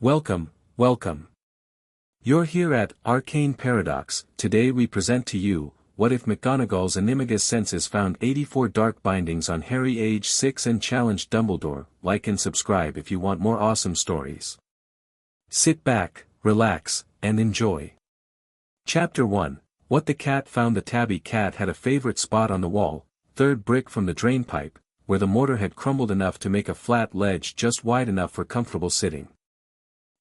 Welcome, welcome. You're here at Arcane Paradox. Today we present to you, what if McGonagall's Animagus senses found 84 dark bindings on Harry age 6 and challenged Dumbledore. Like and subscribe if you want more awesome stories. Sit back, relax, and enjoy. Chapter 1, What the Cat Found. The tabby cat had a favorite spot on the wall, third brick from the drainpipe, where the mortar had crumbled enough to make a flat ledge just wide enough for comfortable sitting.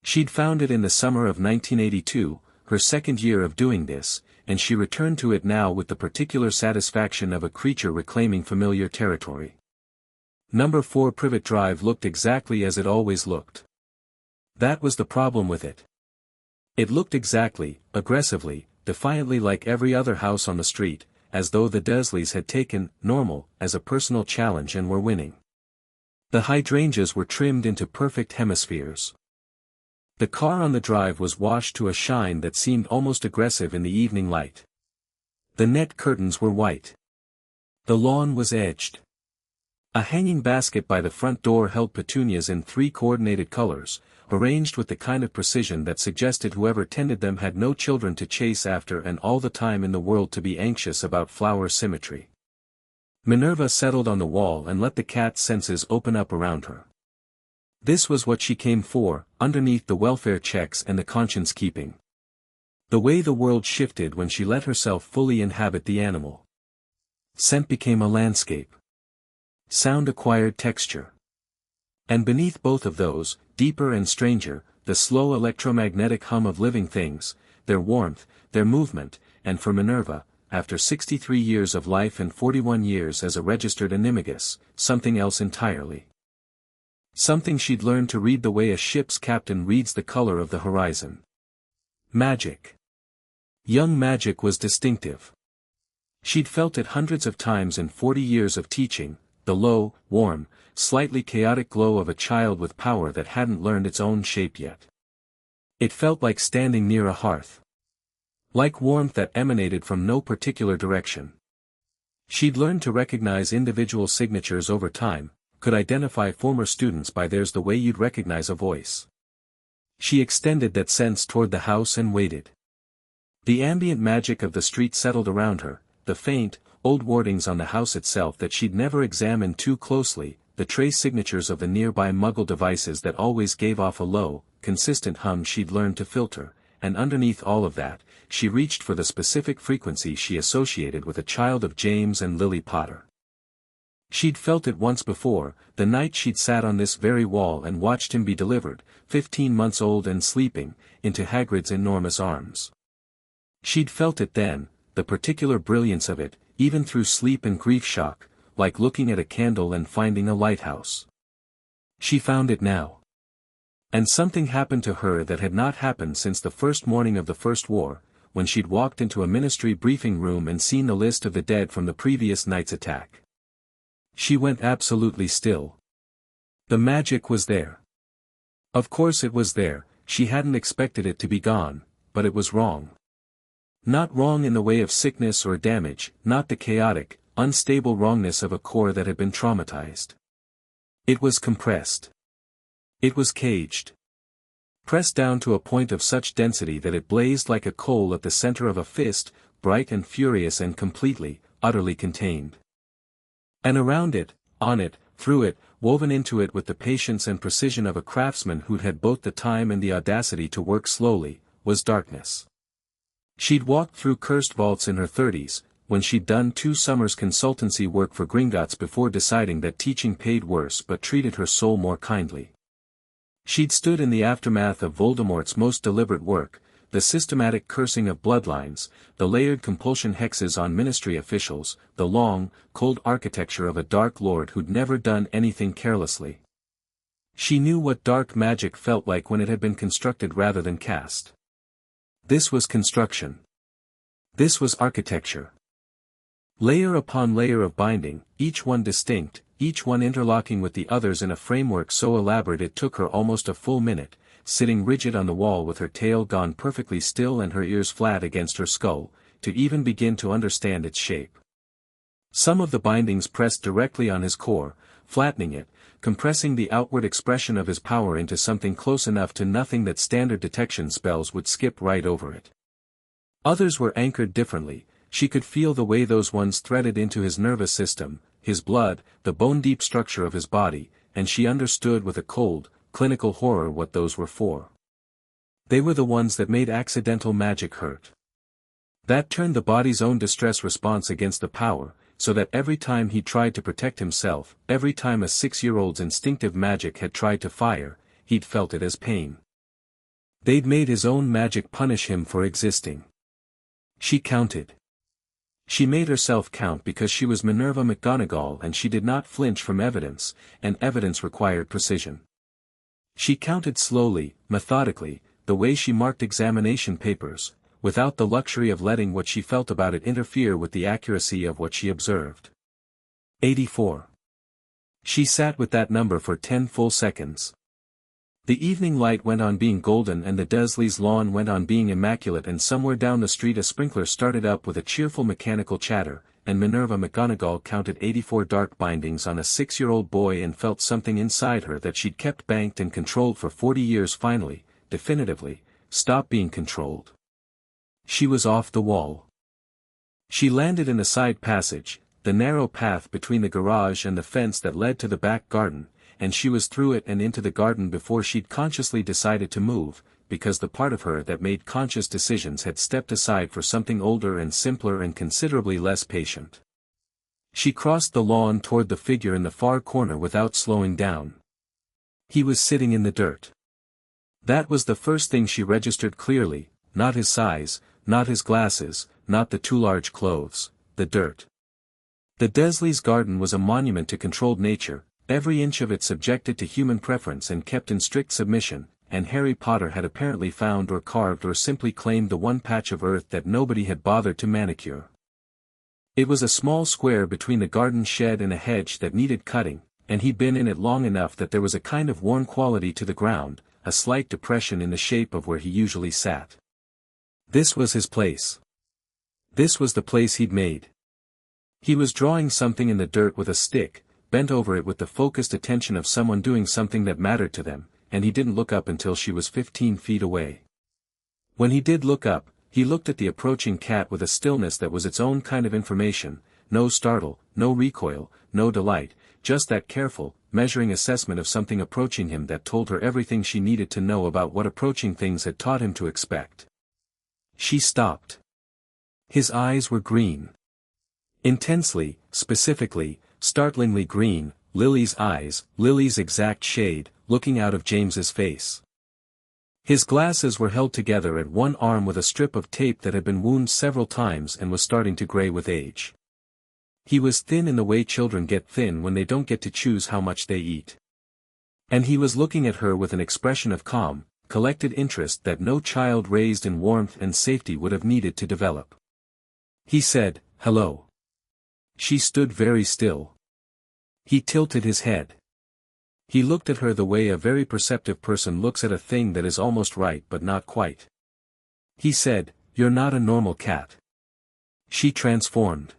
She'd found it in the summer of 1982, her second year of doing this, and she returned to it now with the particular satisfaction of a creature reclaiming familiar territory. Number 4 Privet Drive looked exactly as it always looked. That was the problem with it. It looked exactly, aggressively, defiantly like every other house on the street, as though the Dursleys had taken normal as a personal challenge and were winning. The hydrangeas were trimmed into perfect hemispheres. The car on the drive was washed to a shine that seemed almost aggressive in the evening light. The net curtains were white. The lawn was edged. A hanging basket by the front door held petunias in 3 coordinated colors, arranged with the kind of precision that suggested whoever tended them had no children to chase after and all the time in the world to be anxious about flower symmetry. Minerva settled on the wall and let the cat's senses open up around her. This was what she came for, underneath the welfare checks and the conscience-keeping. The way the world shifted when she let herself fully inhabit the animal. Scent became a landscape. Sound acquired texture. And beneath both of those, deeper and stranger, the slow electromagnetic hum of living things, their warmth, their movement, and for Minerva, after 63 years of life and 41 years as a registered Animagus, something else entirely. Something she'd learned to read the way a ship's captain reads the color of the horizon. Magic. Young magic was distinctive. She'd felt it hundreds of times in 40 years of teaching, the low, warm, slightly chaotic glow of a child with power that hadn't learned its own shape yet. It felt like standing near a hearth. Like warmth that emanated from no particular direction. She'd learned to recognize individual signatures over time, could identify former students by "there's the way you'd recognize a voice." She extended that sense toward the house and waited. The ambient magic of the street settled around her, the faint, old wardings on the house itself that she'd never examined too closely, the trace signatures of the nearby Muggle devices that always gave off a low, consistent hum she'd learned to filter, and underneath all of that, she reached for the specific frequency she associated with a child of James and Lily Potter. She'd felt it once before, the night she'd sat on this very wall and watched him be delivered, 15 months old and sleeping, into Hagrid's enormous arms. She'd felt it then, the particular brilliance of it, even through sleep and grief shock, like looking at a candle and finding a lighthouse. She found it now. And something happened to her that had not happened since the first morning of the First War, when she'd walked into a ministry briefing room and seen the list of the dead from the previous night's attack. She went absolutely still. The magic was there. Of course it was there, she hadn't expected it to be gone, but it was wrong. Not wrong in the way of sickness or damage, not the chaotic, unstable wrongness of a core that had been traumatized. It was compressed. It was caged. Pressed down to a point of such density that it blazed like a coal at the center of a fist, bright and furious and completely, utterly contained. And around it, on it, through it, woven into it with the patience and precision of a craftsman who'd had both the time and the audacity to work slowly, was darkness. She'd walked through cursed vaults in her 30s, when she'd done 2 summers consultancy work for Gringotts before deciding that teaching paid worse but treated her soul more kindly. She'd stood in the aftermath of Voldemort's most deliberate work, the systematic cursing of bloodlines, the layered compulsion hexes on ministry officials, the long, cold architecture of a dark lord who'd never done anything carelessly. She knew what dark magic felt like when it had been constructed rather than cast. This was construction. This was architecture. Layer upon layer of binding, each one distinct, each one interlocking with the others in a framework so elaborate it took her almost a full minute, sitting rigid on the wall with her tail gone perfectly still and her ears flat against her skull, to even begin to understand its shape. Some of the bindings pressed directly on his core, flattening it, compressing the outward expression of his power into something close enough to nothing that standard detection spells would skip right over it. Others were anchored differently. She could feel the way those ones threaded into his nervous system, his blood, the bone-deep structure of his body, and she understood with a cold, clinical horror what those were for. They were the ones that made accidental magic hurt. That turned the body's own distress response against the power, so that every time he tried to protect himself, every time a 6-year-old's instinctive magic had tried to fire, he'd felt it as pain. They'd made his own magic punish him for existing. She counted. She made herself count because she was Minerva McGonagall and she did not flinch from evidence, and evidence required precision. She counted slowly, methodically, the way she marked examination papers, without the luxury of letting what she felt about it interfere with the accuracy of what she observed. 84. She sat with that number for 10 full seconds. The evening light went on being golden and the Dursleys' lawn went on being immaculate, and somewhere down the street a sprinkler started up with a cheerful mechanical chatter, and Minerva McGonagall counted 84 dark bindings on a 6-year-old boy and felt something inside her that she'd kept banked and controlled for 40 years finally, definitively, stop being controlled. She was off the wall. She landed in a side passage, the narrow path between the garage and the fence that led to the back garden, and she was through it and into the garden before she'd consciously decided to move, because the part of her that made conscious decisions had stepped aside for something older and simpler and considerably less patient. She crossed the lawn toward the figure in the far corner without slowing down. He was sitting in the dirt. That was the first thing she registered clearly, not his size, not his glasses, not the too large clothes, the dirt. The Dursleys' garden was a monument to controlled nature, every inch of it subjected to human preference and kept in strict submission, and Harry Potter had apparently found or carved or simply claimed the one patch of earth that nobody had bothered to manicure. It was a small square between the garden shed and a hedge that needed cutting, and he'd been in it long enough that there was a kind of worn quality to the ground, a slight depression in the shape of where he usually sat. This was his place. This was the place he'd made. He was drawing something in the dirt with a stick, bent over it with the focused attention of someone doing something that mattered to them, and he didn't look up until she was 15 feet away. When he did look up, he looked at the approaching cat with a stillness that was its own kind of information, no startle, no recoil, no delight, just that careful, measuring assessment of something approaching him that told her everything she needed to know about what approaching things had taught him to expect. She stopped. His eyes were green. Intensely, specifically, startlingly green, Lily's eyes, Lily's exact shade, looking out of James's face. His glasses were held together at one arm with a strip of tape that had been wound several times and was starting to gray with age. He was thin in the way children get thin when they don't get to choose how much they eat. And he was looking at her with an expression of calm, collected interest that no child raised in warmth and safety would have needed to develop. He said, "Hello." She stood very still. He tilted his head. He looked at her the way a very perceptive person looks at a thing that is almost right but not quite. He said, "You're not a normal cat." She transformed.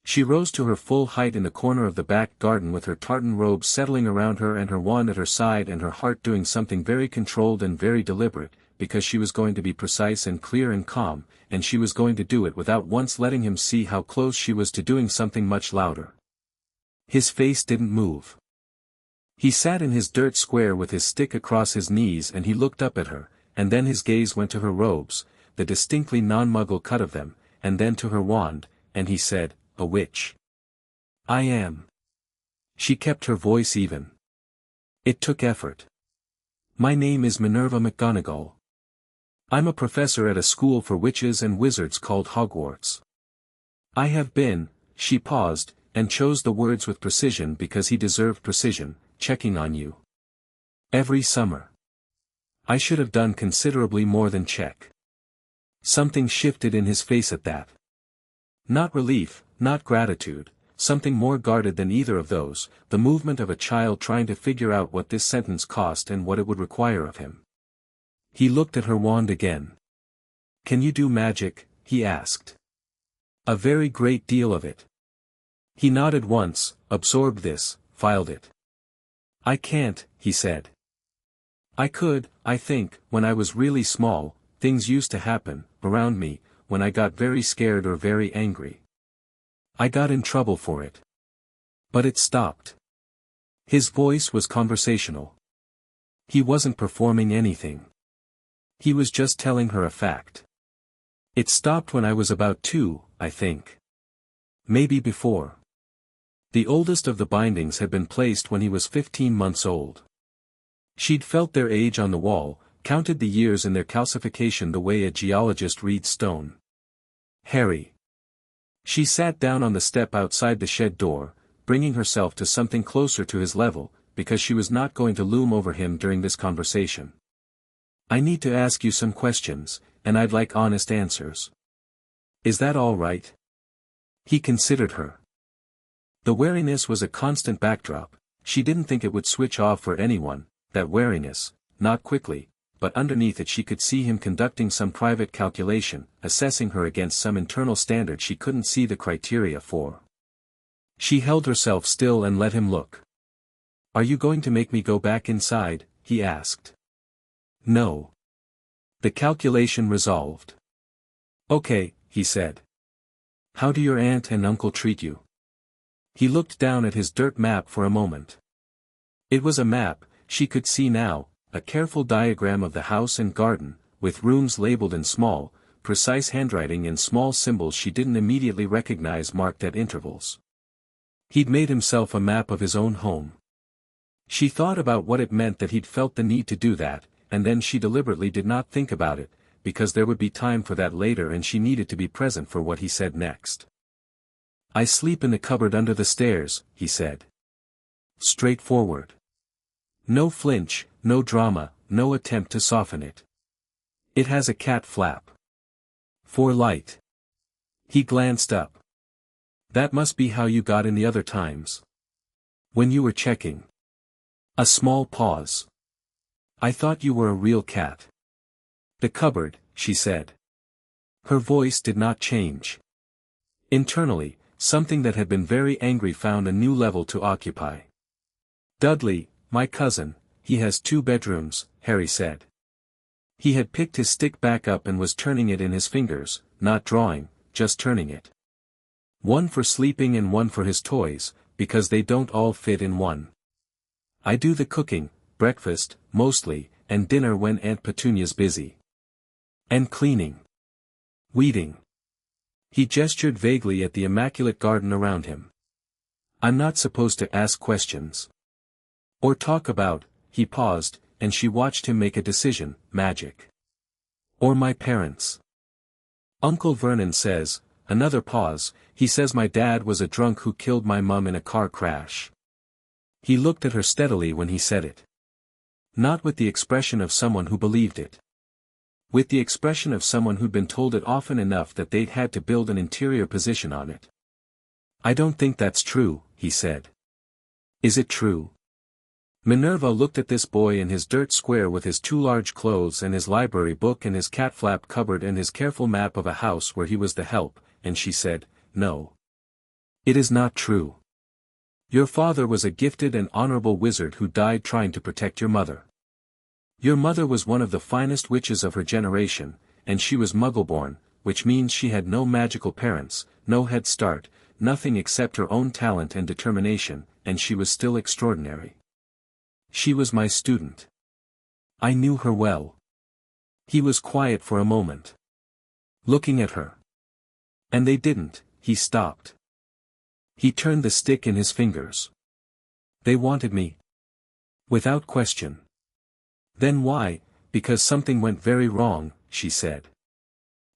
She rose to her full height in the corner of the back garden with her tartan robe settling around her and her wand at her side and her heart doing something very controlled and very deliberate, because she was going to be precise and clear and calm, and she was going to do it without once letting him see how close she was to doing something much louder. His face didn't move. He sat in his dirt square with his stick across his knees and he looked up at her, and then his gaze went to her robes, the distinctly non-Muggle cut of them, and then to her wand, and he said, "A witch." "I am." She kept her voice even. It took effort. "My name is Minerva McGonagall. I'm a professor at a school for witches and wizards called Hogwarts. I have been," she paused, and chose the words with precision because he deserved precision, "checking on you. Every summer. I should have done considerably more than check." Something shifted in his face at that. Not relief, not gratitude, something more guarded than either of those, the movement of a child trying to figure out what this sentence cost and what it would require of him. He looked at her wand again. "Can you do magic?" he asked. "A very great deal of it." He nodded once, absorbed this, filed it. I can't, he said. I could, I think, when I was really small, things used to happen, around me, when I got very scared or very angry. I got in trouble for it. But it stopped. His voice was conversational. He wasn't performing anything. He was just telling her a fact. It stopped when I was about 2, I think. Maybe before. The oldest of the bindings had been placed when he was 15 months old. She'd felt their age on the wall, counted the years in their calcification the way a geologist reads stone. Harry. She sat down on the step outside the shed door, bringing herself to something closer to his level, because she was not going to loom over him during this conversation. I need to ask you some questions, and I'd like honest answers. Is that all right? He considered her. The wariness was a constant backdrop. She didn't think it would switch off for anyone, that wariness, not quickly, but underneath it she could see him conducting some private calculation, assessing her against some internal standard she couldn't see the criteria for. She held herself still and let him look. Are you going to make me go back inside? He asked. No. The calculation resolved. Okay, he said. How do your aunt and uncle treat you? He looked down at his dirt map for a moment. It was a map, she could see now, a careful diagram of the house and garden, with rooms labeled in small, precise handwriting and small symbols she didn't immediately recognize marked at intervals. He'd made himself a map of his own home. She thought about what it meant that he'd felt the need to do that, and then she deliberately did not think about it, because there would be time for that later and she needed to be present for what he said next. I sleep in the cupboard under the stairs, he said. Straightforward. No flinch, no drama, no attempt to soften it. It has a cat flap. For light. He glanced up. That must be how you got in the other times. When you were checking. A small pause. I thought you were a real cat. The cupboard, she said. Her voice did not change. Internally, something that had been very angry found a new level to occupy. Dudley, my cousin, he has 2 bedrooms, Harry said. He had picked his stick back up and was turning it in his fingers, not drawing, just turning it. One for sleeping and one for his toys, because they don't all fit in one. I do the cooking, breakfast, mostly, and dinner when Aunt Petunia's busy. And cleaning. Weeding. He gestured vaguely at the immaculate garden around him. I'm not supposed to ask questions. Or talk about, he paused, and she watched him make a decision, magic. Or my parents. Uncle Vernon says, another pause, he says my dad was a drunk who killed my mum in a car crash. He looked at her steadily when he said it. Not with the expression of someone who believed it. With the expression of someone who'd been told it often enough that they'd had to build an interior position on it. I don't think that's true, he said. Is it true? Minerva looked at this boy in his dirt square with his 2 large clothes and his library book and his cat flap cupboard and his careful map of a house where he was the help, and she said, no. It is not true. Your father was a gifted and honorable wizard who died trying to protect your mother. Your mother was one of the finest witches of her generation, and she was Muggle-born, which means she had no magical parents, no head start, nothing except her own talent and determination, and she was still extraordinary. She was my student. I knew her well. He was quiet for a moment. Looking at her. And they didn't, he stopped. He turned the stick in his fingers. They wanted me. Without question. Then why? Because something went very wrong, she said.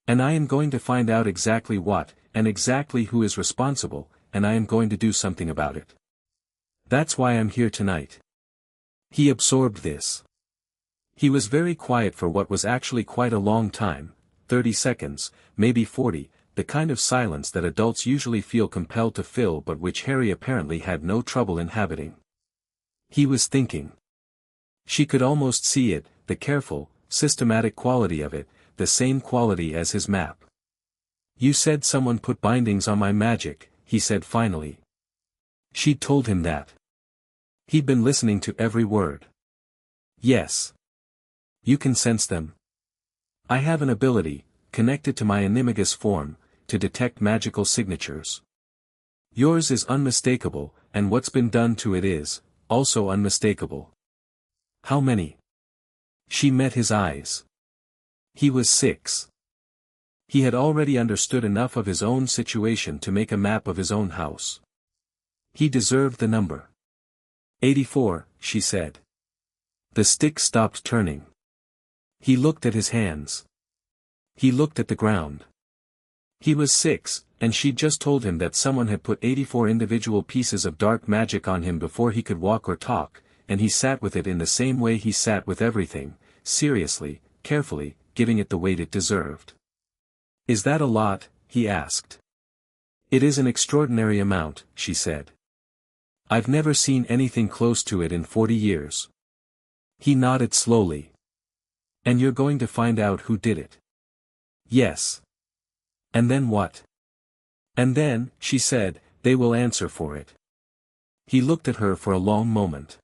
And I am going to find out exactly what, and exactly who is responsible, and I am going to do something about it. That's why I'm here tonight. He absorbed this. He was very quiet for what was actually quite a long time, 30 seconds, maybe 40, the kind of silence that adults usually feel compelled to fill but which Harry apparently had no trouble inhabiting. He was thinking. She could almost see it, the careful, systematic quality of it, the same quality as his map. You said someone put bindings on my magic, he said finally. She'd told him that. He'd been listening to every word. Yes. You can sense them. I have an ability, connected to my Animagus form, to detect magical signatures. Yours is unmistakable, and what's been done to it is, also unmistakable. How many? She met his eyes. He was 6. He had already understood enough of his own situation to make a map of his own house. He deserved the number. 84, she said. The stick stopped turning. He looked at his hands. He looked at the ground. He was 6, and she'd just told him that someone had put 84 individual pieces of dark magic on him before he could walk or talk, and he sat with it in the same way he sat with everything, seriously, carefully, giving it the weight it deserved. Is that a lot? He asked. It is an extraordinary amount, she said. I've never seen anything close to it in 40 years. He nodded slowly. And you're going to find out who did it? Yes. And then what? And then, she said, they will answer for it. He looked at her for a long moment.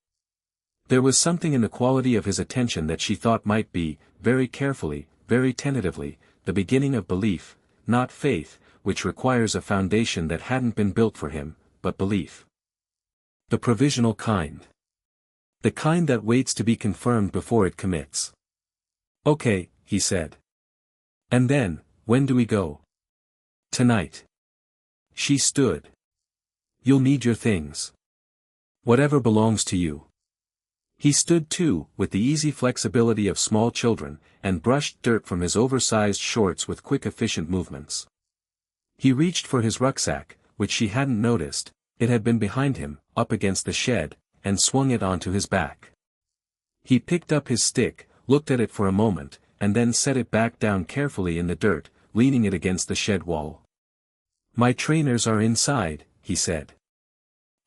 There was something in the quality of his attention that she thought might be, very carefully, very tentatively, the beginning of belief, not faith, which requires a foundation that hadn't been built for him, but belief. The provisional kind. The kind that waits to be confirmed before it commits. Okay, he said. And then, when do we go? Tonight. She stood. You'll need your things. Whatever belongs to you. He stood too, with the easy flexibility of small children, and brushed dirt from his oversized shorts with quick efficient movements. He reached for his rucksack, which she hadn't noticed, it had been behind him, up against the shed, and swung it onto his back. He picked up his stick, looked at it for a moment, and then set it back down carefully in the dirt, leaning it against the shed wall. My trainers are inside, he said.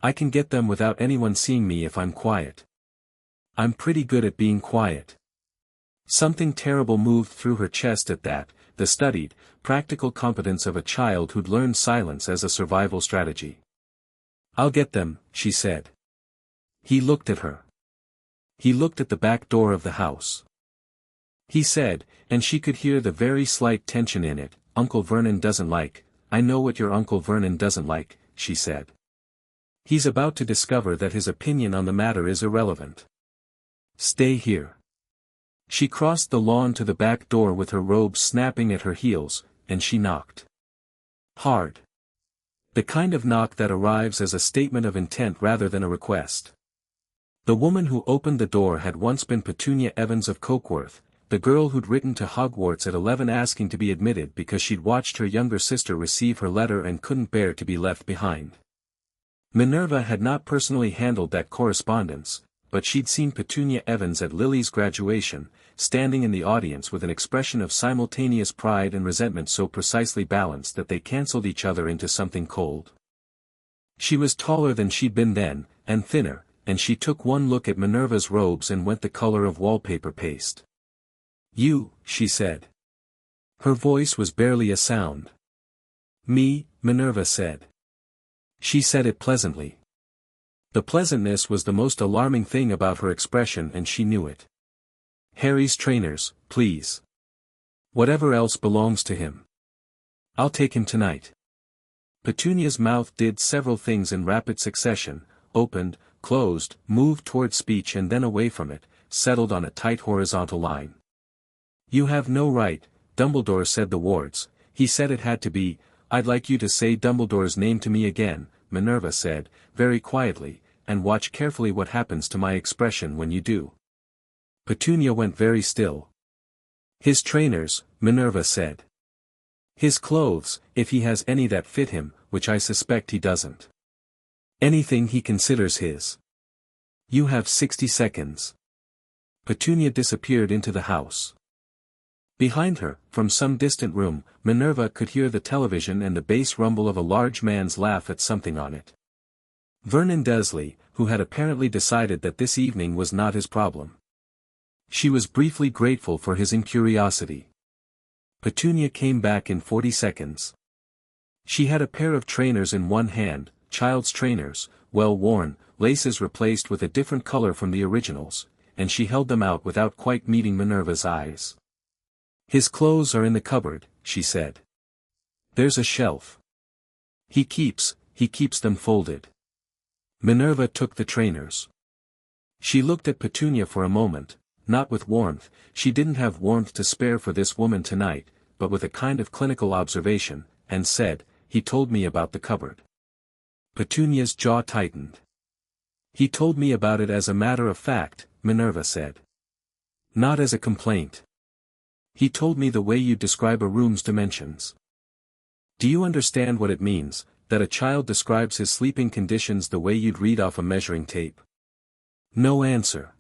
I can get them without anyone seeing me if I'm quiet. I'm pretty good at being quiet. Something terrible moved through her chest at that, the studied, practical competence of a child who'd learned silence as a survival strategy. I'll get them, she said. He looked at her. He looked at the back door of the house. He said, and she could hear the very slight tension in it, Uncle Vernon doesn't like, I know what your Uncle Vernon doesn't like, she said. He's about to discover that his opinion on the matter is irrelevant. Stay here. She crossed the lawn to the back door with her robe snapping at her heels, and she knocked. Hard. The kind of knock that arrives as a statement of intent rather than a request. The woman who opened the door had once been Petunia Evans of Cokeworth, the girl who'd written to Hogwarts at 11 asking to be admitted because she'd watched her younger sister receive her letter and couldn't bear to be left behind. Minerva had not personally handled that correspondence, but she'd seen Petunia Evans at Lily's graduation, standing in the audience with an expression of simultaneous pride and resentment so precisely balanced that they cancelled each other into something cold. She was taller than she'd been then, and thinner, and she took one look at Minerva's robes and went the color of wallpaper paste. You, she said. Her voice was barely a sound. Me, Minerva said. She said it pleasantly. The pleasantness was the most alarming thing about her expression and she knew it. Harry's trainers, please. Whatever else belongs to him. I'll take him tonight. Petunia's mouth did several things in rapid succession, opened, closed, moved toward speech and then away from it, settled on a tight horizontal line. You have no right, Dumbledore said the wards, he said it had to be, I'd like you to say Dumbledore's name to me again, Minerva said, very quietly, and watch carefully what happens to my expression when you do. Petunia went very still. His trainers, Minerva said. His clothes, if he has any that fit him, which I suspect he doesn't. Anything he considers his. You have 60 seconds. Petunia disappeared into the house. Behind her, from some distant room, Minerva could hear the television and the bass rumble of a large man's laugh at something on it. Vernon Dursley, who had apparently decided that this evening was not his problem. She was briefly grateful for his incuriosity. Petunia came back in 40 seconds. She had a pair of trainers in one hand, child's trainers, well worn, laces replaced with a different color from the originals, and she held them out without quite meeting Minerva's eyes. "His clothes are in the cupboard," she said. "There's a shelf. He keeps them folded." Minerva took the trainers. She looked at Petunia for a moment, not with warmth, she didn't have warmth to spare for this woman tonight, but with a kind of clinical observation, and said, "He told me about the cupboard." Petunia's jaw tightened. "He told me about it as a matter of fact," Minerva said. "Not as a complaint. He told me the way you describe a room's dimensions. Do you understand what it means, that a child describes his sleeping conditions the way you'd read off a measuring tape?" No answer.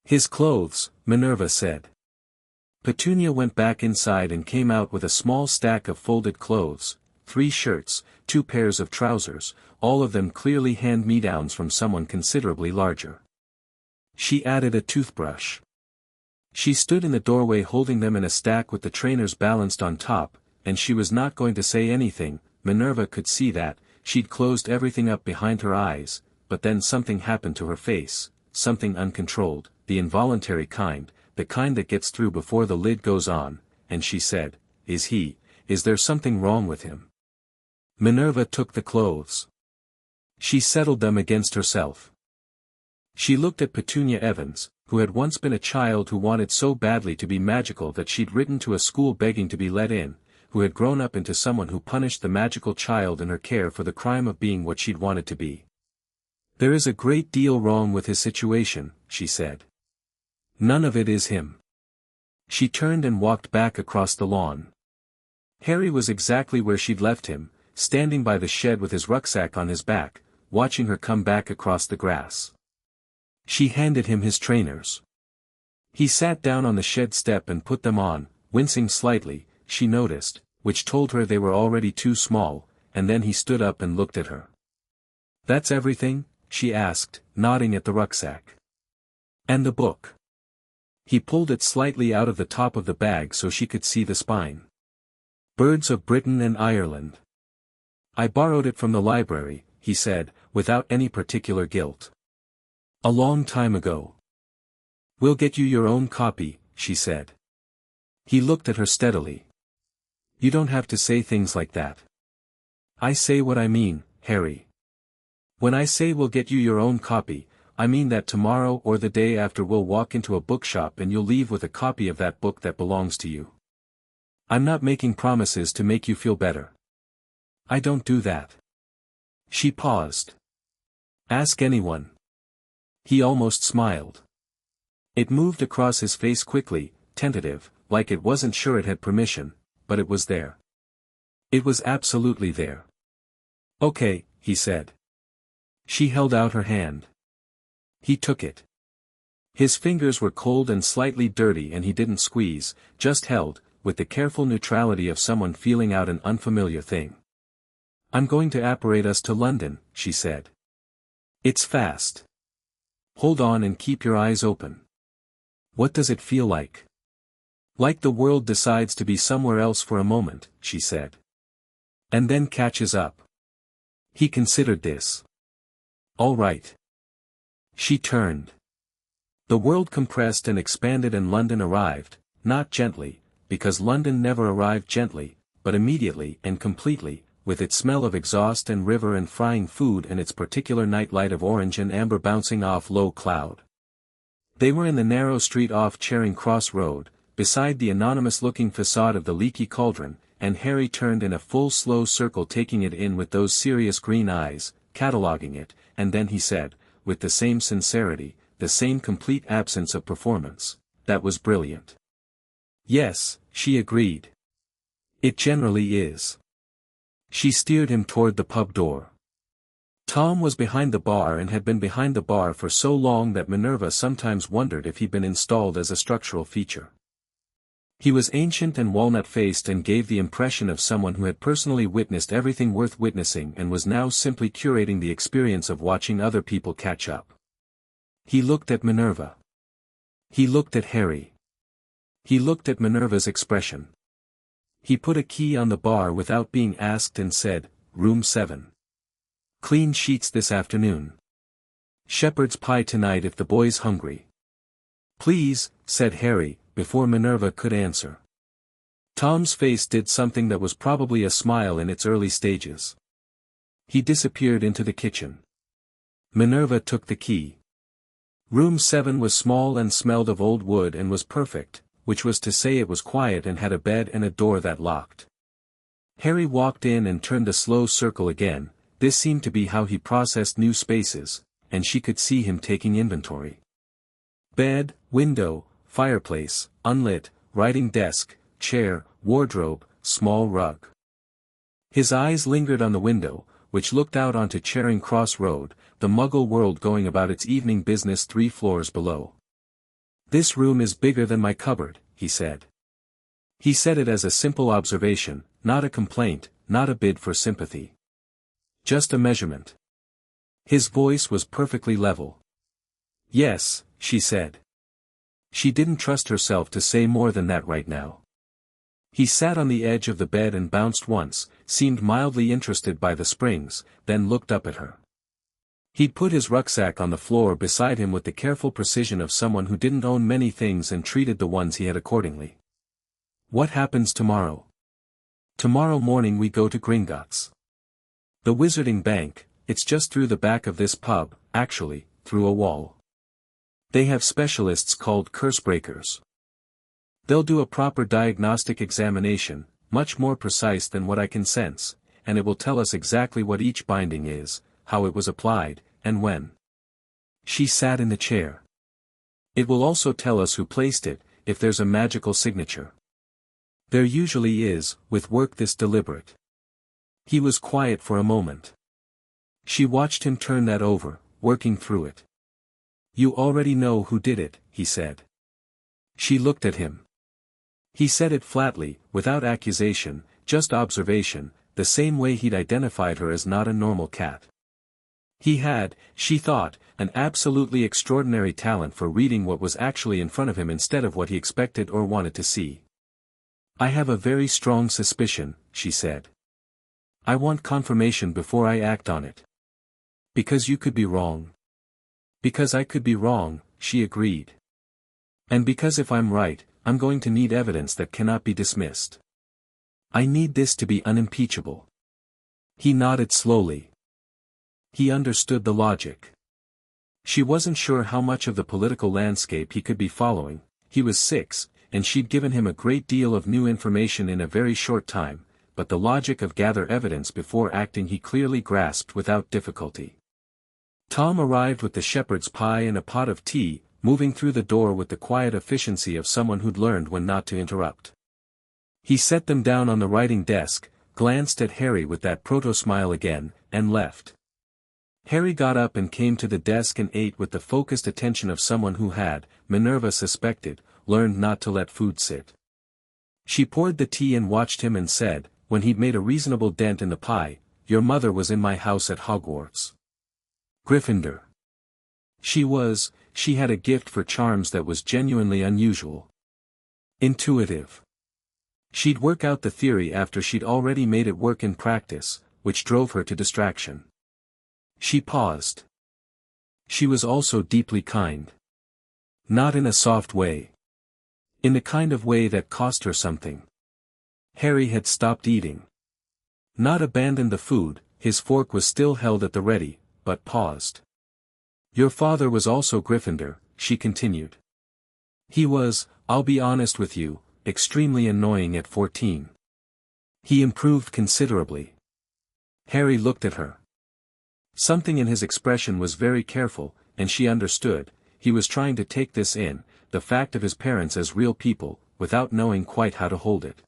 "His clothes," Minerva said. Petunia went back inside and came out with a small stack of folded clothes, 3 shirts, 2 pairs of trousers, all of them clearly hand-me-downs from someone considerably larger. She added a toothbrush. She stood in the doorway holding them in a stack with the trainers balanced on top, and she was not going to say anything. Minerva could see that, she'd closed everything up behind her eyes, but then something happened to her face, something uncontrolled, the involuntary kind, the kind that gets through before the lid goes on, and she said, Is there something wrong with him?" Minerva took the clothes. She settled them against herself. She looked at Petunia Evans, who had once been a child who wanted so badly to be magical that she'd written to a school begging to be let in, who had grown up into someone who punished the magical child in her care for the crime of being what she'd wanted to be. "There is a great deal wrong with his situation," she said. "None of it is him." She turned and walked back across the lawn. Harry was exactly where she'd left him, standing by the shed with his rucksack on his back, watching her come back across the grass. She handed him his trainers. He sat down on the shed step and put them on, wincing slightly, she noticed, which told her they were already too small, and then he stood up and looked at her. "That's everything?" she asked, nodding at the rucksack. "And the book?" He pulled it slightly out of the top of the bag so she could see the spine. "Birds of Britain and Ireland. I borrowed it from the library," he said, without any particular guilt. "A long time ago." "We'll get you your own copy," she said. He looked at her steadily. "You don't have to say things like that." "I say what I mean, Harry. When I say we'll get you your own copy, I mean that tomorrow or the day after we'll walk into a bookshop and you'll leave with a copy of that book that belongs to you. I'm not making promises to make you feel better. I don't do that." She paused. "Ask anyone." He almost smiled. It moved across his face quickly, tentative, like it wasn't sure it had permission, but it was there. It was absolutely there. "Okay," he said. She held out her hand. He took it. His fingers were cold and slightly dirty and he didn't squeeze, just held, with the careful neutrality of someone feeling out an unfamiliar thing. "I'm going to apparate us to London," she said. "It's fast. Hold on and keep your eyes open. What does it feel like?" "Like the world decides to be somewhere else for a moment," she said. "And then catches up." He considered this. "All right." She turned. The world compressed and expanded and London arrived, not gently, because London never arrived gently, but immediately and completely, with its smell of exhaust and river and frying food and its particular night light of orange and amber bouncing off low cloud. They were in the narrow street off Charing Cross Road, beside the anonymous-looking facade of the Leaky Cauldron, and Harry turned in a full slow circle taking it in with those serious green eyes, cataloguing it, and then he said, with the same sincerity, the same complete absence of performance, "That was brilliant." "Yes," she agreed. "It generally is." She steered him toward the pub door. Tom was behind the bar and had been behind the bar for so long that Minerva sometimes wondered if he'd been installed as a structural feature. He was ancient and walnut-faced and gave the impression of someone who had personally witnessed everything worth witnessing and was now simply curating the experience of watching other people catch up. He looked at Minerva. He looked at Harry. He looked at Minerva's expression. He put a key on the bar without being asked and said, "Room 7. Clean sheets this afternoon." Shepherd's pie tonight if the boy's hungry. Please, said Harry, before Minerva could answer. Tom's face did something that was probably a smile in its early stages. He disappeared into the kitchen. Minerva took the key. Room 7 was small and smelled of old wood and was perfect, which was to say it was quiet and had a bed and a door that locked. Harry walked in and turned a slow circle again. This seemed to be how he processed new spaces, and she could see him taking inventory. Bed, window, fireplace, unlit, writing desk, chair, wardrobe, small rug. His eyes lingered on the window, which looked out onto Charing Cross Road, the Muggle world going about its evening business 3 floors below. This room is bigger than my cupboard, he said. He said it as a simple observation, not a complaint, not a bid for sympathy. Just a measurement. His voice was perfectly level. Yes, she said. She didn't trust herself to say more than that right now. He sat on the edge of the bed and bounced once, seemed mildly interested by the springs, then looked up at her. He'd put his rucksack on the floor beside him with the careful precision of someone who didn't own many things and treated the ones he had accordingly. What happens tomorrow? Tomorrow morning we go to Gringotts. The Wizarding Bank, it's just through the back of this pub, actually, through a wall. They have specialists called cursebreakers. They'll do a proper diagnostic examination, much more precise than what I can sense, and it will tell us exactly what each binding is, how it was applied, and when. She sat in the chair. It will also tell us who placed it, if there's a magical signature. There usually is, with work this deliberate. He was quiet for a moment. She watched him turn that over, working through it. You already know who did it, he said. She looked at him. He said it flatly, without accusation, just observation, the same way he'd identified her as not a normal cat. He had, she thought, an absolutely extraordinary talent for reading what was actually in front of him instead of what he expected or wanted to see. I have a very strong suspicion, she said. I want confirmation before I act on it. Because you could be wrong. Because I could be wrong, she agreed. And because if I'm right, I'm going to need evidence that cannot be dismissed. I need this to be unimpeachable. He nodded slowly. He understood the logic. She wasn't sure how much of the political landscape he could be following. He was 6, and she'd given him a great deal of new information in a very short time, but the logic of gather evidence before acting he clearly grasped without difficulty. Tom arrived with the shepherd's pie and a pot of tea, moving through the door with the quiet efficiency of someone who'd learned when not to interrupt. He set them down on the writing desk, glanced at Harry with that proto-smile again, and left. Harry got up and came to the desk and ate with the focused attention of someone who had, Minerva suspected, learned not to let food sit. She poured the tea and watched him and said, when he'd made a reasonable dent in the pie, "Your mother was in my house at Hogwarts." Gryffindor. She had a gift for charms that was genuinely unusual. Intuitive. She'd work out the theory after she'd already made it work in practice, which drove her to distraction. She paused. She was also deeply kind. Not in a soft way. In the kind of way that cost her something. Harry had stopped eating. Not abandoned the food, his fork was still held at the ready, but paused. Your father was also Gryffindor, she continued. He was, I'll be honest with you, extremely annoying at 14. He improved considerably. Harry looked at her. Something in his expression was very careful, and she understood, he was trying to take this in, the fact of his parents as real people, without knowing quite how to hold it.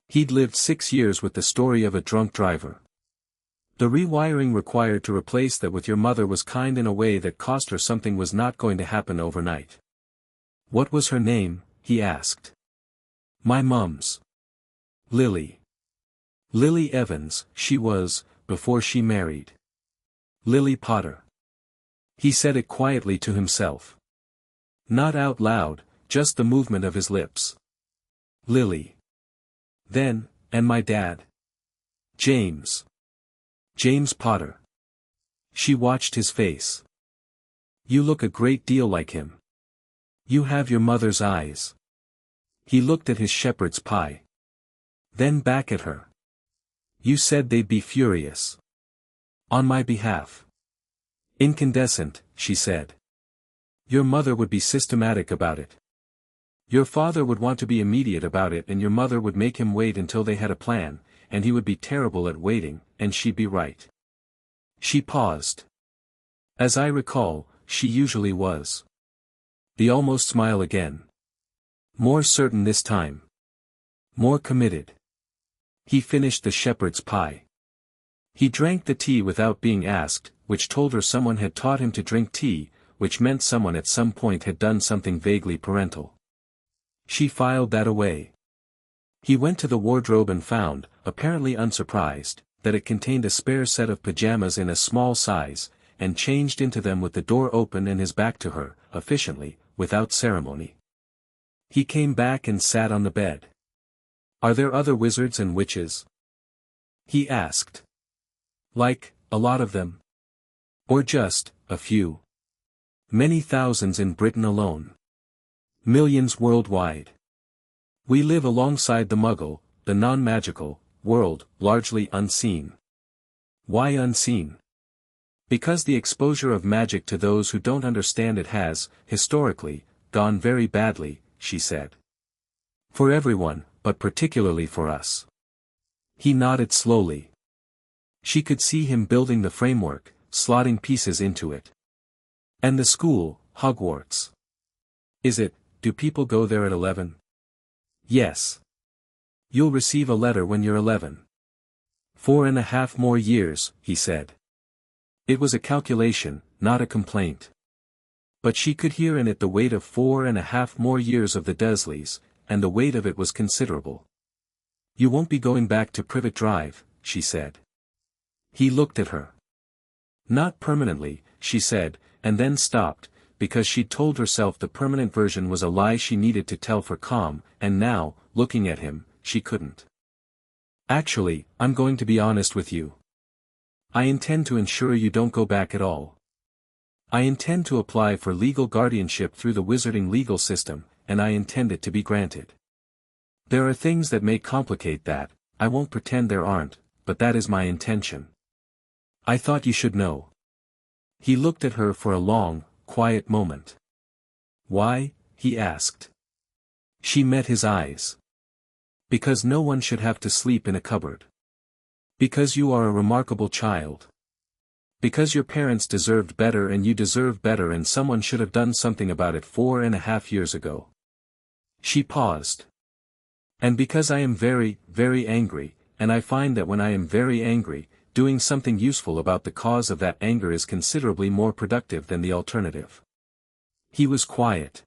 He'd lived 6 years with the story of a drunk driver. The rewiring required to replace that with your mother was kind in a way that cost her something was not going to happen overnight. What was her name, he asked. My mum's. Lily. Lily Evans, she was, before she married. Lily Potter. He said it quietly to himself. Not out loud, just the movement of his lips. Lily. Then, and my dad. James. James Potter. She watched his face. You look a great deal like him. You have your mother's eyes. He looked at his shepherd's pie. Then back at her. You said they'd be furious. On my behalf. Incandescent, she said. Your mother would be systematic about it. Your father would want to be immediate about it, and your mother would make him wait until they had a plan, and he would be terrible at waiting, and she'd be right. She paused. As I recall, she usually was. The almost smile again. More certain this time. More committed. He finished the shepherd's pie. He drank the tea without being asked, which told her someone had taught him to drink tea, which meant someone at some point had done something vaguely parental. She filed that away. He went to the wardrobe and found, apparently unsurprised, that it contained a spare set of pajamas in a small size, and changed into them with the door open and his back to her, efficiently, without ceremony. He came back and sat on the bed. Are there other wizards and witches? He asked. Like, a lot of them? Or just, a few? Many thousands in Britain alone. Millions worldwide. We live alongside the Muggle, the non-magical, world, largely unseen. Why unseen? Because the exposure of magic to those who don't understand it has, historically, gone very badly, she said. For everyone, but particularly for us. He nodded slowly. She could see him building the framework, slotting pieces into it. And the school, Hogwarts. Is it, do people go there at 11? Yes. You'll receive a letter when you're 11. 4.5 more years, he said. It was a calculation, not a complaint. But she could hear in it the weight of 4.5 more years of the Dursleys, and the weight of it was considerable. You won't be going back to Privet Drive, she said. He looked at her. Not permanently, she said, and then stopped, because she'd told herself the permanent version was a lie she needed to tell for calm, and now, looking at him, she couldn't. Actually, I'm going to be honest with you. I intend to ensure you don't go back at all. I intend to apply for legal guardianship through the wizarding legal system, and I intend it to be granted. There are things that may complicate that, I won't pretend there aren't, but that is my intention. I thought you should know. He looked at her for a long, quiet moment. Why? He asked. She met his eyes. Because no one should have to sleep in a cupboard. Because you are a remarkable child. Because your parents deserved better and you deserve better and someone should have done something about it 4.5 years ago. She paused. And because I am very, very angry, and I find that when I am very angry, doing something useful about the cause of that anger is considerably more productive than the alternative. He was quiet.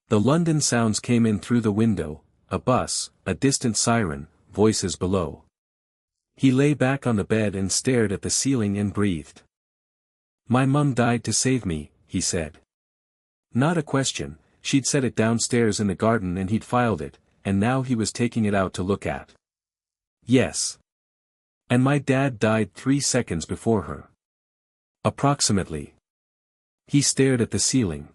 The London sounds came in through the window, a bus, a distant siren, voices below. He lay back on the bed and stared at the ceiling and breathed. My mum died to save me, he said. Not a question, she'd set it downstairs in the garden and he'd filed it, and now he was taking it out to look at. Yes. And my dad died 3 seconds before her. Approximately. He stared at the ceiling.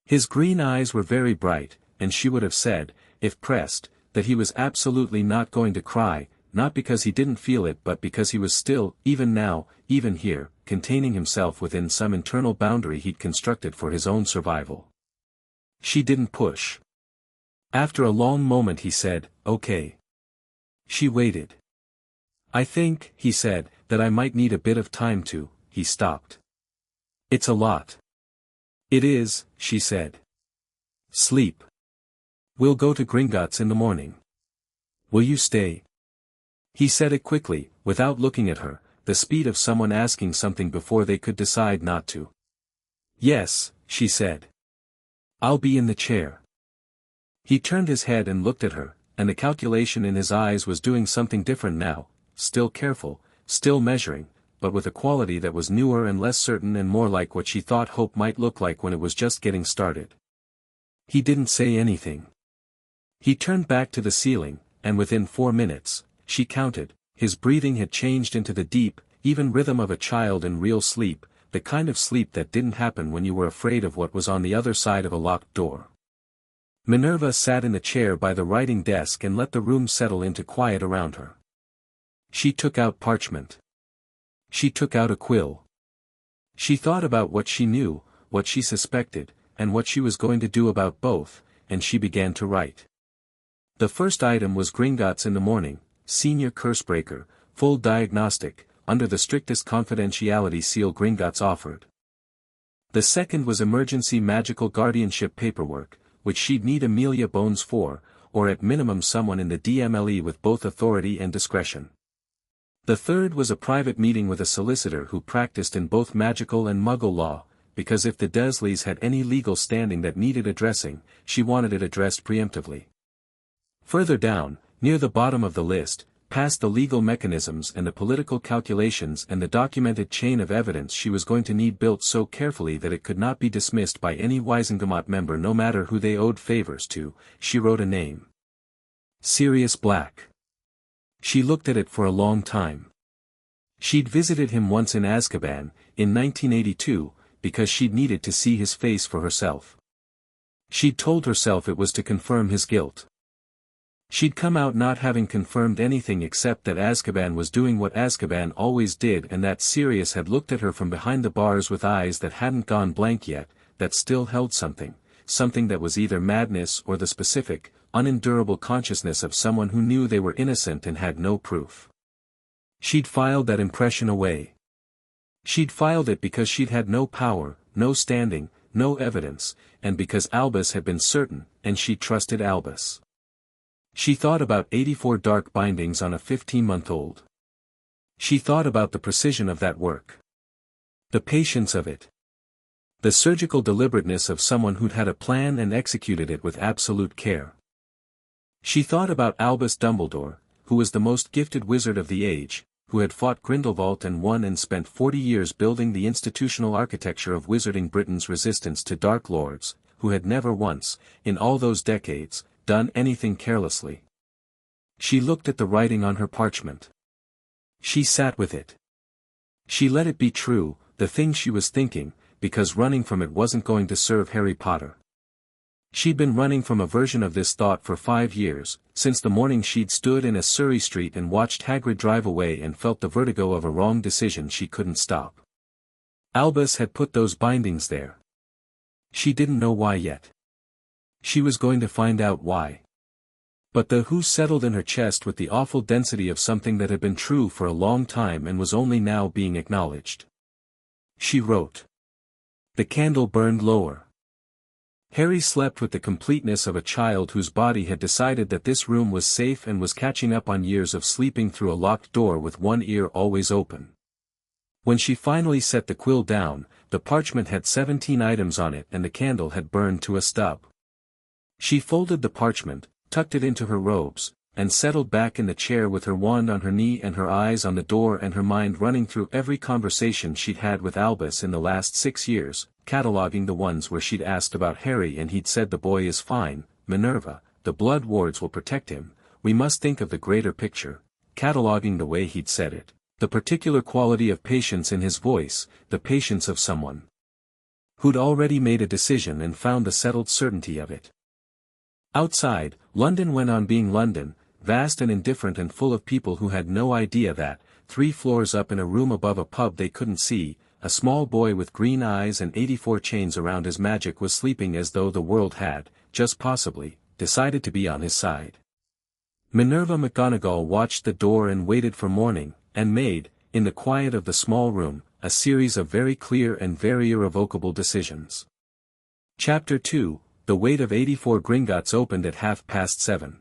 His green eyes were very bright, and she would have said, if pressed, that he was absolutely not going to cry, not because he didn't feel it but because he was still, even now, even here, containing himself within some internal boundary he'd constructed for his own survival. She didn't push. After a long moment he said, okay. She waited. I think, he said, that I might need a bit of time to, he stopped. It's a lot. It is, she said. Sleep. We'll go to Gringotts in the morning. Will you stay? He said it quickly, without looking at her, the speed of someone asking something before they could decide not to. Yes, she said. I'll be in the chair. He turned his head and looked at her, and the calculation in his eyes was doing something different now, still careful, still measuring, but with a quality that was newer and less certain and more like what she thought hope might look like when it was just getting started. He didn't say anything. He turned back to the ceiling, and within 4 minutes, she counted, his breathing had changed into the deep, even rhythm of a child in real sleep, the kind of sleep that didn't happen when you were afraid of what was on the other side of a locked door. Minerva sat in the chair by the writing desk and let the room settle into quiet around her. She took out parchment. She took out a quill. She thought about what she knew, what she suspected, and what she was going to do about both, and she began to write. The first item was Gringotts in the morning, senior cursebreaker, full diagnostic, under the strictest confidentiality seal Gringotts offered. The second was emergency magical guardianship paperwork, which she'd need Amelia Bones for, or at minimum someone in the DMLE with both authority and discretion. The third was a private meeting with a solicitor who practiced in both magical and muggle law, because if the Dursleys had any legal standing that needed addressing, she wanted it addressed preemptively. Further down, near the bottom of the list, past the legal mechanisms and the political calculations and the documented chain of evidence she was going to need built so carefully that it could not be dismissed by any Wisengamot member no matter who they owed favors to, she wrote a name. Sirius Black. She looked at it for a long time. She'd visited him once in Azkaban, in 1982, because she'd needed to see his face for herself. She'd told herself it was to confirm his guilt. She'd come out not having confirmed anything except that Azkaban was doing what Azkaban always did and that Sirius had looked at her from behind the bars with eyes that hadn't gone blank yet, that still held something that was either madness or the specific, unendurable consciousness of someone who knew they were innocent and had no proof. She'd filed that impression away. She'd filed it because she'd had no power, no standing, no evidence, and because Albus had been certain, and she trusted Albus. She thought about 84 dark bindings on a 15-month-old. She thought about the precision of that work. The patience of it. The surgical deliberateness of someone who'd had a plan and executed it with absolute care. She thought about Albus Dumbledore, who was the most gifted wizard of the age, who had fought Grindelwald and won and spent 40 years building the institutional architecture of wizarding Britain's resistance to Dark Lords, who had never once, in all those decades, done anything carelessly. She looked at the writing on her parchment. She sat with it. She let it be true, the thing she was thinking, because running from it wasn't going to serve Harry Potter. She'd been running from a version of this thought for 5 years, since the morning she'd stood in a Surrey street and watched Hagrid drive away and felt the vertigo of a wrong decision she couldn't stop. Albus had put those bindings there. She didn't know why yet. She was going to find out why. But the who settled in her chest with the awful density of something that had been true for a long time and was only now being acknowledged. She wrote. The candle burned lower. Harry slept with the completeness of a child whose body had decided that this room was safe and was catching up on years of sleeping through a locked door with one ear always open. When she finally set the quill down, the parchment had 17 items on it and the candle had burned to a stub. She folded the parchment, tucked it into her robes, and settled back in the chair with her wand on her knee and her eyes on the door and her mind running through every conversation she'd had with Albus in the last 6 years, cataloguing the ones where she'd asked about Harry and he'd said the boy is fine, Minerva, the blood wards will protect him, we must think of the greater picture, cataloguing the way he'd said it, the particular quality of patience in his voice, the patience of someone who'd already made a decision and found the settled certainty of it. Outside, London went on being London, vast and indifferent and full of people who had no idea that, 3 floors up in a room above a pub they couldn't see, a small boy with green eyes and 84 chains around his magic was sleeping as though the world had, just possibly, decided to be on his side. Minerva McGonagall watched the door and waited for morning, and made, in the quiet of the small room, a series of very clear and very irrevocable decisions. Chapter 2. The weight of 84 Gringotts opened at 7:30.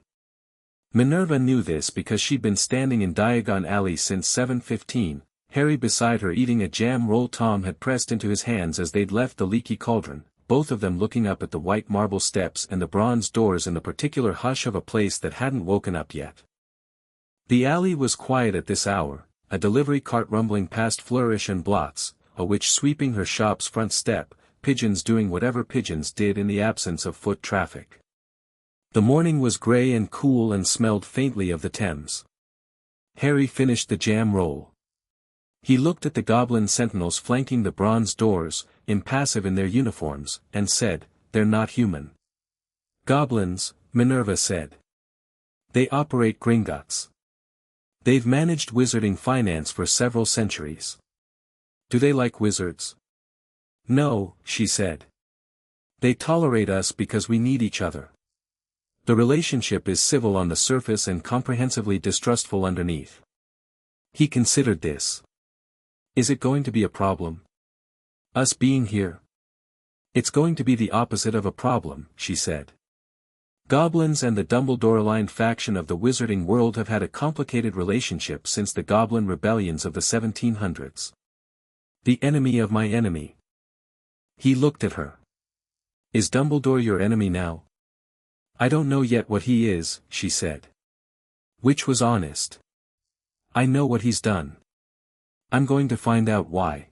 Minerva knew this because she'd been standing in Diagon Alley since 7:15, Harry beside her eating a jam roll Tom had pressed into his hands as they'd left the leaky cauldron, both of them looking up at the white marble steps and the bronze doors in the particular hush of a place that hadn't woken up yet. The alley was quiet at this hour, a delivery cart rumbling past Flourish and Blots, a witch sweeping her shop's front step, pigeons doing whatever pigeons did in the absence of foot traffic. The morning was grey and cool and smelled faintly of the Thames. Harry finished the jam roll. He looked at the goblin sentinels flanking the bronze doors, impassive in their uniforms, and said, "They're not human." "Goblins," Minerva said. "They operate Gringotts. They've managed wizarding finance for several centuries." "Do they like wizards?" "No," she said. "They tolerate us because we need each other. The relationship is civil on the surface and comprehensively distrustful underneath." He considered this. "Is it going to be a problem? Us being here?" "It's going to be the opposite of a problem," she said. "Goblins and the Dumbledore-aligned faction of the wizarding world have had a complicated relationship since the Goblin rebellions of the 1700s. The enemy of my enemy." He looked at her. "Is Dumbledore your enemy now?" "I don't know yet what he is," she said. Which was honest. "I know what he's done. I'm going to find out why."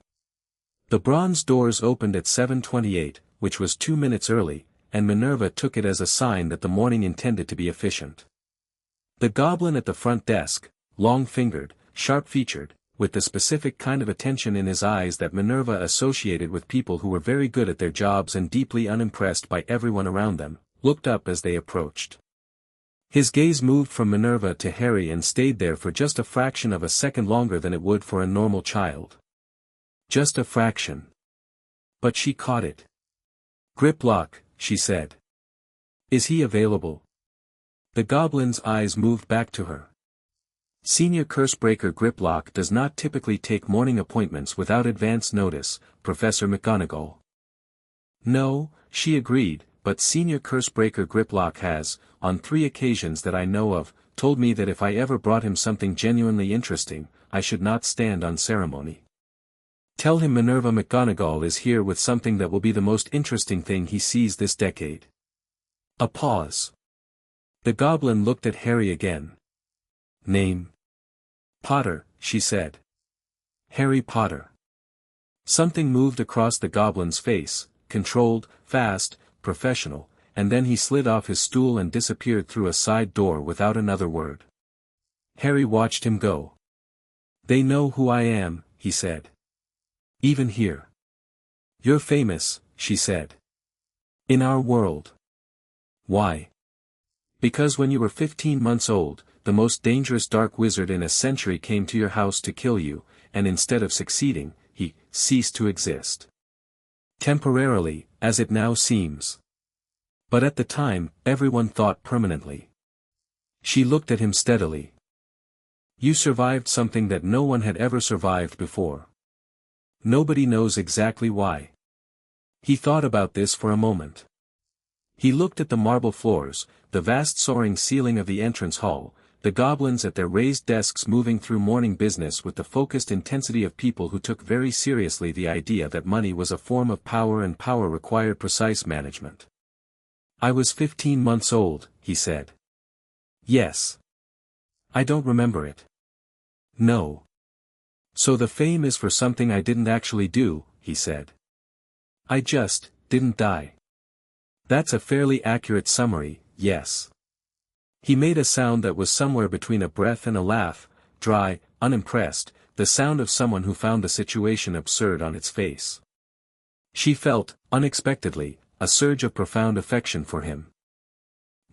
The bronze doors opened at 7:28, which was 2 minutes early, and Minerva took it as a sign that the morning intended to be efficient. The goblin at the front desk, long-fingered, sharp-featured, with the specific kind of attention in his eyes that Minerva associated with people who were very good at their jobs and deeply unimpressed by everyone around them, looked up as they approached. His gaze moved from Minerva to Harry and stayed there for just a fraction of a second longer than it would for a normal child. Just a fraction. But she caught it. "Griplock," she said. "Is he available?" The goblin's eyes moved back to her. "Senior Cursebreaker Griplock does not typically take morning appointments without advance notice, Professor McGonagall." "No," she agreed, "but Senior Cursebreaker Griplock has, on 3 occasions that I know of, told me that if I ever brought him something genuinely interesting, I should not stand on ceremony. Tell him Minerva McGonagall is here with something that will be the most interesting thing he sees this decade." A pause. The goblin looked at Harry again. "Name?" "Potter," she said. "Harry Potter." Something moved across the goblin's face, controlled, fast, professional, and then he slid off his stool and disappeared through a side door without another word. Harry watched him go. "They know who I am," he said. "Even here." "You're famous," she said. "In our world." "Why?" "Because when you were 15 months old, the most dangerous dark wizard in a century came to your house to kill you, and instead of succeeding, he ceased to exist. Temporarily, as it now seems. But at the time, everyone thought permanently." She looked at him steadily. "You survived something that no one had ever survived before. Nobody knows exactly why." He thought about this for a moment. He looked at the marble floors, the vast soaring ceiling of the entrance hall, the goblins at their raised desks moving through morning business with the focused intensity of people who took very seriously the idea that money was a form of power and power required precise management. "I was 15 months old," he said. "Yes. I don't remember it." "No. So the fame is for something I didn't actually do," he said. "I just didn't die." "That's a fairly accurate summary, yes." He made a sound that was somewhere between a breath and a laugh, dry, unimpressed, the sound of someone who found the situation absurd on its face. She felt, unexpectedly, a surge of profound affection for him.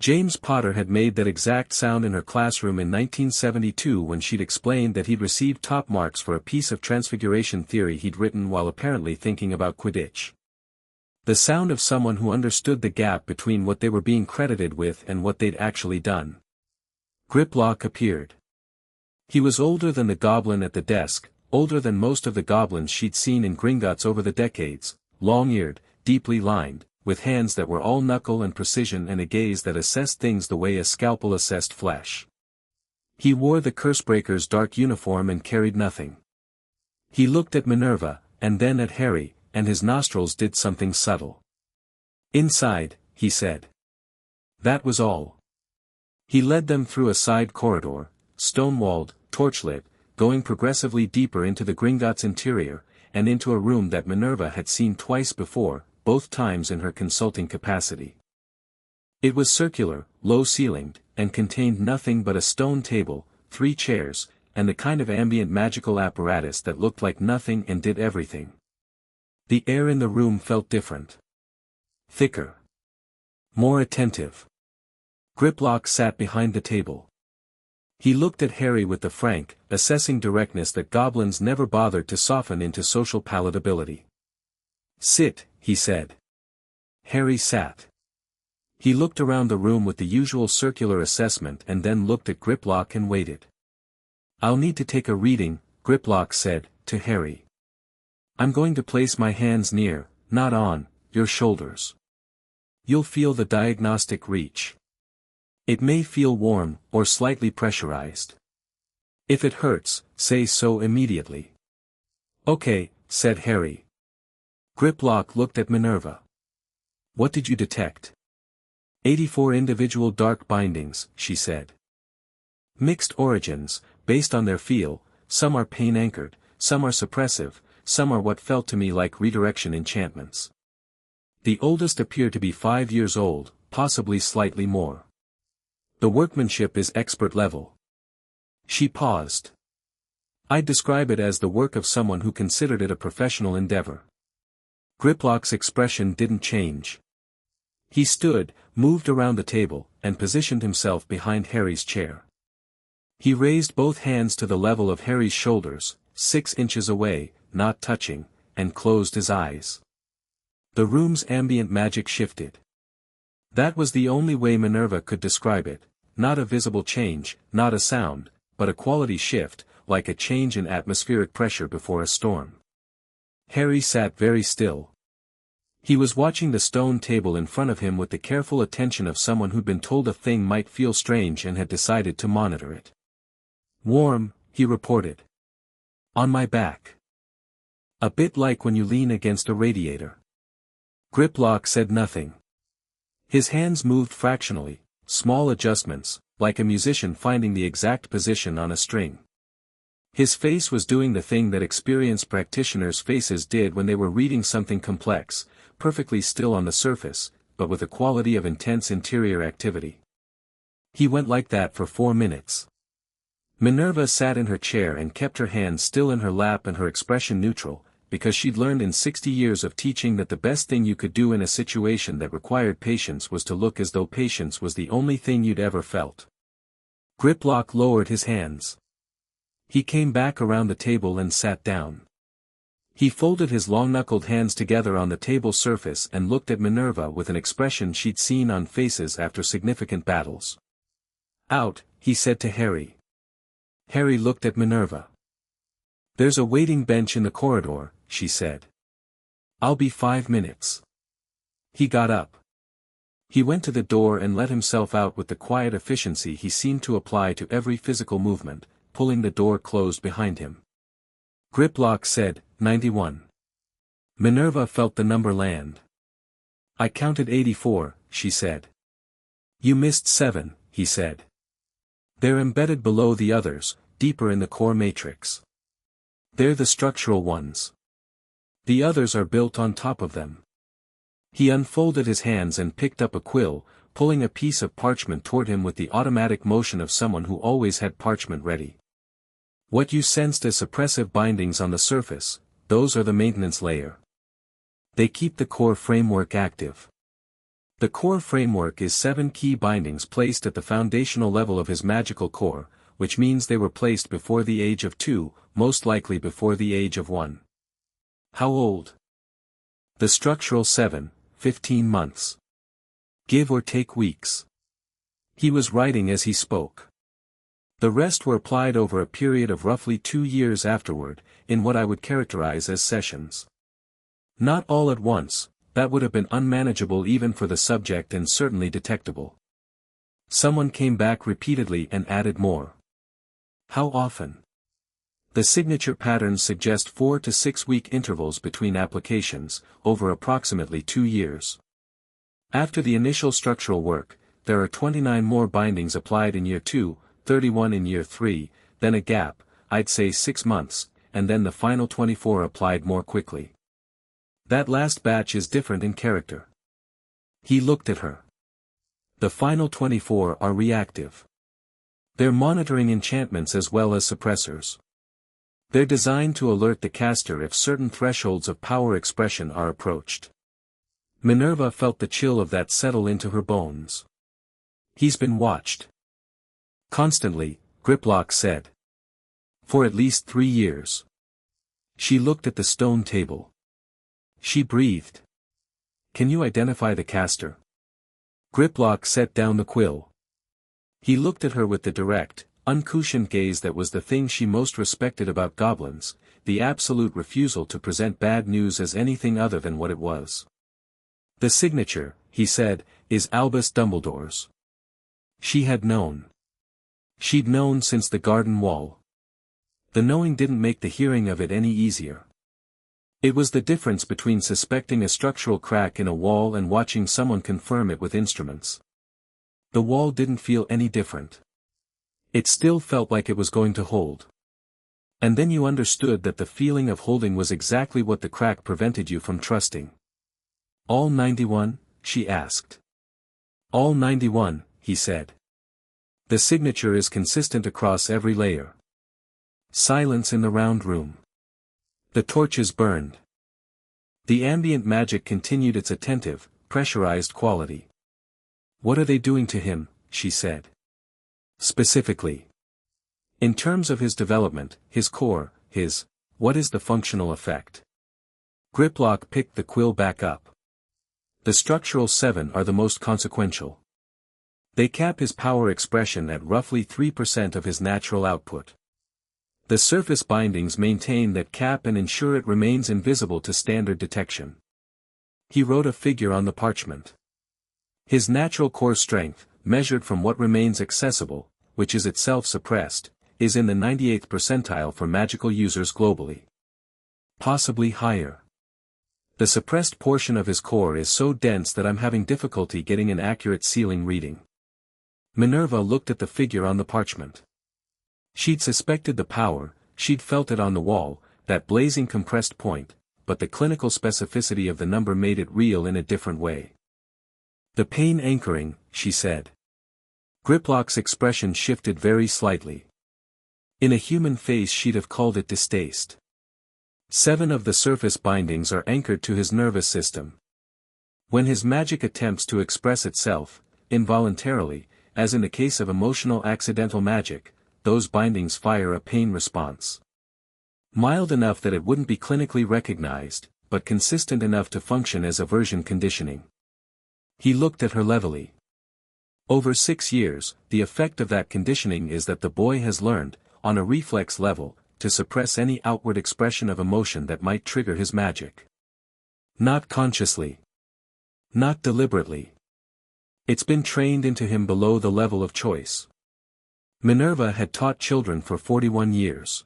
James Potter had made that exact sound in her classroom in 1972 when she'd explained that he'd received top marks for a piece of transfiguration theory he'd written while apparently thinking about Quidditch. The sound of someone who understood the gap between what they were being credited with and what they'd actually done. Griplock appeared. He was older than the goblin at the desk, older than most of the goblins she'd seen in Gringotts over the decades, long-eared, deeply lined, with hands that were all knuckle and precision and a gaze that assessed things the way a scalpel assessed flesh. He wore the Cursebreaker's dark uniform and carried nothing. He looked at Minerva, and then at Harry, and his nostrils did something subtle. "Inside," he said. That was all. He led them through a side corridor, stone-walled, torchlit, going progressively deeper into the Gringotts' interior, and into a room that Minerva had seen twice before, both times in her consulting capacity. It was circular, low-ceilinged, and contained nothing but a stone table, 3 chairs, and the kind of ambient magical apparatus that looked like nothing and did everything. The air in the room felt different. Thicker. More attentive. Griplock sat behind the table. He looked at Harry with the frank, assessing directness that goblins never bothered to soften into social palatability. "Sit," he said. Harry sat. He looked around the room with the usual circular assessment and then looked at Griplock and waited. "I'll need to take a reading," Griplock said, to Harry. "I'm going to place my hands near, not on, your shoulders. You'll feel the diagnostic reach. It may feel warm, or slightly pressurized. If it hurts, say so immediately." "Okay," said Harry. Griplock looked at Minerva. "What did you detect?" 84 individual dark bindings, she said. "Mixed origins, based on their feel, some are pain-anchored, some are suppressive, some are what felt to me like redirection enchantments. The oldest appear to be 5 years old, possibly slightly more. The workmanship is expert level." She paused. "I'd describe it as the work of someone who considered it a professional endeavor." Griplock's expression didn't change. He stood, moved around the table, and positioned himself behind Harry's chair. He raised both hands to the level of Harry's shoulders, 6 inches away, not touching, and closed his eyes. The room's ambient magic shifted. That was the only way Minerva could describe it, not a visible change, not a sound, but a quality shift, like a change in atmospheric pressure before a storm. Harry sat very still. He was watching the stone table in front of him with the careful attention of someone who'd been told a thing might feel strange and had decided to monitor it. "Warm," he reported. "On my back. A bit like when you lean against a radiator." Griplock said nothing. His hands moved fractionally, small adjustments, like a musician finding the exact position on a string. His face was doing the thing that experienced practitioners' faces did when they were reading something complex, perfectly still on the surface, but with a quality of intense interior activity. He went like that for 4 minutes. Minerva sat in her chair and kept her hands still in her lap and her expression neutral, because she'd learned in 60 years of teaching that the best thing you could do in a situation that required patience was to look as though patience was the only thing you'd ever felt. Griplock lowered his hands. He came back around the table and sat down. He folded his long-knuckled hands together on the table surface and looked at Minerva with an expression she'd seen on faces after significant battles. "Out," he said to Harry. Harry looked at Minerva. "There's a waiting bench in the corridor," she said. "I'll be 5 minutes." He got up. He went to the door and let himself out with the quiet efficiency he seemed to apply to every physical movement, pulling the door closed behind him. Griplock said, 91. Minerva felt the number land. "I counted 84, she said. "You missed 7, he said. "They're embedded below the others, deeper in the core matrix. They're the structural ones. The others are built on top of them." He unfolded his hands and picked up a quill, pulling a piece of parchment toward him with the automatic motion of someone who always had parchment ready. "What you sensed as suppressive bindings on the surface, those are the maintenance layer. They keep the core framework active. The core framework is 7 key bindings placed at the foundational level of his magical core, which means they were placed before the age of 2, most likely before the age of 1. How old? The structural 7, 15 months. Give or take weeks. He was writing as he spoke. The rest were applied over a period of roughly 2 years afterward, in what I would characterize as sessions. Not all at once, that would have been unmanageable even for the subject and certainly detectable. Someone came back repeatedly and added more. How often? The signature patterns suggest 4 to 6 week intervals between applications, over approximately 2 years. After the initial structural work, there are 29 more bindings applied in year 2, 31 in year 3, then a gap, I'd say 6 months, and then the final 24 applied more quickly. That last batch is different in character. He looked at her. The final 24 are reactive. They're monitoring enchantments as well as suppressors. They're designed to alert the caster if certain thresholds of power expression are approached. Minerva felt the chill of that settle into her bones. He's been watched. Constantly, Griplock said. For at least 3 years. She looked at the stone table. She breathed. Can you identify the caster? Griplock set down the quill. He looked at her with the direct, uncushioned gaze that was the thing she most respected about goblins, the absolute refusal to present bad news as anything other than what it was. The signature, he said, is Albus Dumbledore's. She had known. She'd known since the garden wall. The knowing didn't make the hearing of it any easier. It was the difference between suspecting a structural crack in a wall and watching someone confirm it with instruments. The wall didn't feel any different. It still felt like it was going to hold. And then you understood that the feeling of holding was exactly what the crack prevented you from trusting. All 91? She asked. All 91, he said. The signature is consistent across every layer. Silence in the round room. The torches burned. The ambient magic continued its attentive, pressurized quality. What are they doing to him? She said. Specifically. In terms of his development, his core, what is the functional effect? Griplock picked the quill back up. The structural 7 are the most consequential. They cap his power expression at roughly 3% of his natural output. The surface bindings maintain that cap and ensure it remains invisible to standard detection. He wrote a figure on the parchment. His natural core strength, measured from what remains accessible, which is itself suppressed, is in the 98th percentile for magical users globally. Possibly higher. The suppressed portion of his core is so dense that I'm having difficulty getting an accurate ceiling reading. Minerva looked at the figure on the parchment. She'd suspected the power, she'd felt it on the wall, that blazing compressed point, but the clinical specificity of the number made it real in a different way. The pain anchoring, she said. Griplock's expression shifted very slightly. In a human face she'd have called it distaste. 7 of the surface bindings are anchored to his nervous system. When his magic attempts to express itself, involuntarily, as in the case of emotional accidental magic, those bindings fire a pain response. Mild enough that it wouldn't be clinically recognized, but consistent enough to function as aversion conditioning. He looked at her levelly. Over 6 years, the effect of that conditioning is that the boy has learned, on a reflex level, to suppress any outward expression of emotion that might trigger his magic. Not consciously. Not deliberately. It's been trained into him below the level of choice. Minerva had taught children for 41 years.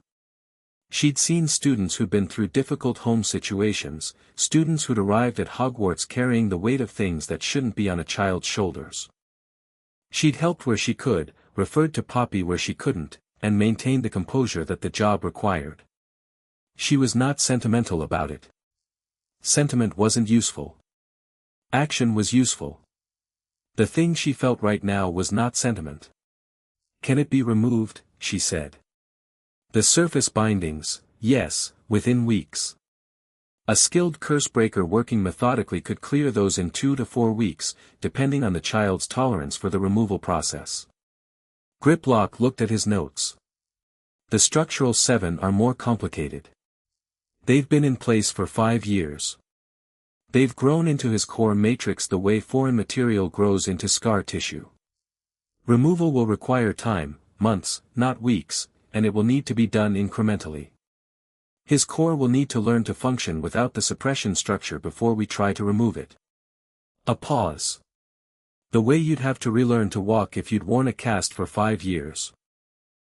She'd seen students who'd been through difficult home situations, students who'd arrived at Hogwarts carrying the weight of things that shouldn't be on a child's shoulders. She'd helped where she could, referred to Poppy where she couldn't, and maintained the composure that the job required. She was not sentimental about it. Sentiment wasn't useful. Action was useful. The thing she felt right now was not sentiment. Can it be removed? She said. The surface bindings, yes, within weeks. A skilled cursebreaker working methodically could clear those in 2 to 4 weeks, depending on the child's tolerance for the removal process. Griplock looked at his notes. The structural 7 are more complicated. They've been in place for 5 years. They've grown into his core matrix the way foreign material grows into scar tissue. Removal will require time, months, not weeks, and it will need to be done incrementally. His core will need to learn to function without the suppression structure before we try to remove it. A pause. The way you'd have to relearn to walk if you'd worn a cast for 5 years.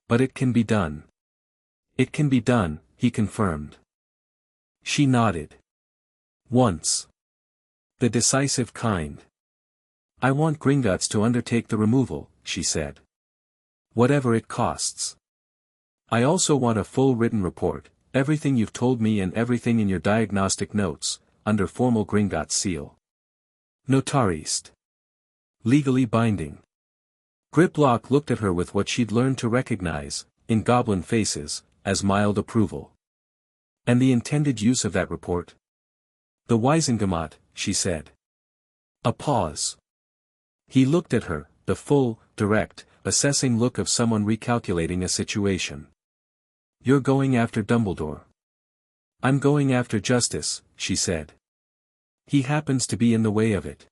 But it can be done. It can be done, he confirmed. She nodded. Once. The decisive kind. I want Gringotts to undertake the removal, she said. Whatever it costs. I also want a full written report, everything you've told me and everything in your diagnostic notes, under formal Gringotts seal. Notarist. Legally binding. Griplock looked at her with what she'd learned to recognize, in goblin faces, as mild approval. And the intended use of that report? The Wiesengemot, she said. A pause. He looked at her, the full, direct, assessing look of someone recalculating a situation. You're going after Dumbledore. I'm going after justice, she said. He happens to be in the way of it.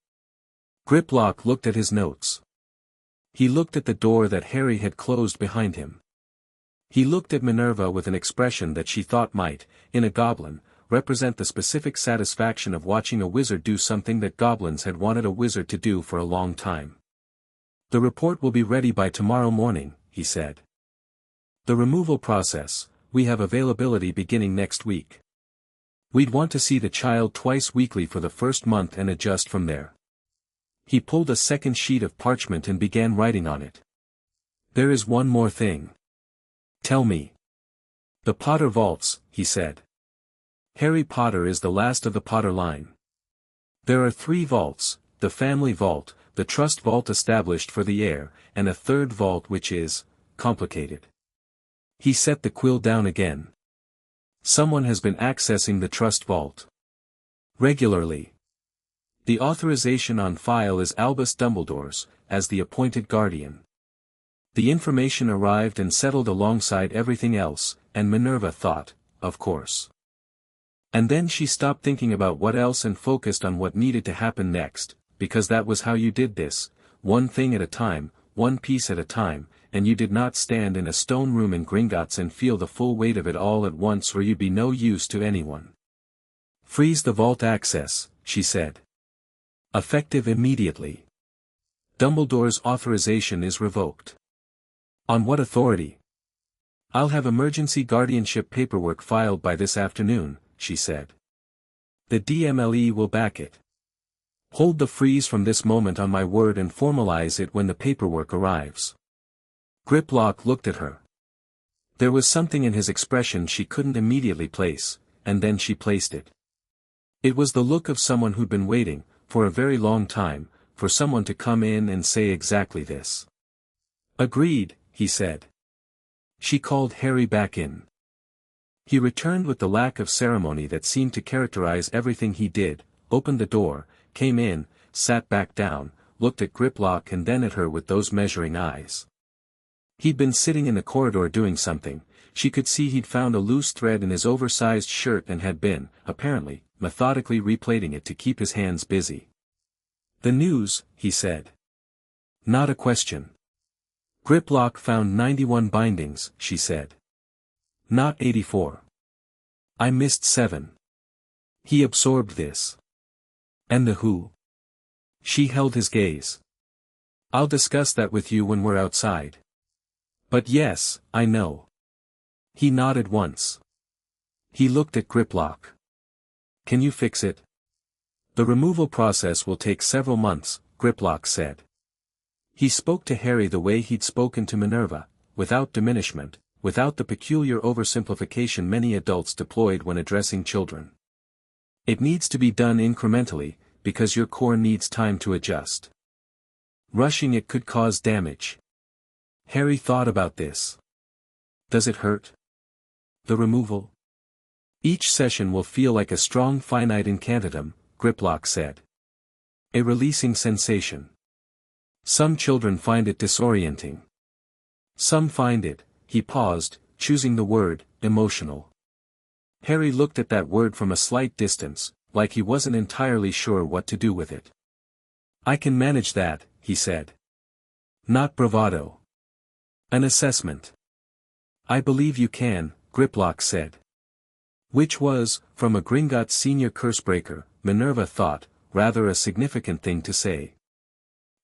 Griplock looked at his notes. He looked at the door that Harry had closed behind him. He looked at Minerva with an expression that she thought might, in a goblin, represent the specific satisfaction of watching a wizard do something that goblins had wanted a wizard to do for a long time. The report will be ready by tomorrow morning, he said. The removal process, we have availability beginning next week. We'd want to see the child twice weekly for the first month and adjust from there. He pulled a second sheet of parchment and began writing on it. There is one more thing. Tell me. The Potter vaults, he said. Harry Potter is the last of the Potter line. There are 3 vaults, the family vault, the trust vault established for the heir, and a third vault which is, complicated. He set the quill down again. Someone has been accessing the trust vault. Regularly. The authorization on file is Albus Dumbledore's, as the appointed guardian. The information arrived and settled alongside everything else, and Minerva thought, of course. And then she stopped thinking about what else and focused on what needed to happen next, because that was how you did this, one thing at a time, one piece at a time, and you did not stand in a stone room in Gringotts and feel the full weight of it all at once or you'd be no use to anyone. Freeze the vault access, she said. Effective immediately. Dumbledore's authorization is revoked. On what authority? I'll have emergency guardianship paperwork filed by this afternoon, she said. The DMLE will back it. Hold the freeze from this moment on my word and formalize it when the paperwork arrives. Griplock looked at her. There was something in his expression she couldn't immediately place, and then she placed it. It was the look of someone who'd been waiting, for a very long time, for someone to come in and say exactly this. Agreed, he said. She called Harry back in. He returned with the lack of ceremony that seemed to characterize everything he did, opened the door, came in, sat back down, looked at Griplock and then at her with those measuring eyes. He'd been sitting in the corridor doing something, she could see he'd found a loose thread in his oversized shirt and had been, apparently, methodically replaiting it to keep his hands busy. The news, he said. Not a question. Griplock found 91 bindings, she said. Not 84. I missed 7. He absorbed this. And the who? She held his gaze. I'll discuss that with you when we're outside. But yes, I know. He nodded once. He looked at Griplock. Can you fix it? The removal process will take several months, Griplock said. He spoke to Harry the way he'd spoken to Minerva, without diminishment, without the peculiar oversimplification many adults deployed when addressing children. It needs to be done incrementally, because your core needs time to adjust. Rushing it could cause damage. Harry thought about this. Does it hurt? The removal? Each session will feel like a strong finite incantatum, Griplock said. A releasing sensation. Some children find it disorienting. Some find it, he paused, choosing the word, emotional. Harry looked at that word from a slight distance, like he wasn't entirely sure what to do with it. I can manage that, he said. Not bravado. An assessment. I believe you can, Griplock said. Which was, from a Gringotts senior cursebreaker, Minerva thought, rather a significant thing to say.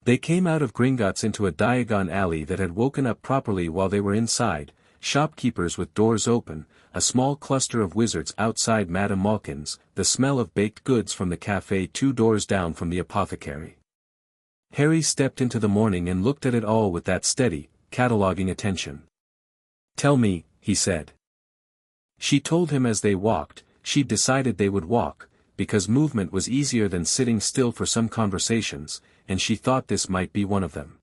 They came out of Gringotts into a Diagon alley that had woken up properly while they were inside, shopkeepers with doors open, a small cluster of wizards outside Madame Malkin's, the smell of baked goods from the cafe 2 doors down from the apothecary. Harry stepped into the morning and looked at it all with that steady, cataloguing attention. Tell me, he said. She told him as they walked, she'd decided they would walk, because movement was easier than sitting still for some conversations, and she thought this might be one of them.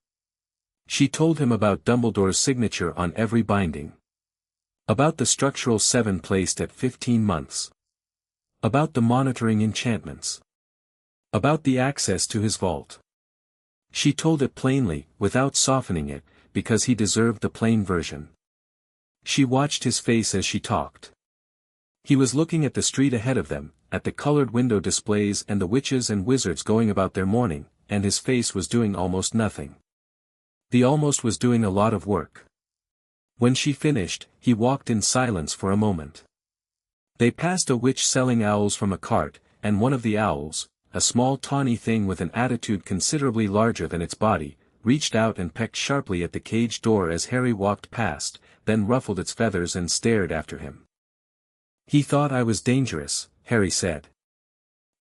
She told him about Dumbledore's signature on every binding. About the structural 7 placed at 15 months. About the monitoring enchantments. About the access to his vault. She told it plainly, without softening it, because he deserved the plain version. She watched his face as she talked. He was looking at the street ahead of them, at the colored window displays and the witches and wizards going about their mourning, and his face was doing almost nothing. The almost was doing a lot of work. When she finished, he walked in silence for a moment. They passed a witch selling owls from a cart, and one of the owls, a small tawny thing with an attitude considerably larger than its body, reached out and pecked sharply at the cage door as Harry walked past, then ruffled its feathers and stared after him. "He thought I was dangerous," Harry said.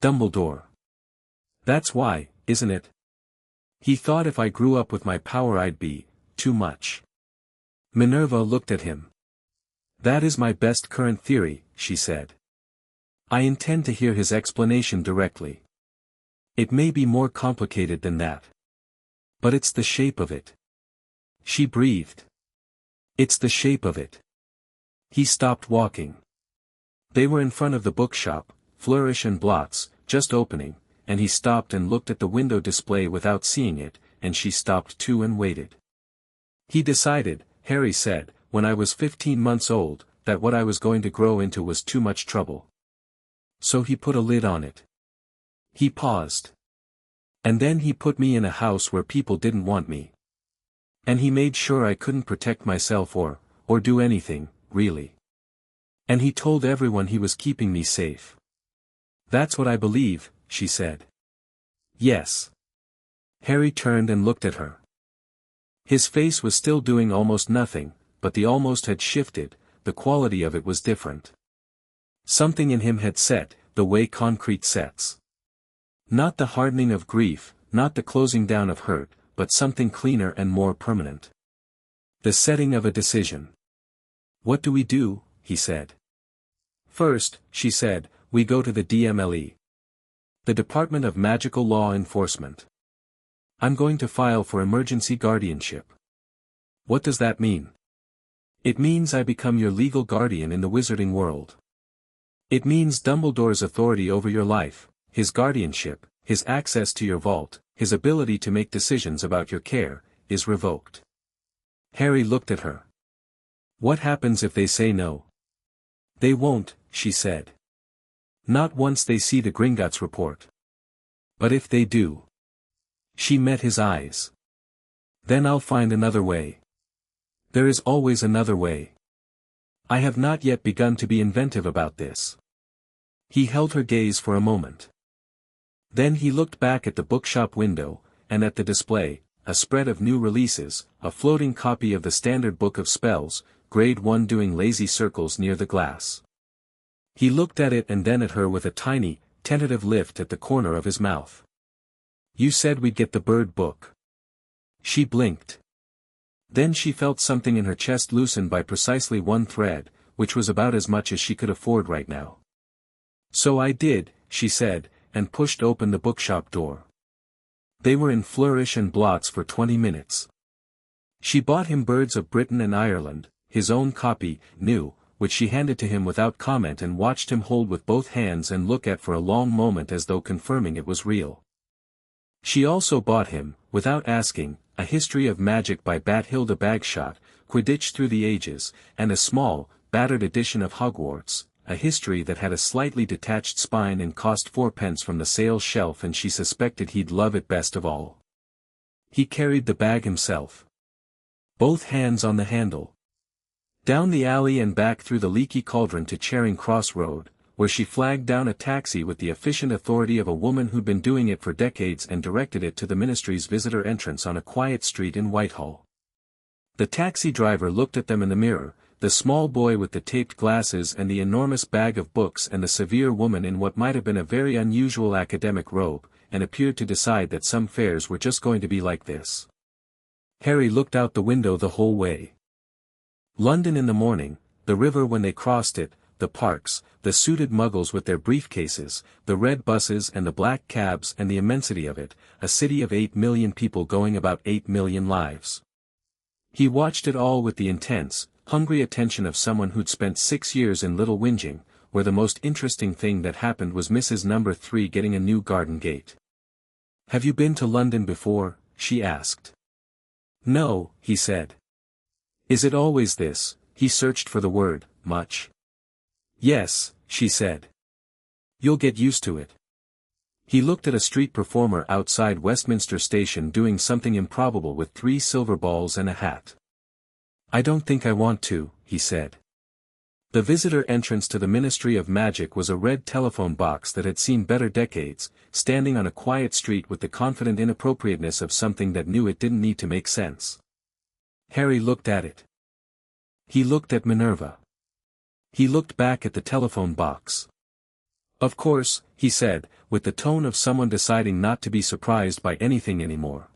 "Dumbledore. That's why, isn't it? He thought if I grew up with my power I'd be, too much." Minerva looked at him. "That is my best current theory," she said. "I intend to hear his explanation directly. It may be more complicated than that. But it's the shape of it." She breathed. "It's the shape of it." He stopped walking. They were in front of the bookshop, Flourish and Blots, just opening, and he stopped and looked at the window display without seeing it, and she stopped too and waited. "He decided," Harry said, "when I was 15 months old, that what I was going to grow into was too much trouble. So he put a lid on it." He paused. "And then he put me in a house where people didn't want me. And he made sure I couldn't protect myself or do anything, really. And he told everyone he was keeping me safe." "That's what I believe," she said. "Yes." Harry turned and looked at her. His face was still doing almost nothing, but the almost had shifted, the quality of it was different. Something in him had set, the way concrete sets. Not the hardening of grief, not the closing down of hurt, but something cleaner and more permanent. The setting of a decision. "What do we do?" he said. "First," she said, "we go to the DMLE. The Department of Magical Law Enforcement. I'm going to file for emergency guardianship." "What does that mean?" "It means I become your legal guardian in the wizarding world. It means Dumbledore's authority over your life, his guardianship, his access to your vault, his ability to make decisions about your care, is revoked." Harry looked at her. "What happens if they say no?" "They won't," she said. "Not once they see the Gringotts report. But if they do." She met his eyes. "Then I'll find another way. There is always another way. I have not yet begun to be inventive about this." He held her gaze for a moment. Then he looked back at the bookshop window, and at the display, a spread of new releases, a floating copy of the Standard Book of Spells, Grade 1 doing lazy circles near the glass. He looked at it and then at her with a tiny, tentative lift at the corner of his mouth. "You said we'd get the bird book." She blinked. Then she felt something in her chest loosen by precisely one thread, which was about as much as she could afford right now. "So I did," she said, and pushed open the bookshop door. They were in Flourish and Blots for 20 minutes. She bought him Birds of Britain and Ireland, his own copy, new, which she handed to him without comment and watched him hold with both hands and look at for a long moment as though confirming it was real. She also bought him, without asking, A History of Magic by Bathilda Bagshot, Quidditch Through the Ages, and a small, battered edition of Hogwarts, a history that had a slightly detached spine and cost 4 pence from the sales shelf, and she suspected he'd love it best of all. He carried the bag himself. Both hands on the handle. Down the alley and back through the leaky cauldron to Charing Cross Road, where she flagged down a taxi with the efficient authority of a woman who'd been doing it for decades and directed it to the ministry's visitor entrance on a quiet street in Whitehall. The taxi driver looked at them in the mirror, the small boy with the taped glasses and the enormous bag of books and the severe woman in what might have been a very unusual academic robe, and appeared to decide that some fairs were just going to be like this. Harry looked out the window the whole way. London in the morning, the river when they crossed it, the parks, the suited muggles with their briefcases, the red buses and the black cabs and the immensity of it, a city of 8 million people going about 8 million lives. He watched it all with the intense, hungry attention of someone who'd spent 6 years in Little Whinging, where the most interesting thing that happened was Mrs. Number 3 getting a new garden gate. "Have you been to London before?" she asked. "No," he said. "Is it always this?" He searched for the word, much. "Yes," she said. "You'll get used to it." He looked at a street performer outside Westminster Station doing something improbable with 3 silver balls and a hat. "I don't think I want to," he said. The visitor entrance to the Ministry of Magic was a red telephone box that had seen better decades, standing on a quiet street with the confident inappropriateness of something that knew it didn't need to make sense. Harry looked at it. He looked at Minerva. He looked back at the telephone box. "Of course," he said, with the tone of someone deciding not to be surprised by anything anymore.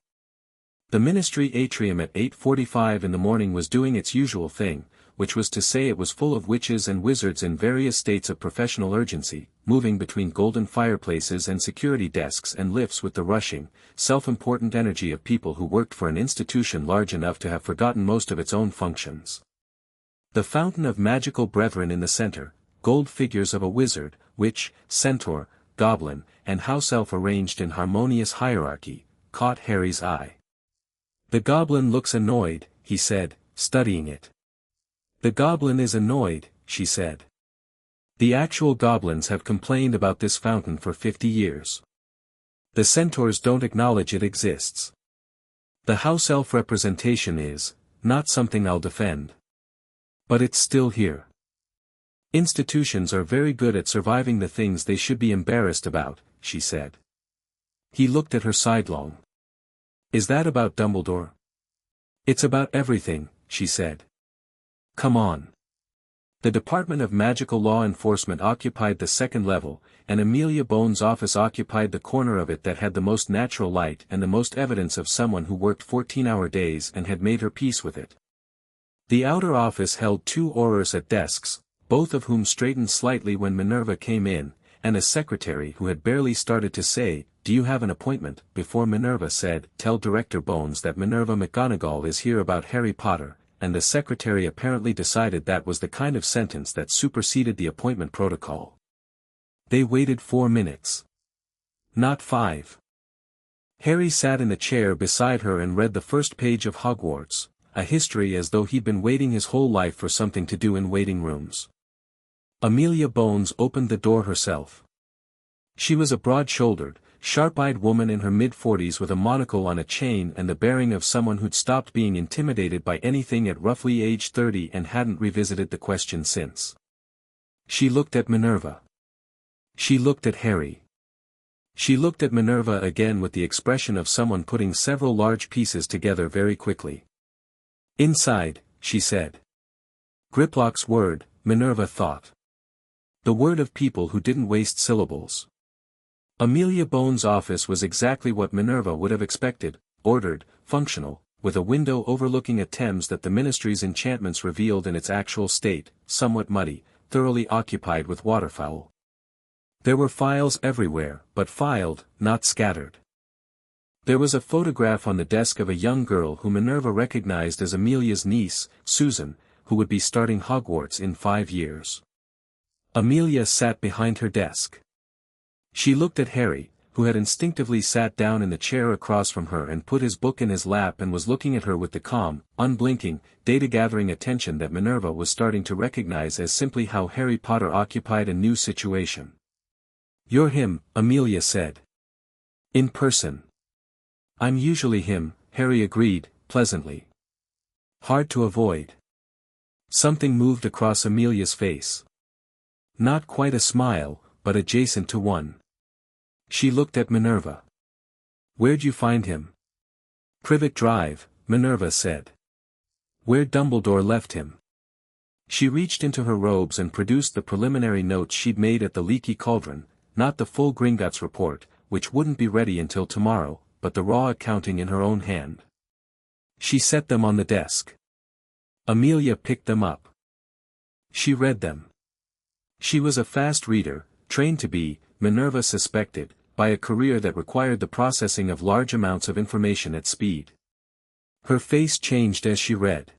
The ministry atrium at 8:45 in the morning was doing its usual thing, which was to say it was full of witches and wizards in various states of professional urgency, moving between golden fireplaces and security desks and lifts with the rushing, self-important energy of people who worked for an institution large enough to have forgotten most of its own functions. The fountain of magical brethren in the center, gold figures of a wizard, witch, centaur, goblin, and house elf arranged in harmonious hierarchy, caught Harry's eye. "The goblin looks annoyed," he said, studying it. "The goblin is annoyed," she said. "The actual goblins have complained about this fountain for 50 years. The centaurs don't acknowledge it exists. The house elf representation is, not something I'll defend. But it's still here. Institutions are very good at surviving the things they should be embarrassed about," she said. He looked at her sidelong. "Is that about Dumbledore?" "It's about everything," she said. "Come on." The Department of Magical Law Enforcement occupied the second level, and Amelia Bones' office occupied the corner of it that had the most natural light and the most evidence of someone who worked 14-hour days and had made her peace with it. The outer office held 2 aurors at desks, both of whom straightened slightly when Minerva came in, and a secretary who had barely started to say, "Do you have an appointment?" before Minerva said, "Tell Director Bones that Minerva McGonagall is here about Harry Potter," and the secretary apparently decided that was the kind of sentence that superseded the appointment protocol. They waited 4 minutes. Not 5. Harry sat in the chair beside her and read the first page of Hogwarts, a history as though he'd been waiting his whole life for something to do in waiting rooms. Amelia Bones opened the door herself. She was a broad-shouldered, sharp-eyed woman in her mid-40s with a monocle on a chain and the bearing of someone who'd stopped being intimidated by anything at roughly age 30 and hadn't revisited the question since. She looked at Minerva. She looked at Harry. She looked at Minerva again with the expression of someone putting several large pieces together very quickly. "Inside," she said. Griplock's word, Minerva thought. The word of people who didn't waste syllables. Amelia Bones' office was exactly what Minerva would have expected, ordered, functional, with a window overlooking a Thames that the Ministry's enchantments revealed in its actual state, somewhat muddy, thoroughly occupied with waterfowl. There were files everywhere, but filed, not scattered. There was a photograph on the desk of a young girl who Minerva recognized as Amelia's niece, Susan, who would be starting Hogwarts in 5 years. Amelia sat behind her desk. She looked at Harry, who had instinctively sat down in the chair across from her and put his book in his lap and was looking at her with the calm, unblinking, data-gathering attention that Minerva was starting to recognize as simply how Harry Potter occupied a new situation. "You're him," Amelia said. "In person." "I'm usually him," Harry agreed, pleasantly. "Hard to avoid." Something moved across Amelia's face. Not quite a smile, but adjacent to one. She looked at Minerva. "Where'd you find him?" "Privet Drive," Minerva said. "Where Dumbledore left him." She reached into her robes and produced the preliminary notes she'd made at the Leaky Cauldron, not the full Gringotts report, which wouldn't be ready until tomorrow, but the raw accounting in her own hand. She set them on the desk. Amelia picked them up. She read them. She was a fast reader, trained to be, Minerva suspected, by a career that required the processing of large amounts of information at speed. Her face changed as she read.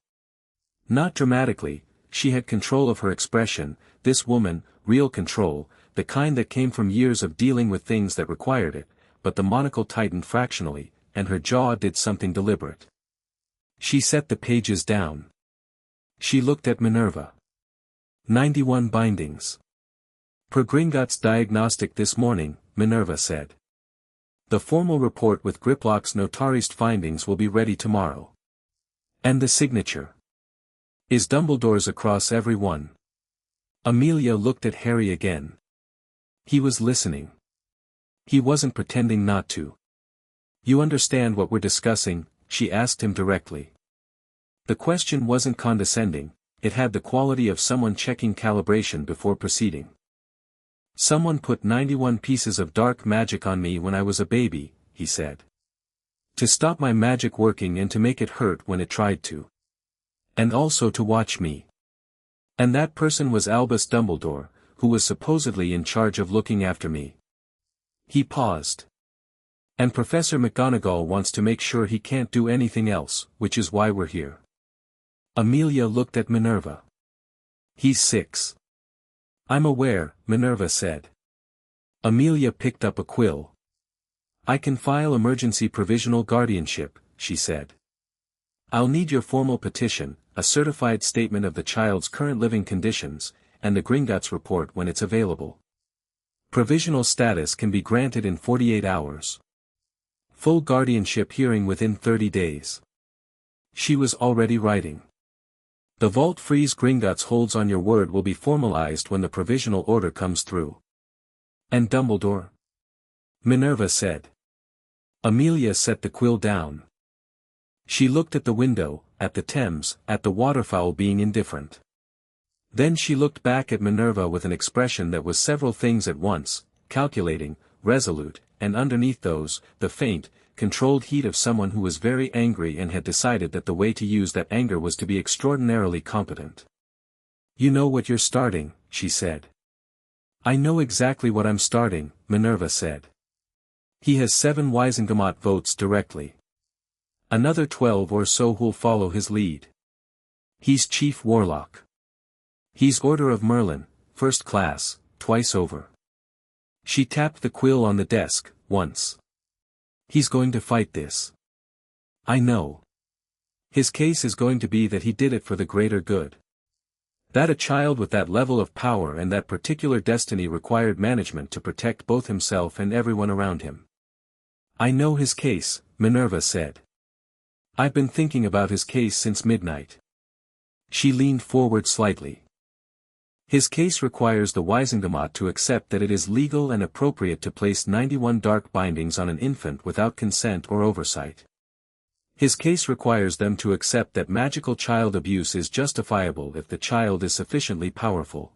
Not dramatically, she had control of her expression, this woman, real control, the kind that came from years of dealing with things that required it, but the monocle tightened fractionally, and her jaw did something deliberate. She set the pages down. She looked at Minerva. 91 bindings. Per Gringotts' diagnostic this morning, Minerva said. The formal report with Griplock's notarist findings will be ready tomorrow. And the signature. Is Dumbledore's across every one? Amelia looked at Harry again. He was listening. He wasn't pretending not to. You understand what we're discussing? She asked him directly. The question wasn't condescending, it had the quality of someone checking calibration before proceeding. Someone put 91 pieces of dark magic on me when I was a baby, he said. To stop my magic working and to make it hurt when it tried to. And also to watch me. And that person was Albus Dumbledore, who was supposedly in charge of looking after me. He paused. And Professor McGonagall wants to make sure he can't do anything else, which is why we're here. Amelia looked at Minerva. He's 6. I'm aware, Minerva said. Amelia picked up a quill. I can file emergency provisional guardianship, she said. I'll need your formal petition, a certified statement of the child's current living conditions, and the Gringotts report when it's available. Provisional status can be granted in 48 hours. Full guardianship hearing within 30 days. She was already writing. The vault freeze Gringotts holds on your word will be formalized when the provisional order comes through. And Dumbledore? Minerva said. Amelia set the quill down. She looked at the window, at the Thames, at the waterfowl being indifferent. Then she looked back at Minerva with an expression that was several things at once, calculating, resolute, and underneath those, the faint, controlled heat of someone who was very angry and had decided that the way to use that anger was to be extraordinarily competent. You know what you're starting, she said. I know exactly what I'm starting, Minerva said. He has 7 Wisengamot votes directly. Another 12 or so who'll follow his lead. He's Chief Warlock. He's Order of Merlin, first class, twice over. She tapped the quill on the desk, once. He's going to fight this. I know. His case is going to be that he did it for the greater good. That a child with that level of power and that particular destiny required management to protect both himself and everyone around him. I know his case, Minerva said. I've been thinking about his case since midnight. She leaned forward slightly. His case requires the Wisengamot to accept that it is legal and appropriate to place 91 dark bindings on an infant without consent or oversight. His case requires them to accept that magical child abuse is justifiable if the child is sufficiently powerful.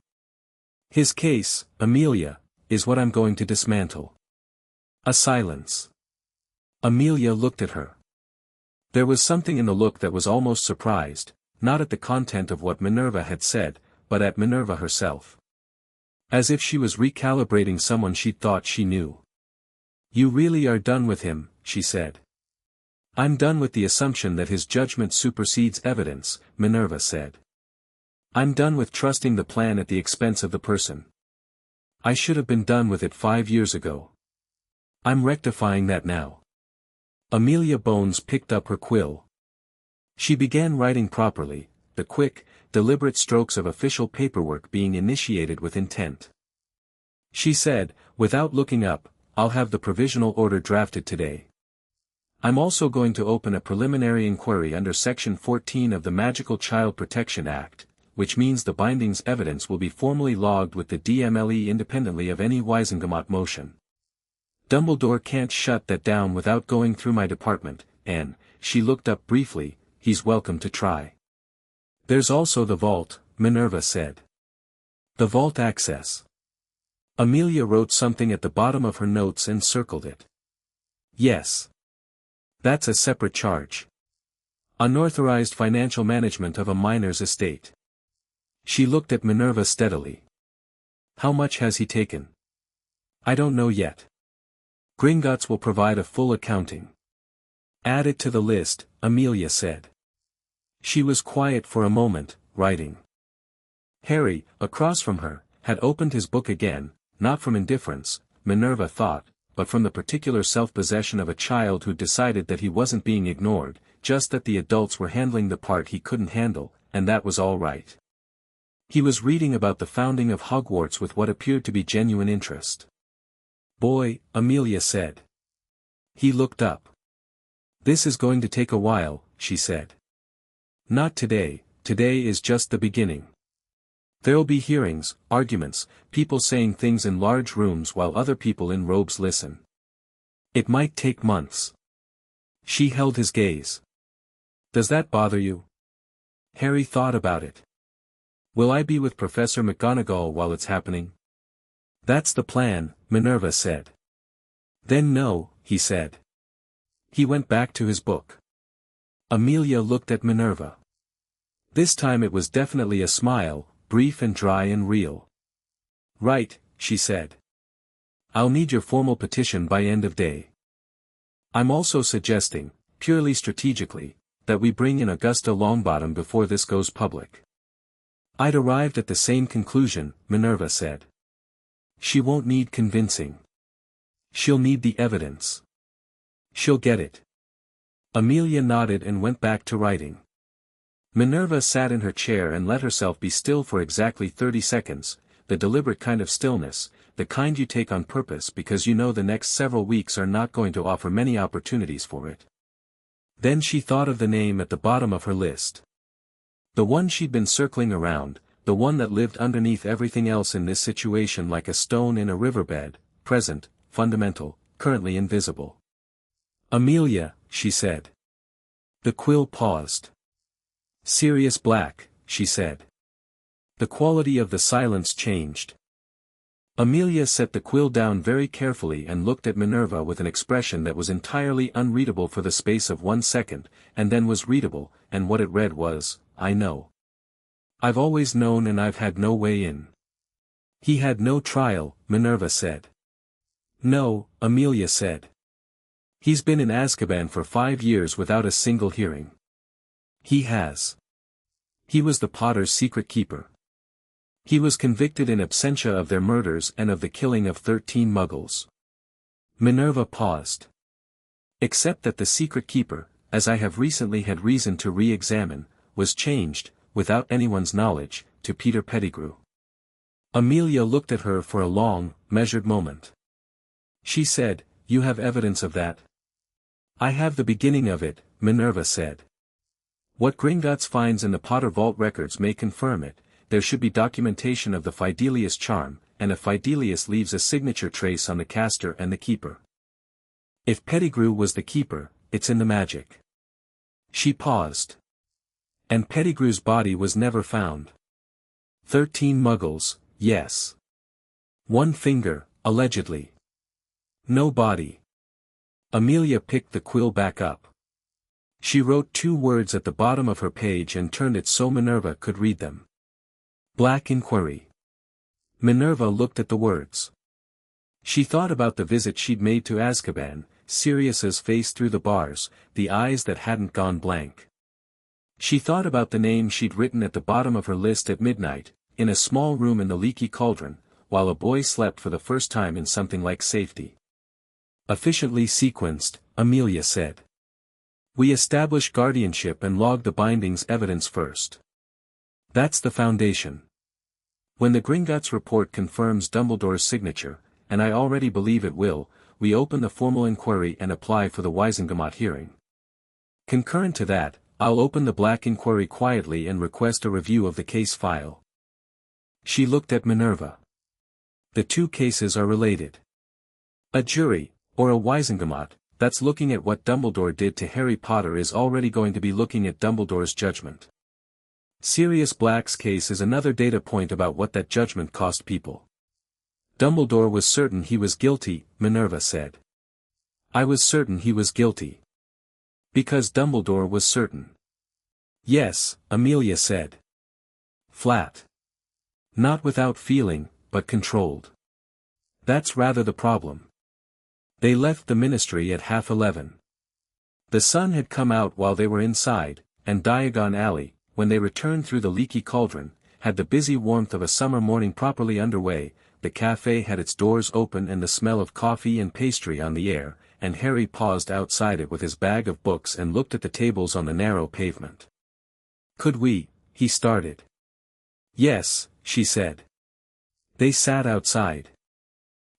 His case, Amelia, is what I'm going to dismantle. A silence. Amelia looked at her. There was something in the look that was almost surprised, not at the content of what Minerva had said, but at Minerva herself. As if she was recalibrating someone she thought she knew. You really are done with him, she said. I'm done with the assumption that his judgment supersedes evidence, Minerva said. I'm done with trusting the plan at the expense of the person. I should have been done with it 5 years ago. I'm rectifying that now. Amelia Bones picked up her quill. She began writing properly, the quick, deliberate strokes of official paperwork being initiated with intent. She said, without looking up, I'll have the provisional order drafted today. I'm also going to open a preliminary inquiry under Section 14 of the Magical Child Protection Act, which means the bindings evidence will be formally logged with the DMLE independently of any Wisengamot motion. Dumbledore can't shut that down without going through my department, and, she looked up briefly, he's welcome to try. There's also the vault, Minerva said. The vault access. Amelia wrote something at the bottom of her notes and circled it. Yes. That's a separate charge. Unauthorized financial management of a minor's estate. She looked at Minerva steadily. How much has he taken? I don't know yet. Gringotts will provide a full accounting. Add it to the list, Amelia said. She was quiet for a moment, writing. Harry, across from her, had opened his book again, not from indifference, Minerva thought, but from the particular self-possession of a child who decided that he wasn't being ignored, just that the adults were handling the part he couldn't handle, and that was all right. He was reading about the founding of Hogwarts with what appeared to be genuine interest. Boy, Amelia said. He looked up. This is going to take a while, she said. Not today, today is just the beginning. There'll be hearings, arguments, people saying things in large rooms while other people in robes listen. It might take months. She held his gaze. Does that bother you? Harry thought about it. Will I be with Professor McGonagall while it's happening? That's the plan, Minerva said. Then no, he said. He went back to his book. Amelia looked at Minerva. This time it was definitely a smile, brief and dry and real. Right, she said. I'll need your formal petition by end of day. I'm also suggesting, purely strategically, that we bring in Augusta Longbottom before this goes public. I'd arrived at the same conclusion, Minerva said. She won't need convincing. She'll need the evidence. She'll get it. Amelia nodded and went back to writing. Minerva sat in her chair and let herself be still for exactly 30 seconds, the deliberate kind of stillness, the kind you take on purpose because you know the next several weeks are not going to offer many opportunities for it. Then she thought of the name at the bottom of her list. The one she'd been circling around, the one that lived underneath everything else in this situation like a stone in a riverbed, present, fundamental, currently invisible. Amelia, she said. The quill paused. Sirius Black, she said. The quality of the silence changed. Amelia set the quill down very carefully and looked at Minerva with an expression that was entirely unreadable for the space of 1 second, and then was readable, and what it read was, I know. I've always known and I've had no way in. He had no trial, Minerva said. No, Amelia said. He's been in Azkaban for 5 years without a single hearing. He has. He was the Potter's secret keeper. He was convicted in absentia of their murders and of the killing of 13 Muggles. Minerva paused. Except that the secret keeper, as I have recently had reason to re-examine, was changed, without anyone's knowledge, to Peter Pettigrew. Amelia looked at her for a long, measured moment. She said, You have evidence of that? I have the beginning of it, Minerva said. What Gringotts finds in the Potter Vault records may confirm it. There should be documentation of the Fidelius charm, and if Fidelius leaves a signature trace on the caster and the keeper. If Pettigrew was the keeper, it's in the magic. She paused. And Pettigrew's body was never found. 13 Muggles, yes. 1 finger, allegedly. No body. Amelia picked the quill back up. She wrote 2 words at the bottom of her page and turned it so Minerva could read them. Black Inquiry. Minerva looked at the words. She thought about the visit she'd made to Azkaban, Sirius's face through the bars, the eyes that hadn't gone blank. She thought about the name she'd written at the bottom of her list at midnight, in a small room in the leaky cauldron, while a boy slept for the first time in something like safety. Efficiently sequenced, Amelia said. We establish guardianship and log the bindings evidence first. That's the foundation. When the Gringotts report confirms Dumbledore's signature, and I already believe it will, we open the formal inquiry and apply for the Wizengamot hearing. Concurrent to that, I'll open the Black Inquiry quietly and request a review of the case file. She looked at Minerva. The 2 cases are related. A jury, or a Wizengamot, that's looking at what Dumbledore did to Harry Potter is already going to be looking at Dumbledore's judgment. Sirius Black's case is another data point about what that judgment cost people. Dumbledore was certain he was guilty, Minerva said. I was certain he was guilty. Because Dumbledore was certain. Yes, Amelia said. Flat. Not without feeling, but controlled. That's rather the problem. They left the ministry at 11:30. The sun had come out while they were inside, and Diagon Alley, when they returned through the leaky cauldron, had the busy warmth of a summer morning properly underway. The cafe had its doors open and the smell of coffee and pastry on the air, and Harry paused outside it with his bag of books and looked at the tables on the narrow pavement. "Could we?" he started. "Yes," she said. They sat outside.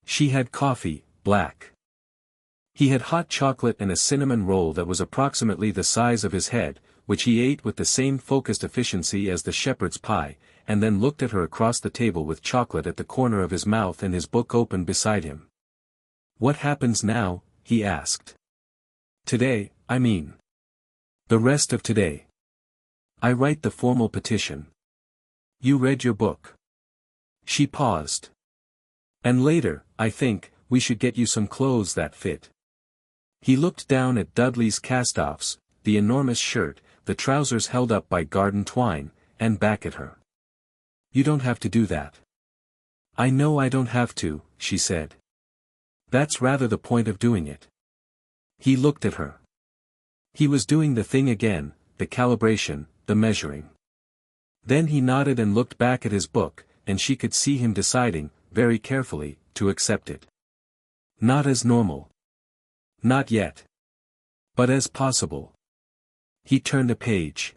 She had coffee, black. He had hot chocolate and a cinnamon roll that was approximately the size of his head, which he ate with the same focused efficiency as the shepherd's pie, and then looked at her across the table with chocolate at the corner of his mouth and his book open beside him. "What happens now?" he asked. "Today, I mean. The rest of today. I write the formal petition. You read your book." She paused. "And later, I think, we should get you some clothes that fit." He looked down at Dudley's cast-offs, the enormous shirt, the trousers held up by garden twine, and back at her. "You don't have to do that." "I know I don't have to," she said. "That's rather the point of doing it." He looked at her. He was doing the thing again, the calibration, the measuring. Then he nodded and looked back at his book, and she could see him deciding, very carefully, to accept it. Not as normal. Not yet. But as possible. He turned a page.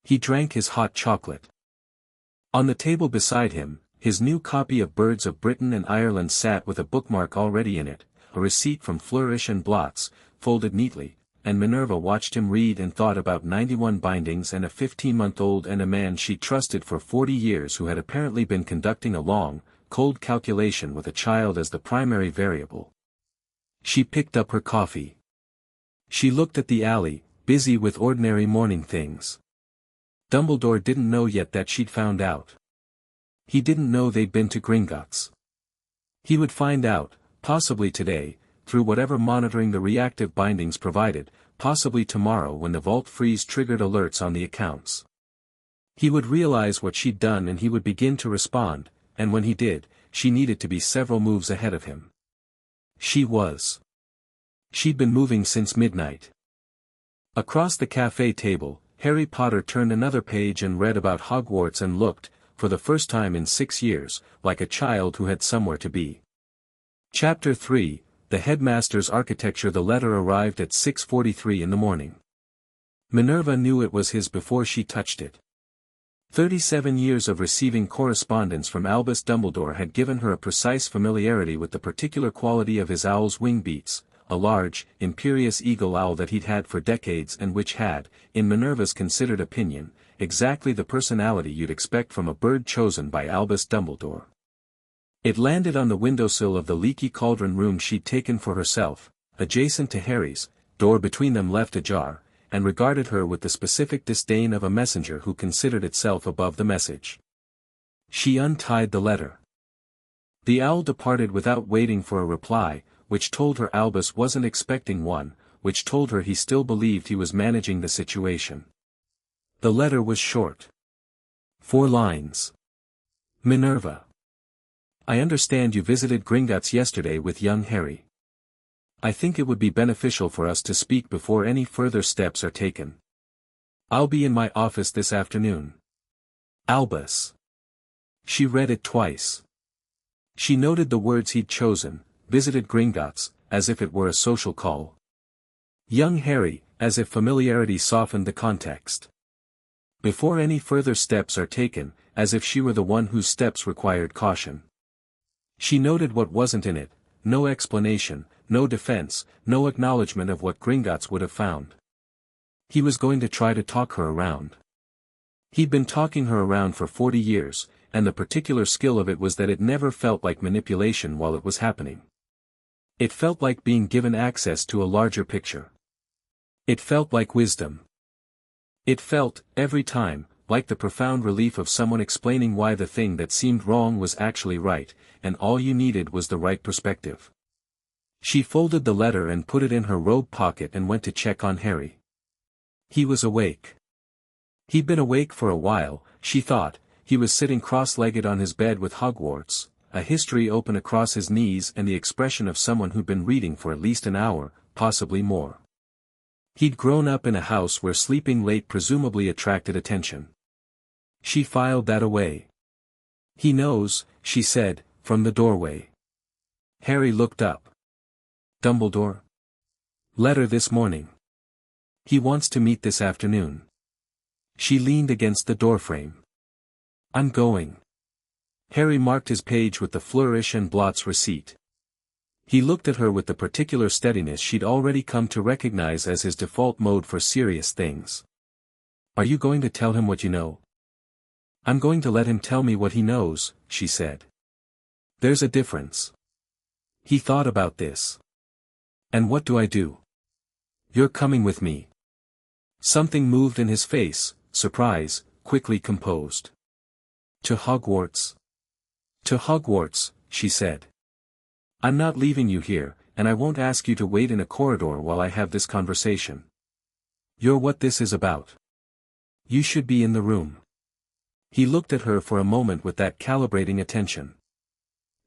He drank his hot chocolate. On the table beside him, his new copy of Birds of Britain and Ireland sat with a bookmark already in it, a receipt from Flourish and Blots, folded neatly, and Minerva watched him read and thought about 91 bindings and a 15-month-old and a man she trusted for 40 years who had apparently been conducting a long, cold calculation with a child as the primary variable. She picked up her coffee. She looked at the alley, busy with ordinary morning things. Dumbledore didn't know yet that she'd found out. He didn't know they'd been to Gringotts. He would find out, possibly today, through whatever monitoring the reactive bindings provided, possibly tomorrow when the vault freeze triggered alerts on the accounts. He would realize what she'd done and he would begin to respond, and when he did, she needed to be several moves ahead of him. She was. She'd been moving since midnight. Across the cafe table, Harry Potter turned another page and read about Hogwarts and looked, for the first time in 6 years, like a child who had somewhere to be. Chapter 3, The Headmaster's Architecture. The letter arrived at 6:43 in the morning. Minerva knew it was his before she touched it. 37 years of receiving correspondence from Albus Dumbledore had given her a precise familiarity with the particular quality of his owl's wing beats, a large, imperious eagle owl that he'd had for decades and which had, in Minerva's considered opinion, exactly the personality you'd expect from a bird chosen by Albus Dumbledore. It landed on the windowsill of the leaky cauldron room she'd taken for herself, adjacent to Harry's, door between them left ajar, and regarded her with the specific disdain of a messenger who considered itself above the message. She untied the letter. The owl departed without waiting for a reply, which told her Albus wasn't expecting one, which told her he still believed he was managing the situation. The letter was short. 4 lines. Minerva. I understand you visited Gringotts yesterday with young Harry. I think it would be beneficial for us to speak before any further steps are taken. I'll be in my office this afternoon. Albus. She read it twice. She noted the words he'd chosen, visited Gringotts, as if it were a social call. Young Harry, as if familiarity softened the context. Before any further steps are taken, as if she were the one whose steps required caution. She noted what wasn't in it, no explanation, no defense, no acknowledgement of what Gringotts would have found. He was going to try to talk her around. He'd been talking her around for 40 years, and the particular skill of it was that it never felt like manipulation while it was happening. It felt like being given access to a larger picture. It felt like wisdom. It felt, every time, like the profound relief of someone explaining why the thing that seemed wrong was actually right, and all you needed was the right perspective. She folded the letter and put it in her robe pocket and went to check on Harry. He was awake. He'd been awake for a while, she thought. He was sitting cross-legged on his bed with Hogwarts, a history open across his knees and the expression of someone who'd been reading for at least an hour, possibly more. He'd grown up in a house where sleeping late presumably attracted attention. She filed that away. "He knows," she said, from the doorway. Harry looked up. "Dumbledore? Letter this morning. He wants to meet this afternoon." She leaned against the doorframe. "I'm going." Harry marked his page with the flourish and blots receipt. He looked at her with the particular steadiness she'd already come to recognize as his default mode for serious things. "Are you going to tell him what you know?" "I'm going to let him tell me what he knows," she said. "There's a difference." He thought about this. "And what do I do?" "You're coming with me." Something moved in his face, surprise, quickly composed. "To Hogwarts." "To Hogwarts," she said. "I'm not leaving you here, and I won't ask you to wait in a corridor while I have this conversation. You're what this is about. You should be in the room." He looked at her for a moment with that calibrating attention.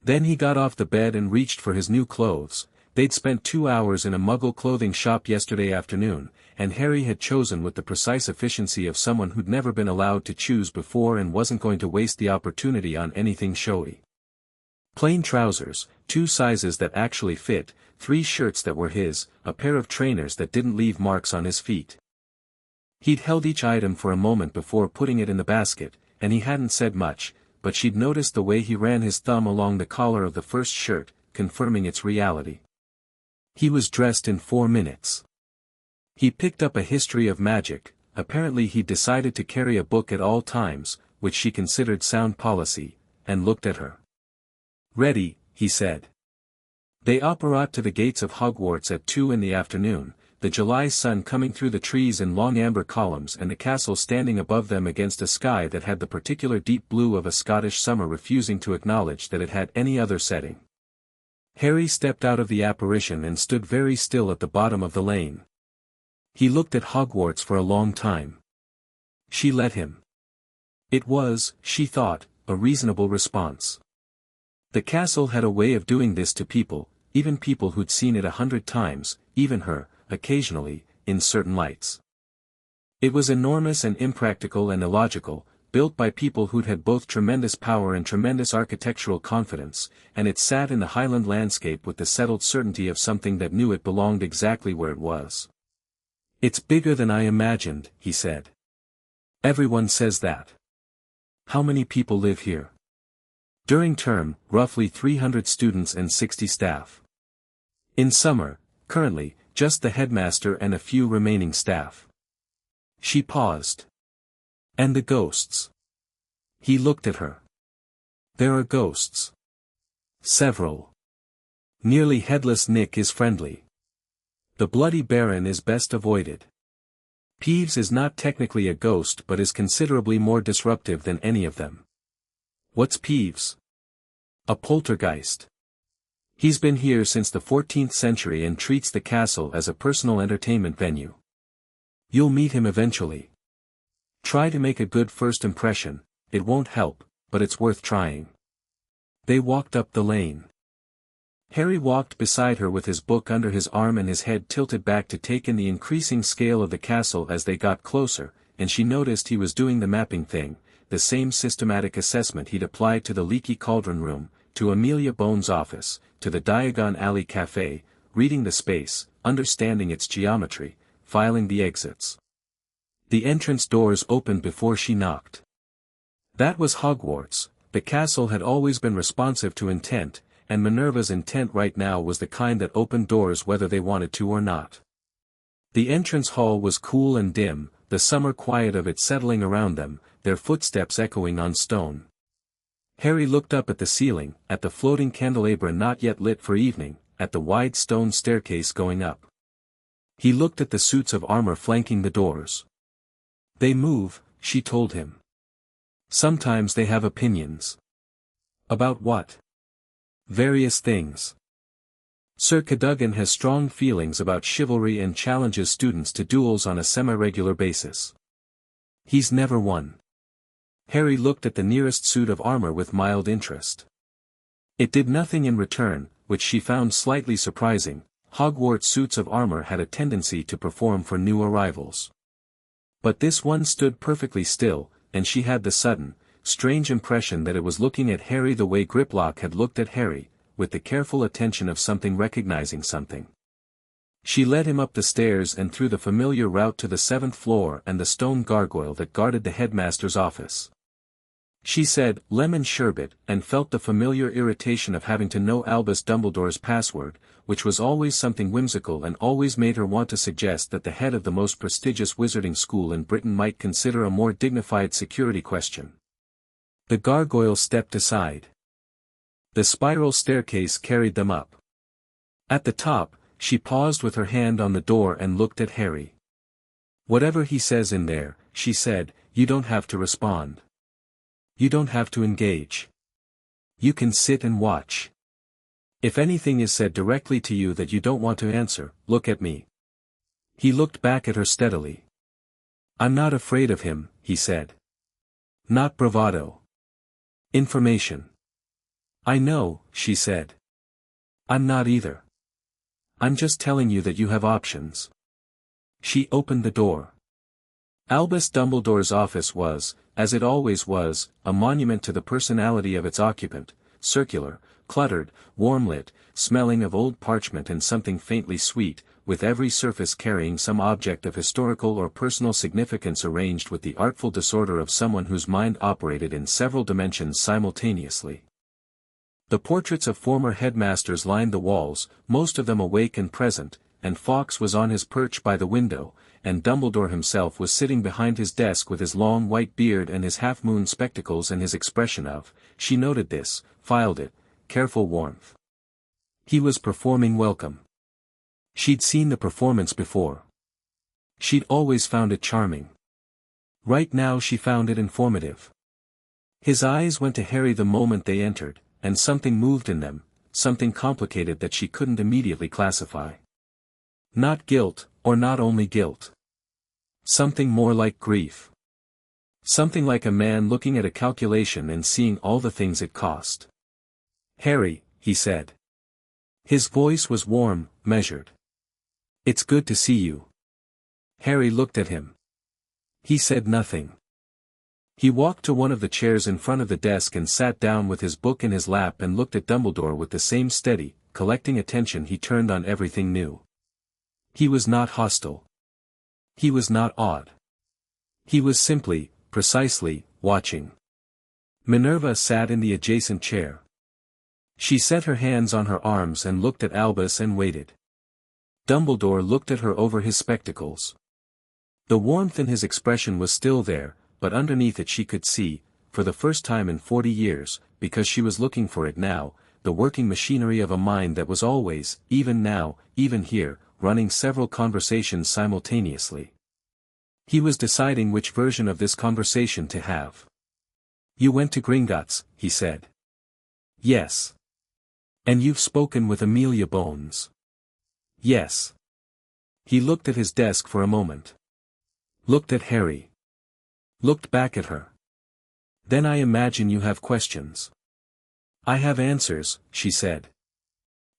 Then he got off the bed and reached for his new clothes. They'd spent 2 hours in a Muggle clothing shop yesterday afternoon, and Harry had chosen with the precise efficiency of someone who'd never been allowed to choose before and wasn't going to waste the opportunity on anything showy. Plain trousers, 2 sizes that actually fit, 3 shirts that were his, a pair of trainers that didn't leave marks on his feet. He'd held each item for a moment before putting it in the basket, and he hadn't said much, but she'd noticed the way he ran his thumb along the collar of the first shirt, confirming its reality. He was dressed in 4 minutes. He picked up a history of magic. Apparently he'd decided to carry a book at all times, which she considered sound policy, and looked at her. "Ready," he said. They apparat to the gates of Hogwarts at 2 in the afternoon, the July sun coming through the trees in long amber columns and the castle standing above them against a sky that had the particular deep blue of a Scottish summer refusing to acknowledge that it had any other setting. Harry stepped out of the apparition and stood very still at the bottom of the lane. He looked at Hogwarts for a long time. She let him. It was, she thought, a reasonable response. The castle had a way of doing this to people, even people who'd seen it 100 times, even her, occasionally, in certain lights. It was enormous and impractical and illogical, built by people who'd had both tremendous power and tremendous architectural confidence, and it sat in the Highland landscape with the settled certainty of something that knew it belonged exactly where it was. "It's bigger than I imagined," he said. "Everyone says that. How many people live here?" "During term, roughly 300 students and 60 staff. In summer, currently, just the headmaster and a few remaining staff." She paused. "And the ghosts?" He looked at her. "There are ghosts. Several. Nearly headless Nick is friendly. The Bloody Baron is best avoided. Peeves is not technically a ghost but is considerably more disruptive than any of them." "What's Peeves?" "A poltergeist. He's been here since the 14th century and treats the castle as a personal entertainment venue. You'll meet him eventually. Try to make a good first impression, it won't help, but it's worth trying." They walked up the lane. Harry walked beside her with his book under his arm and his head tilted back to take in the increasing scale of the castle as they got closer, and she noticed he was doing the mapping thing, the same systematic assessment he'd applied to the Leaky Cauldron Room, to Amelia Bone's office, to the Diagon Alley Café, reading the space, understanding its geometry, filing the exits. The entrance doors opened before she knocked. That was Hogwarts. The castle had always been responsive to intent, and Minerva's intent right now was the kind that opened doors whether they wanted to or not. The entrance hall was cool and dim, the summer quiet of it settling around them, their footsteps echoing on stone. Harry looked up at the ceiling, at the floating candelabra not yet lit for evening, at the wide stone staircase going up. He looked at the suits of armor flanking the doors. "They move," she told him. "Sometimes they have opinions." "About what?" "Various things. Sir Cadogan has strong feelings about chivalry and challenges students to duels on a semi-regular basis. He's never won." Harry looked at the nearest suit of armor with mild interest. It did nothing in return, which she found slightly surprising, Hogwarts suits of armor had a tendency to perform for new arrivals. But this one stood perfectly still, and she had the sudden, strange impression that it was looking at Harry the way Griplock had looked at Harry, with the careful attention of something recognizing something. She led him up the stairs and through the familiar route to the 7th floor and the stone gargoyle that guarded the headmaster's office. She said, "Lemon sherbet," and felt the familiar irritation of having to know Albus Dumbledore's password, which was always something whimsical and always made her want to suggest that the head of the most prestigious wizarding school in Britain might consider a more dignified security question. The gargoyle stepped aside. The spiral staircase carried them up. At the top, she paused with her hand on the door and looked at Harry. "Whatever he says in there," she said, "you don't have to respond. You don't have to engage. You can sit and watch. If anything is said directly to you that you don't want to answer, look at me." He looked back at her steadily. "I'm not afraid of him," he said. "Not bravado. Information." "I know," she said. "I'm not either. I'm just telling you that you have options." She opened the door. Albus Dumbledore's office was, as it always was, a monument to the personality of its occupant, circular, cluttered, warm-lit, smelling of old parchment and something faintly sweet, with every surface carrying some object of historical or personal significance arranged with the artful disorder of someone whose mind operated in several dimensions simultaneously. The portraits of former headmasters lined the walls, most of them awake and present, and Fawkes was on his perch by the window, and Dumbledore himself was sitting behind his desk with his long white beard and his half-moon spectacles and his expression of, she noted this, filed it, careful warmth. He was performing welcome. She'd seen the performance before. She'd always found it charming. Right now she found it informative. His eyes went to Harry the moment they entered, and something moved in them, something complicated that she couldn't immediately classify. Not guilt, or not only guilt. Something more like grief. Something like a man looking at a calculation and seeing all the things it cost. "Harry," he said. His voice was warm, measured. "It's good to see you." Harry looked at him. He said nothing. He walked to one of the chairs in front of the desk and sat down with his book in his lap and looked at Dumbledore with the same steady, collecting attention he turned on everything new. He was not hostile. He was not awed. He was simply, precisely, watching. Minerva sat in the adjacent chair. She set her hands on her arms and looked at Albus and waited. Dumbledore looked at her over his spectacles. The warmth in his expression was still there, but underneath it she could see, for the first time in 40 years, because she was looking for it now, the working machinery of a mind that was always, even now, even here, running several conversations simultaneously. He was deciding which version of this conversation to have. "You went to Gringotts," he said. "Yes." "And you've spoken with Amelia Bones." "Yes." He looked at his desk for a moment. Looked at Harry. Looked back at her. "Then I imagine you have questions." "I have answers," she said.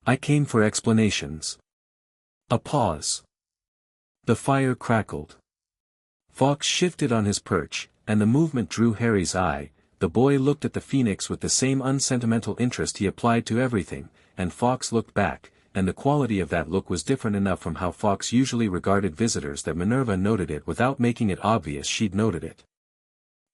"I came for explanations." A pause. The fire crackled. Fawkes shifted on his perch, and the movement drew Harry's eye. The boy looked at the phoenix with the same unsentimental interest he applied to everything, and Fawkes looked back, and the quality of that look was different enough from how Fawkes usually regarded visitors that Minerva noted it without making it obvious she'd noted it.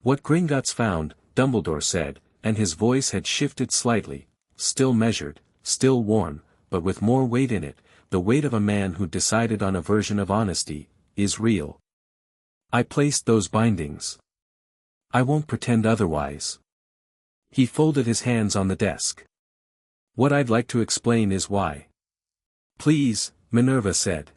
"What Gringotts found," Dumbledore said, and his voice had shifted slightly, still measured, still warm, but with more weight in it, the weight of a man who decided on a version of honesty, "is real. I placed those bindings. I won't pretend otherwise." He folded his hands on the desk. "What I'd like to explain is why." "Please," Minerva said.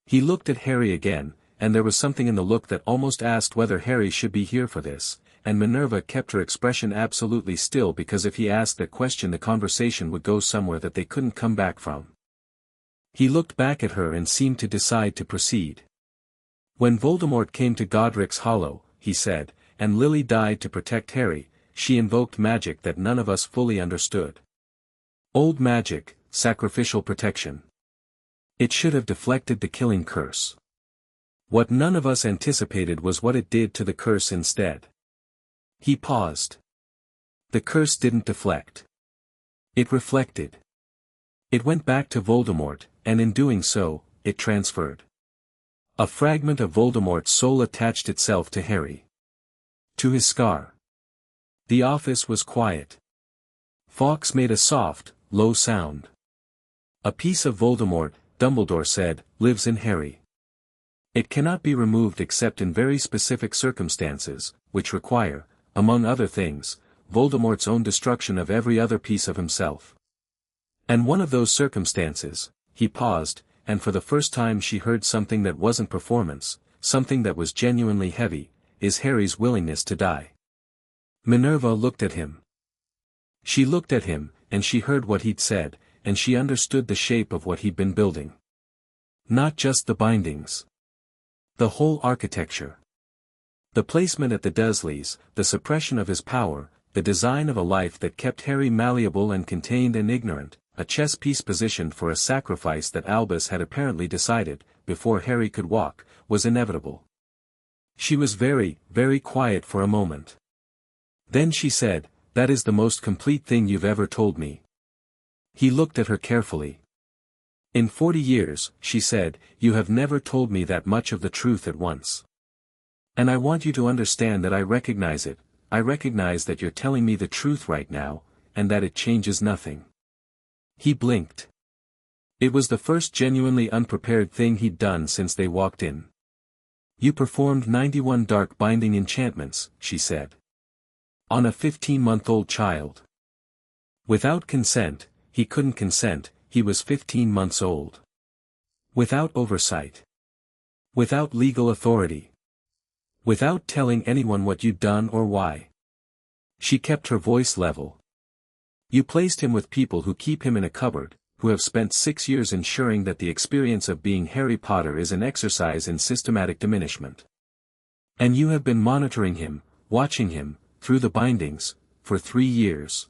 He looked at Harry again, and there was something in the look that almost asked whether Harry should be here for this, and Minerva kept her expression absolutely still because if he asked that question the conversation would go somewhere that they couldn't come back from. He looked back at her and seemed to decide to proceed. "When Voldemort came to Godric's Hollow," he said, "and Lily died to protect Harry, she invoked magic that none of us fully understood. Old magic, sacrificial protection. It should have deflected the killing curse. What none of us anticipated was what it did to the curse instead. He paused. The curse didn't deflect. It reflected. It went back to Voldemort, and in doing so, it transferred. A fragment of Voldemort's soul attached itself to Harry. To his scar. The office was quiet. Fawkes made a soft, low sound. A piece of Voldemort, Dumbledore said, lives in Harry. It cannot be removed except in very specific circumstances, which require, among other things, Voldemort's own destruction of every other piece of himself. And one of those circumstances, he paused, and for the first time she heard something that wasn't performance, something that was genuinely heavy, is Harry's willingness to die. Minerva looked at him. She looked at him, and she heard what he'd said, and she understood the shape of what he'd been building. Not just the bindings. The whole architecture. The placement at the Dursleys, the suppression of his power, the design of a life that kept Harry malleable and contained and ignorant, a chess piece positioned for a sacrifice that Albus had apparently decided, before Harry could walk, was inevitable. She was very, very quiet for a moment. Then she said, "That is the most complete thing you've ever told me." He looked at her carefully. "In 40 years, she said, you have never told me that much of the truth at once. And I want you to understand that I recognize it, I recognize that you're telling me the truth right now, and that it changes nothing." He blinked. It was the first genuinely unprepared thing he'd done since they walked in. "You performed 91 dark binding enchantments," she said. "On a 15-month-old child. Without consent, he couldn't consent, he was 15 months old. Without oversight. Without legal authority. Without telling anyone what you'd done or why." She kept her voice level. "You placed him with people who keep him in a cupboard, who have spent 6 years ensuring that the experience of being Harry Potter is an exercise in systematic diminishment. And you have been monitoring him, watching him, through the bindings, for 3 years.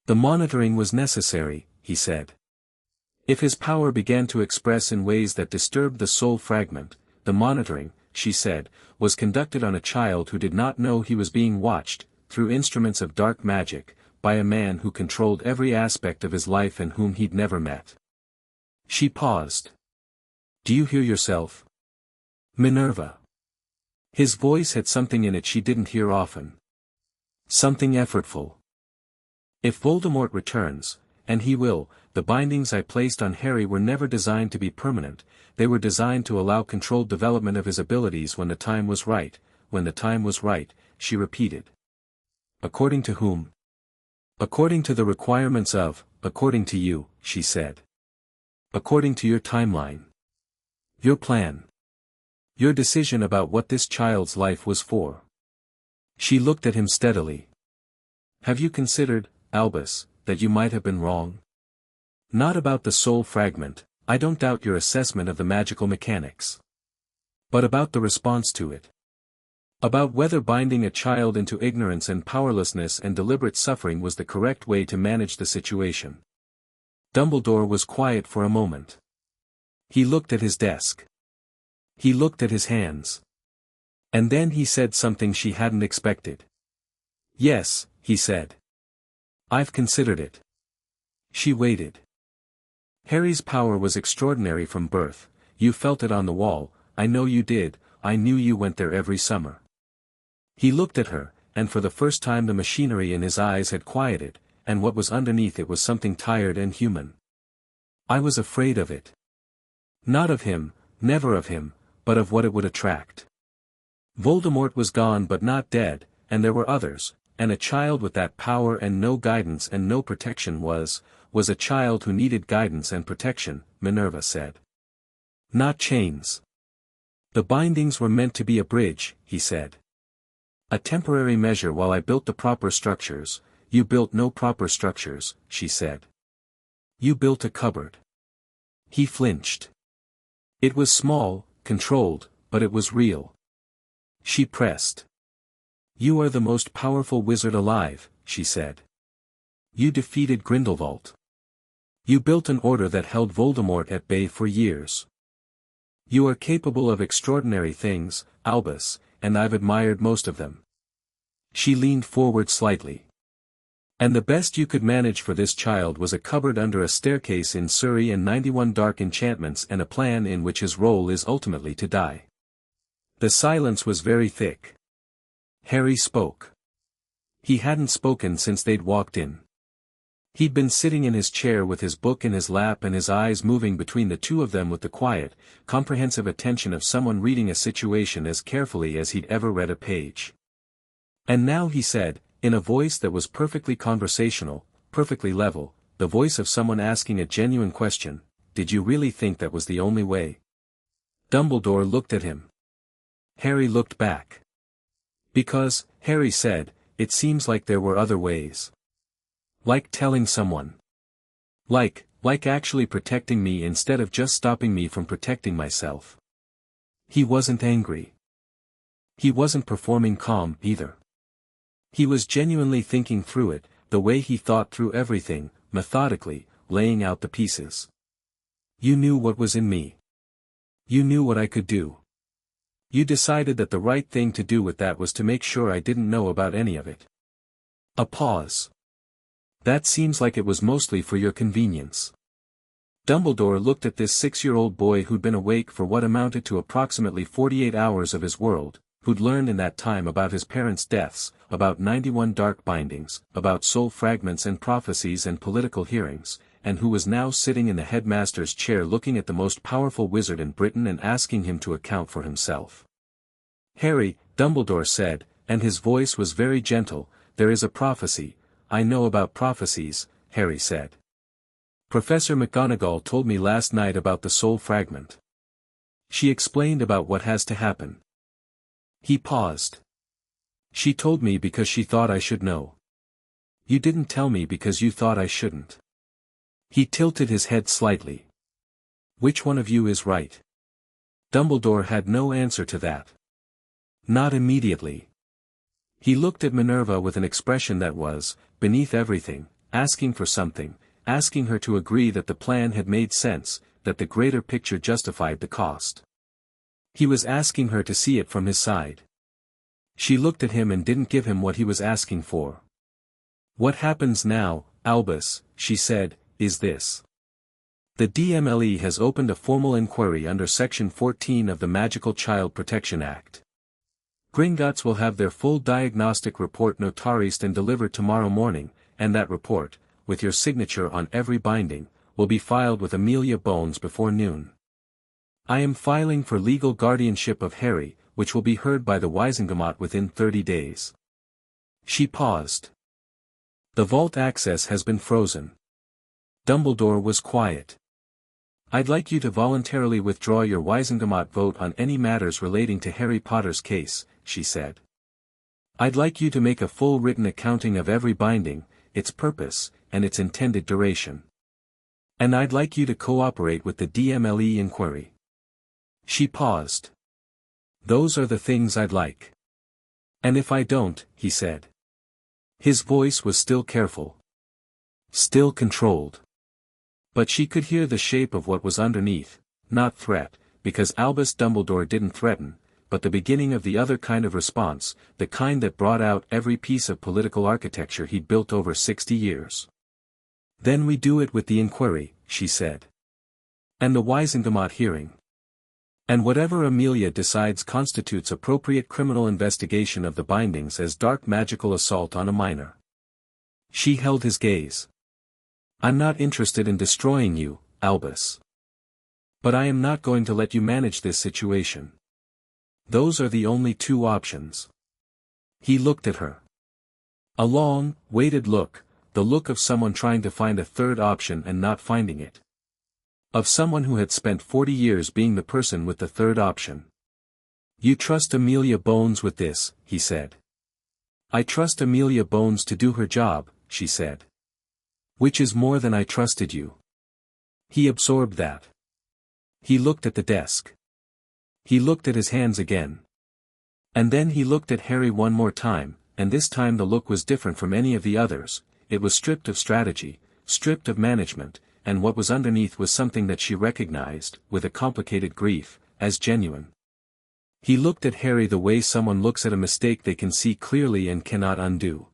The monitoring was necessary," he said. "If his power began to express in ways that disturbed the soul fragment, the monitoring," she said, "was conducted on a child who did not know he was being watched, through instruments of dark magic, by a man who controlled every aspect of his life and whom he'd never met." She paused. "Do you hear yourself, Minerva?" His voice had something in it she didn't hear often. Something effortful. "If Voldemort returns, and he will, the bindings I placed on Harry were never designed to be permanent, they were designed to allow controlled development of his abilities when the time was right," when the time was right, she repeated. "According to whom?" "According to the requirements of, according to you," she said. "According to your timeline. Your plan. Your decision about what this child's life was for." She looked at him steadily. "Have you considered, Albus, that you might have been wrong? Not about the soul fragment, I don't doubt your assessment of the magical mechanics. But about the response to it. About whether binding a child into ignorance and powerlessness and deliberate suffering was the correct way to manage the situation." Dumbledore was quiet for a moment. He looked at his desk. He looked at his hands. And then he said something she hadn't expected. "Yes," he said. "I've considered it." She waited. "Harry's power was extraordinary from birth, you felt it on the wall, I know you did, I knew you went there every summer." He looked at her, and for the first time the machinery in his eyes had quieted, and what was underneath it was something tired and human. "I was afraid of it. Not of him, never of him, but of what it would attract. Voldemort was gone but not dead, and there were others, and a child with that power and no guidance and no protection was a child who needed guidance and protection," Minerva said. "Not chains. The bindings were meant to be a bridge," he said. "A temporary measure while I built the proper structures." "You built no proper structures," she said. "You built a cupboard." He flinched. It was small, controlled, but it was real. She pressed. "You are the most powerful wizard alive," she said. "You defeated Grindelwald. You built an order that held Voldemort at bay for years. You are capable of extraordinary things, Albus, and I've admired most of them. She leaned forward slightly. And the best you could manage for this child was a cupboard under a staircase in Surrey and 91 dark enchantments and a plan in which his role is ultimately to die. The silence was very thick. Harry spoke. He hadn't spoken since they'd walked in. He'd been sitting in his chair with his book in his lap and his eyes moving between the two of them with the quiet, comprehensive attention of someone reading a situation as carefully as he'd ever read a page. And now he said, in a voice that was perfectly conversational, perfectly level, the voice of someone asking a genuine question, "Did you really think that was the only way?" Dumbledore looked at him. Harry looked back. Because, Harry said, it seems like there were other ways. Like telling someone. Like actually protecting me instead of just stopping me from protecting myself. He wasn't angry. He wasn't performing calm either. He was genuinely thinking through it, the way he thought through everything, methodically, laying out the pieces. You knew what was in me. You knew what I could do. You decided that the right thing to do with that was to make sure I didn't know about any of it. A pause. That seems like it was mostly for your convenience. Dumbledore looked at this 6-year-old boy who'd been awake for what amounted to approximately 48 hours of his world, who'd learned in that time about his parents' deaths, about 91 dark bindings, about soul fragments and prophecies and political hearings, and who was now sitting in the headmaster's chair looking at the most powerful wizard in Britain and asking him to account for himself. Harry, Dumbledore said, and his voice was very gentle, there is a prophecy. I know about prophecies, Harry said. Professor McGonagall told me last night about the soul fragment. She explained about what has to happen. He paused. She told me because she thought I should know. You didn't tell me because you thought I shouldn't. He tilted his head slightly. Which one of you is right? Dumbledore had no answer to that. Not immediately. He looked at Minerva with an expression that was, beneath everything, asking for something, asking her to agree that the plan had made sense, that the greater picture justified the cost. He was asking her to see it from his side. She looked at him and didn't give him what he was asking for. What happens now, Albus, she said, is this. The DMLE has opened a formal inquiry under Section 14 of the Magical Child Protection Act. Gringotts will have their full diagnostic report notarized and delivered tomorrow morning, and that report, with your signature on every binding, will be filed with Amelia Bones before noon. I am filing for legal guardianship of Harry, which will be heard by the Wisengamot within 30 days. She paused. The vault access has been frozen. Dumbledore was quiet. I'd like you to voluntarily withdraw your Wisengamot vote on any matters relating to Harry Potter's case, she said. I'd like you to make a full written accounting of every binding, its purpose, and its intended duration. And I'd like you to cooperate with the DMLE inquiry. She paused. Those are the things I'd like. And if I don't, he said. His voice was still careful. Still controlled. But she could hear the shape of what was underneath, not threat, because Albus Dumbledore didn't threaten, but the beginning of the other kind of response, the kind that brought out every piece of political architecture he'd built over 60 years. Then we do it with the inquiry, she said. And the Wisengamot hearing. And whatever Amelia decides constitutes appropriate criminal investigation of the bindings as dark magical assault on a minor. She held his gaze. I'm not interested in destroying you, Albus. But I am not going to let you manage this situation. Those are the only two options. He looked at her. A long, weighted look, the look of someone trying to find a third option and not finding it. Of someone who had spent 40 years being the person with the third option. You trust Amelia Bones with this, he said. I trust Amelia Bones to do her job, she said. Which is more than I trusted you. He absorbed that. He looked at the desk. He looked at his hands again. And then he looked at Harry one more time, and this time the look was different from any of the others. It was stripped of strategy, stripped of management, and what was underneath was something that she recognized, with a complicated grief, as genuine. He looked at Harry the way someone looks at a mistake they can see clearly and cannot undo.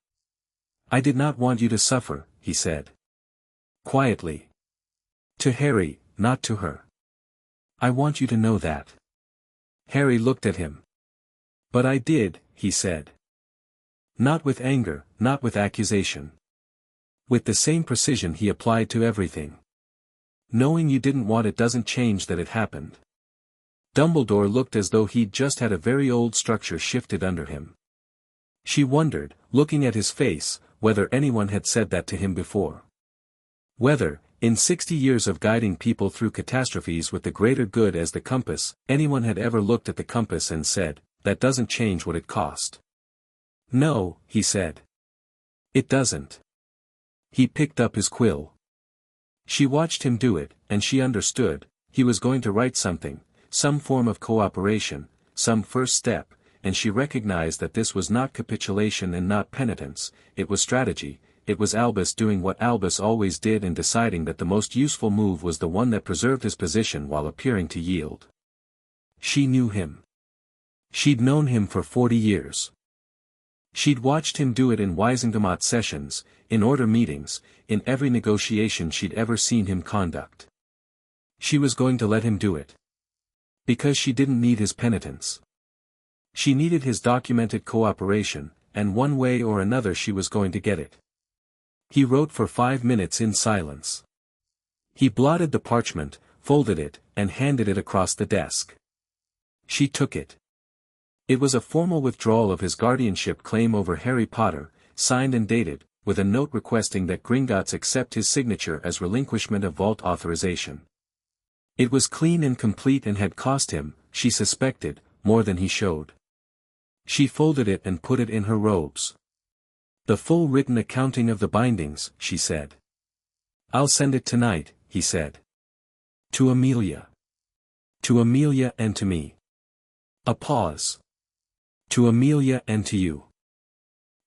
"I did not want you to suffer," he said. Quietly. To Harry, not to her. "I want you to know that." Harry looked at him. "But I did," he said. Not with anger, not with accusation. With the same precision he applied to everything. "Knowing you didn't want it doesn't change that it happened." Dumbledore looked as though he'd just had a very old structure shifted under him. She wondered, looking at his face, whether anyone had said that to him before. Whether, in 60 years of guiding people through catastrophes with the greater good as the compass, anyone had ever looked at the compass and said, "That doesn't change what it cost." "No," he said. "It doesn't." He picked up his quill. She watched him do it, and she understood, he was going to write something, some form of cooperation, some first step, and she recognized that this was not capitulation and not penitence, it was strategy, it was Albus doing what Albus always did and deciding that the most useful move was the one that preserved his position while appearing to yield. She knew him. She'd known him for 40 years. She'd watched him do it in Wisingamot sessions, in order meetings, in every negotiation she'd ever seen him conduct. She was going to let him do it. Because she didn't need his penitence. She needed his documented cooperation, and one way or another she was going to get it. He wrote for 5 minutes in silence. He blotted the parchment, folded it, and handed it across the desk. She took it. It was a formal withdrawal of his guardianship claim over Harry Potter, signed and dated, with a note requesting that Gringotts accept his signature as relinquishment of vault authorization. It was clean and complete and had cost him, she suspected, more than he showed. She folded it and put it in her robes. "The full written accounting of the bindings," she said. "I'll send it tonight," he said. "To Amelia. To Amelia and to me." A pause. "To Amelia and to you."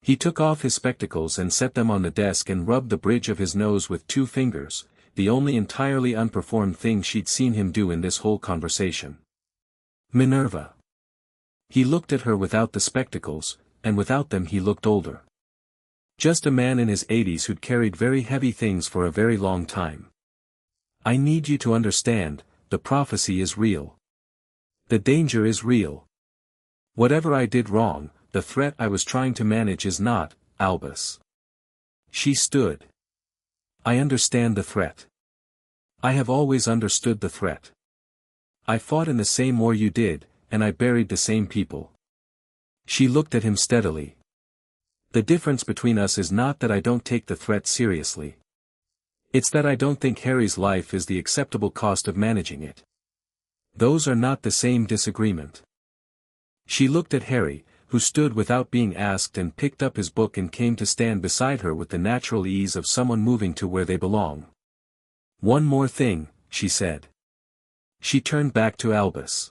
He took off his spectacles and set them on the desk and rubbed the bridge of his nose with 2 fingers, the only entirely unperformed thing she'd seen him do in this whole conversation. "Minerva." He looked at her without the spectacles, and without them he looked older. Just a man in his 80s who'd carried very heavy things for a very long time. "I need you to understand, the prophecy is real. The danger is real. Whatever I did wrong, the threat I was trying to manage is not, Albus." She stood. "I understand the threat. I have always understood the threat. I fought in the same war you did, and I buried the same people." She looked at him steadily. "The difference between us is not that I don't take the threat seriously. It's that I don't think Harry's life is the acceptable cost of managing it. Those are not the same disagreement." She looked at Harry, who stood without being asked and picked up his book and came to stand beside her with the natural ease of someone moving to where they belong. "One more thing," she said. She turned back to Albus.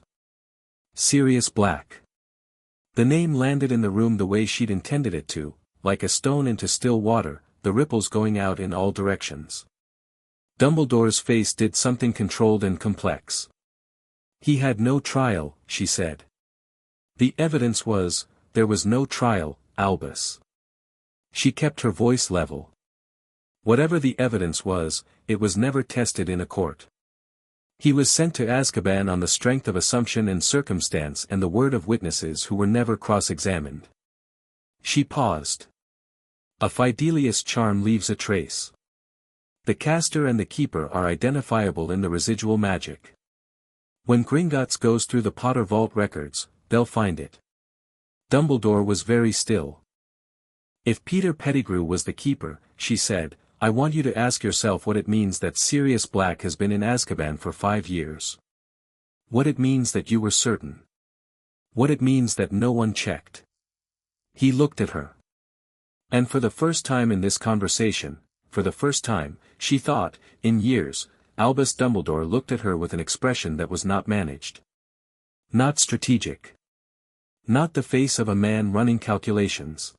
"Sirius Black." The name landed in the room the way she'd intended it to, like a stone into still water, the ripples going out in all directions. Dumbledore's face did something controlled and complex. "He had no trial," she said. "The evidence was, there was no trial, Albus." She kept her voice level. "Whatever the evidence was, it was never tested in a court. He was sent to Azkaban on the strength of assumption and circumstance and the word of witnesses who were never cross-examined." She paused. "A Fidelius charm leaves a trace. The caster and the keeper are identifiable in the residual magic. When Gringotts goes through the Potter Vault records, they'll find it." Dumbledore was very still. "If Peter Pettigrew was the keeper," she said, "I want you to ask yourself what it means that Sirius Black has been in Azkaban for 5 years. What it means that you were certain. What it means that no one checked." He looked at her. And for the first time in this conversation, for the first time, she thought, in years, Albus Dumbledore looked at her with an expression that was not managed. Not strategic. Not the face of a man running calculations.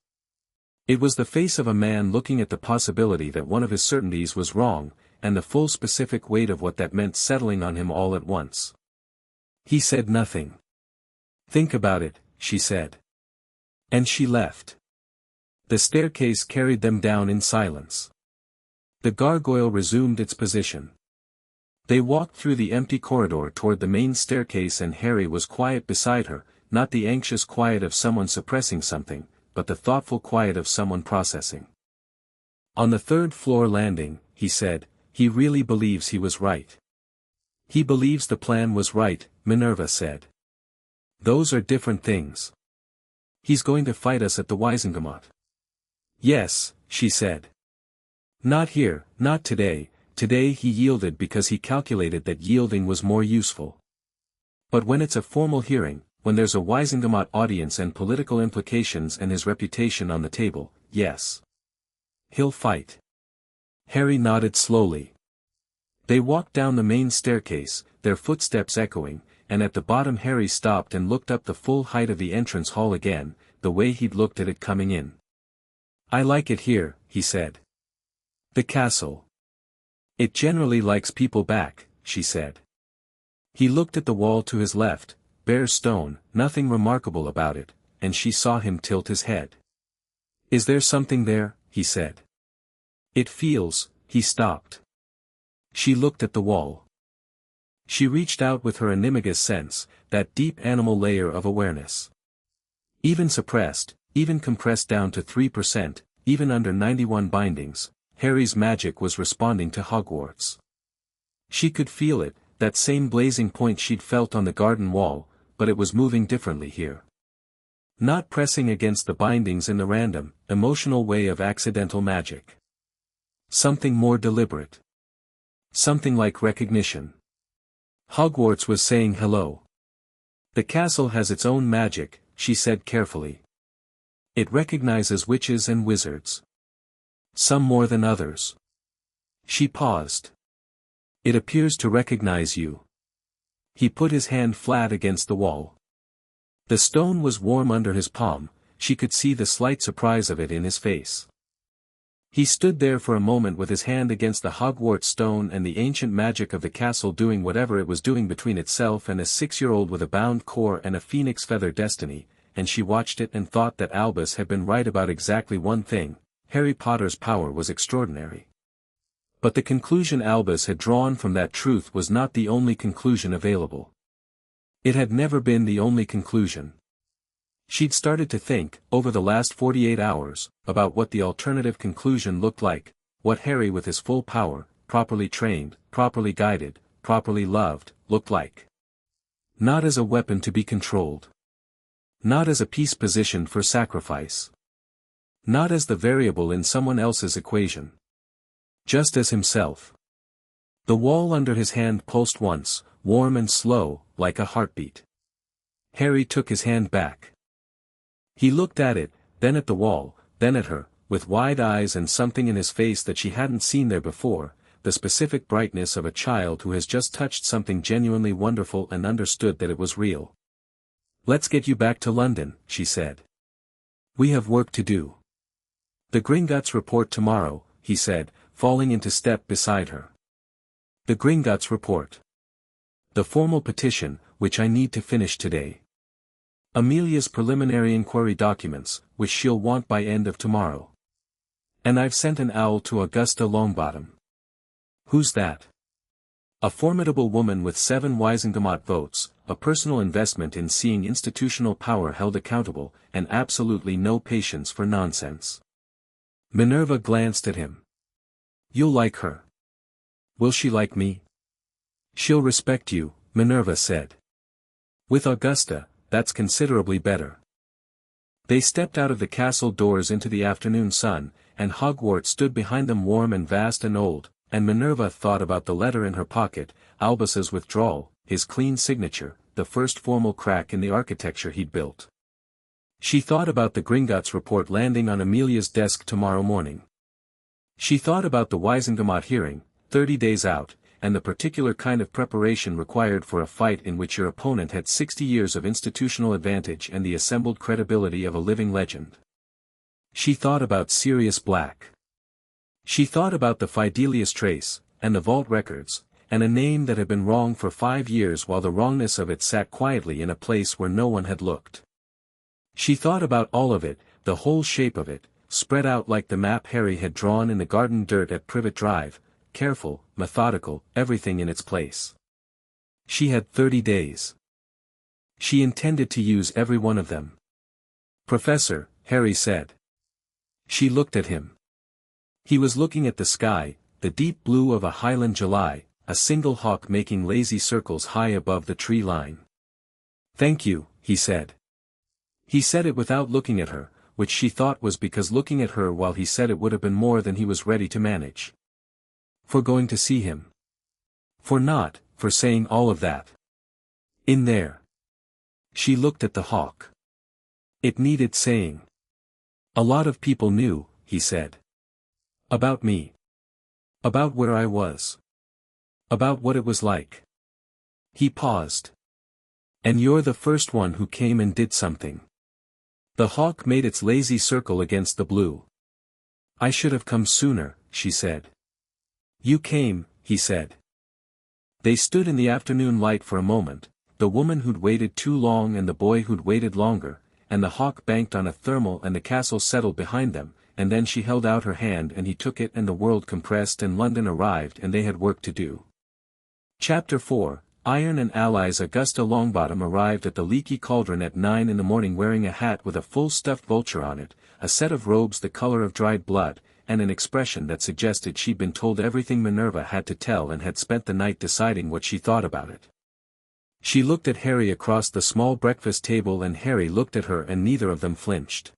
It was the face of a man looking at the possibility that one of his certainties was wrong, and the full specific weight of what that meant settling on him all at once. He said nothing. "Think about it," she said. And she left. The staircase carried them down in silence. The gargoyle resumed its position. They walked through the empty corridor toward the main staircase, and Harry was quiet beside her, not the anxious quiet of someone suppressing something, but the thoughtful quiet of someone processing. "On the third-floor landing," he said, "he really believes he was right." "He believes the plan was right," Minerva said. "Those are different things." "He's going to fight us at the Wizengamot." "Yes," she said. "Not here, not today. Today he yielded because he calculated that yielding was more useful. But when it's a formal hearing, when there's a Wizengamot audience and political implications and his reputation on the table, yes. He'll fight." Harry nodded slowly. They walked down the main staircase, their footsteps echoing, and at the bottom Harry stopped and looked up the full height of the entrance hall again, the way he'd looked at it coming in. "I like it here," he said. "The castle. It generally likes people back," she said. He looked at the wall to his left, bare stone, nothing remarkable about it, and she saw him tilt his head. "Is there something there?" he said. "It feels," he stopped. She looked at the wall. She reached out with her Animagus sense, that deep animal layer of awareness. Even suppressed, even compressed down to 3%, even under 91 bindings, Harry's magic was responding to Hogwarts. She could feel it, that same blazing point she'd felt on the garden wall, but it was moving differently here. Not pressing against the bindings in the random, emotional way of accidental magic. Something more deliberate. Something like recognition. Hogwarts was saying hello. "The castle has its own magic," she said carefully. "It recognizes witches and wizards. Some more than others." She paused. "It appears to recognize you." He put his hand flat against the wall. The stone was warm under his palm, she could see the slight surprise of it in his face. He stood there for a moment with his hand against the Hogwarts stone and the ancient magic of the castle doing whatever it was doing between itself and a 6-year-old with a bound core and a phoenix feather destiny, and she watched it and thought that Albus had been right about exactly one thing: Harry Potter's power was extraordinary. But the conclusion Albus had drawn from that truth was not the only conclusion available. It had never been the only conclusion. She'd started to think, over the last 48 hours, about what the alternative conclusion looked like, what Harry with his full power, properly trained, properly guided, properly loved, looked like. Not as a weapon to be controlled. Not as a piece positioned for sacrifice. Not as the variable in someone else's equation. Just as himself. The wall under his hand pulsed once, warm and slow, like a heartbeat. Harry took his hand back. He looked at it, then at the wall, then at her, with wide eyes and something in his face that she hadn't seen there before, the specific brightness of a child who has just touched something genuinely wonderful and understood that it was real. "Let's get you back to London," she said. "We have work to do." "The Gringotts report tomorrow," he said, falling into step beside her. "The Gringotts report. The formal petition, which I need to finish today. Amelia's preliminary inquiry documents, which she'll want by end of tomorrow. And I've sent an owl to Augusta Longbottom." "Who's that?" "A formidable woman with 7 Wizengamot votes, a personal investment in seeing institutional power held accountable, and absolutely no patience for nonsense." Minerva glanced at him. "You'll like her." "Will she like me?" "She'll respect you," Minerva said. "With Augusta, that's considerably better." They stepped out of the castle doors into the afternoon sun, and Hogwarts stood behind them warm and vast and old, and Minerva thought about the letter in her pocket, Albus's withdrawal, his clean signature, the first formal crack in the architecture he'd built. She thought about the Gringotts report landing on Amelia's desk tomorrow morning. She thought about the Wizengamot hearing, 30 days out, and the particular kind of preparation required for a fight in which your opponent had 60 years of institutional advantage and the assembled credibility of a living legend. She thought about Sirius Black. She thought about the Fidelius Trace, and the vault records, and a name that had been wrong for 5 years while the wrongness of it sat quietly in a place where no one had looked. She thought about all of it, the whole shape of it, spread out like the map Harry had drawn in the garden dirt at Privet Drive, careful, methodical, everything in its place. She had 30 days. She intended to use every one of them. "Professor," Harry said. She looked at him. He was looking at the sky, the deep blue of a Highland July, a single hawk making lazy circles high above the tree line. "Thank you," he said. He said it without looking at her, which she thought was because looking at her while he said it would have been more than he was ready to manage. For going to see him. For saying all of that. In there. She looked at the hawk. It needed saying. "A lot of people knew," he said. "About me. About where I was. About what it was like." He paused. "And you're the first one who came and did something." The hawk made its lazy circle against the blue. "I should have come sooner," she said. "You came," he said. They stood in the afternoon light for a moment, the woman who'd waited too long and the boy who'd waited longer, and the hawk banked on a thermal and the castle settled behind them, and then she held out her hand and he took it and the world compressed and London arrived and they had work to do. Chapter 4, Iron and Allies. Augusta Longbottom arrived at the Leaky Cauldron at 9 in the morning wearing a hat with a full stuffed vulture on it, a set of robes the color of dried blood, and an expression that suggested she'd been told everything Minerva had to tell and had spent the night deciding what she thought about it. She looked at Harry across the small breakfast table and Harry looked at her and neither of them flinched.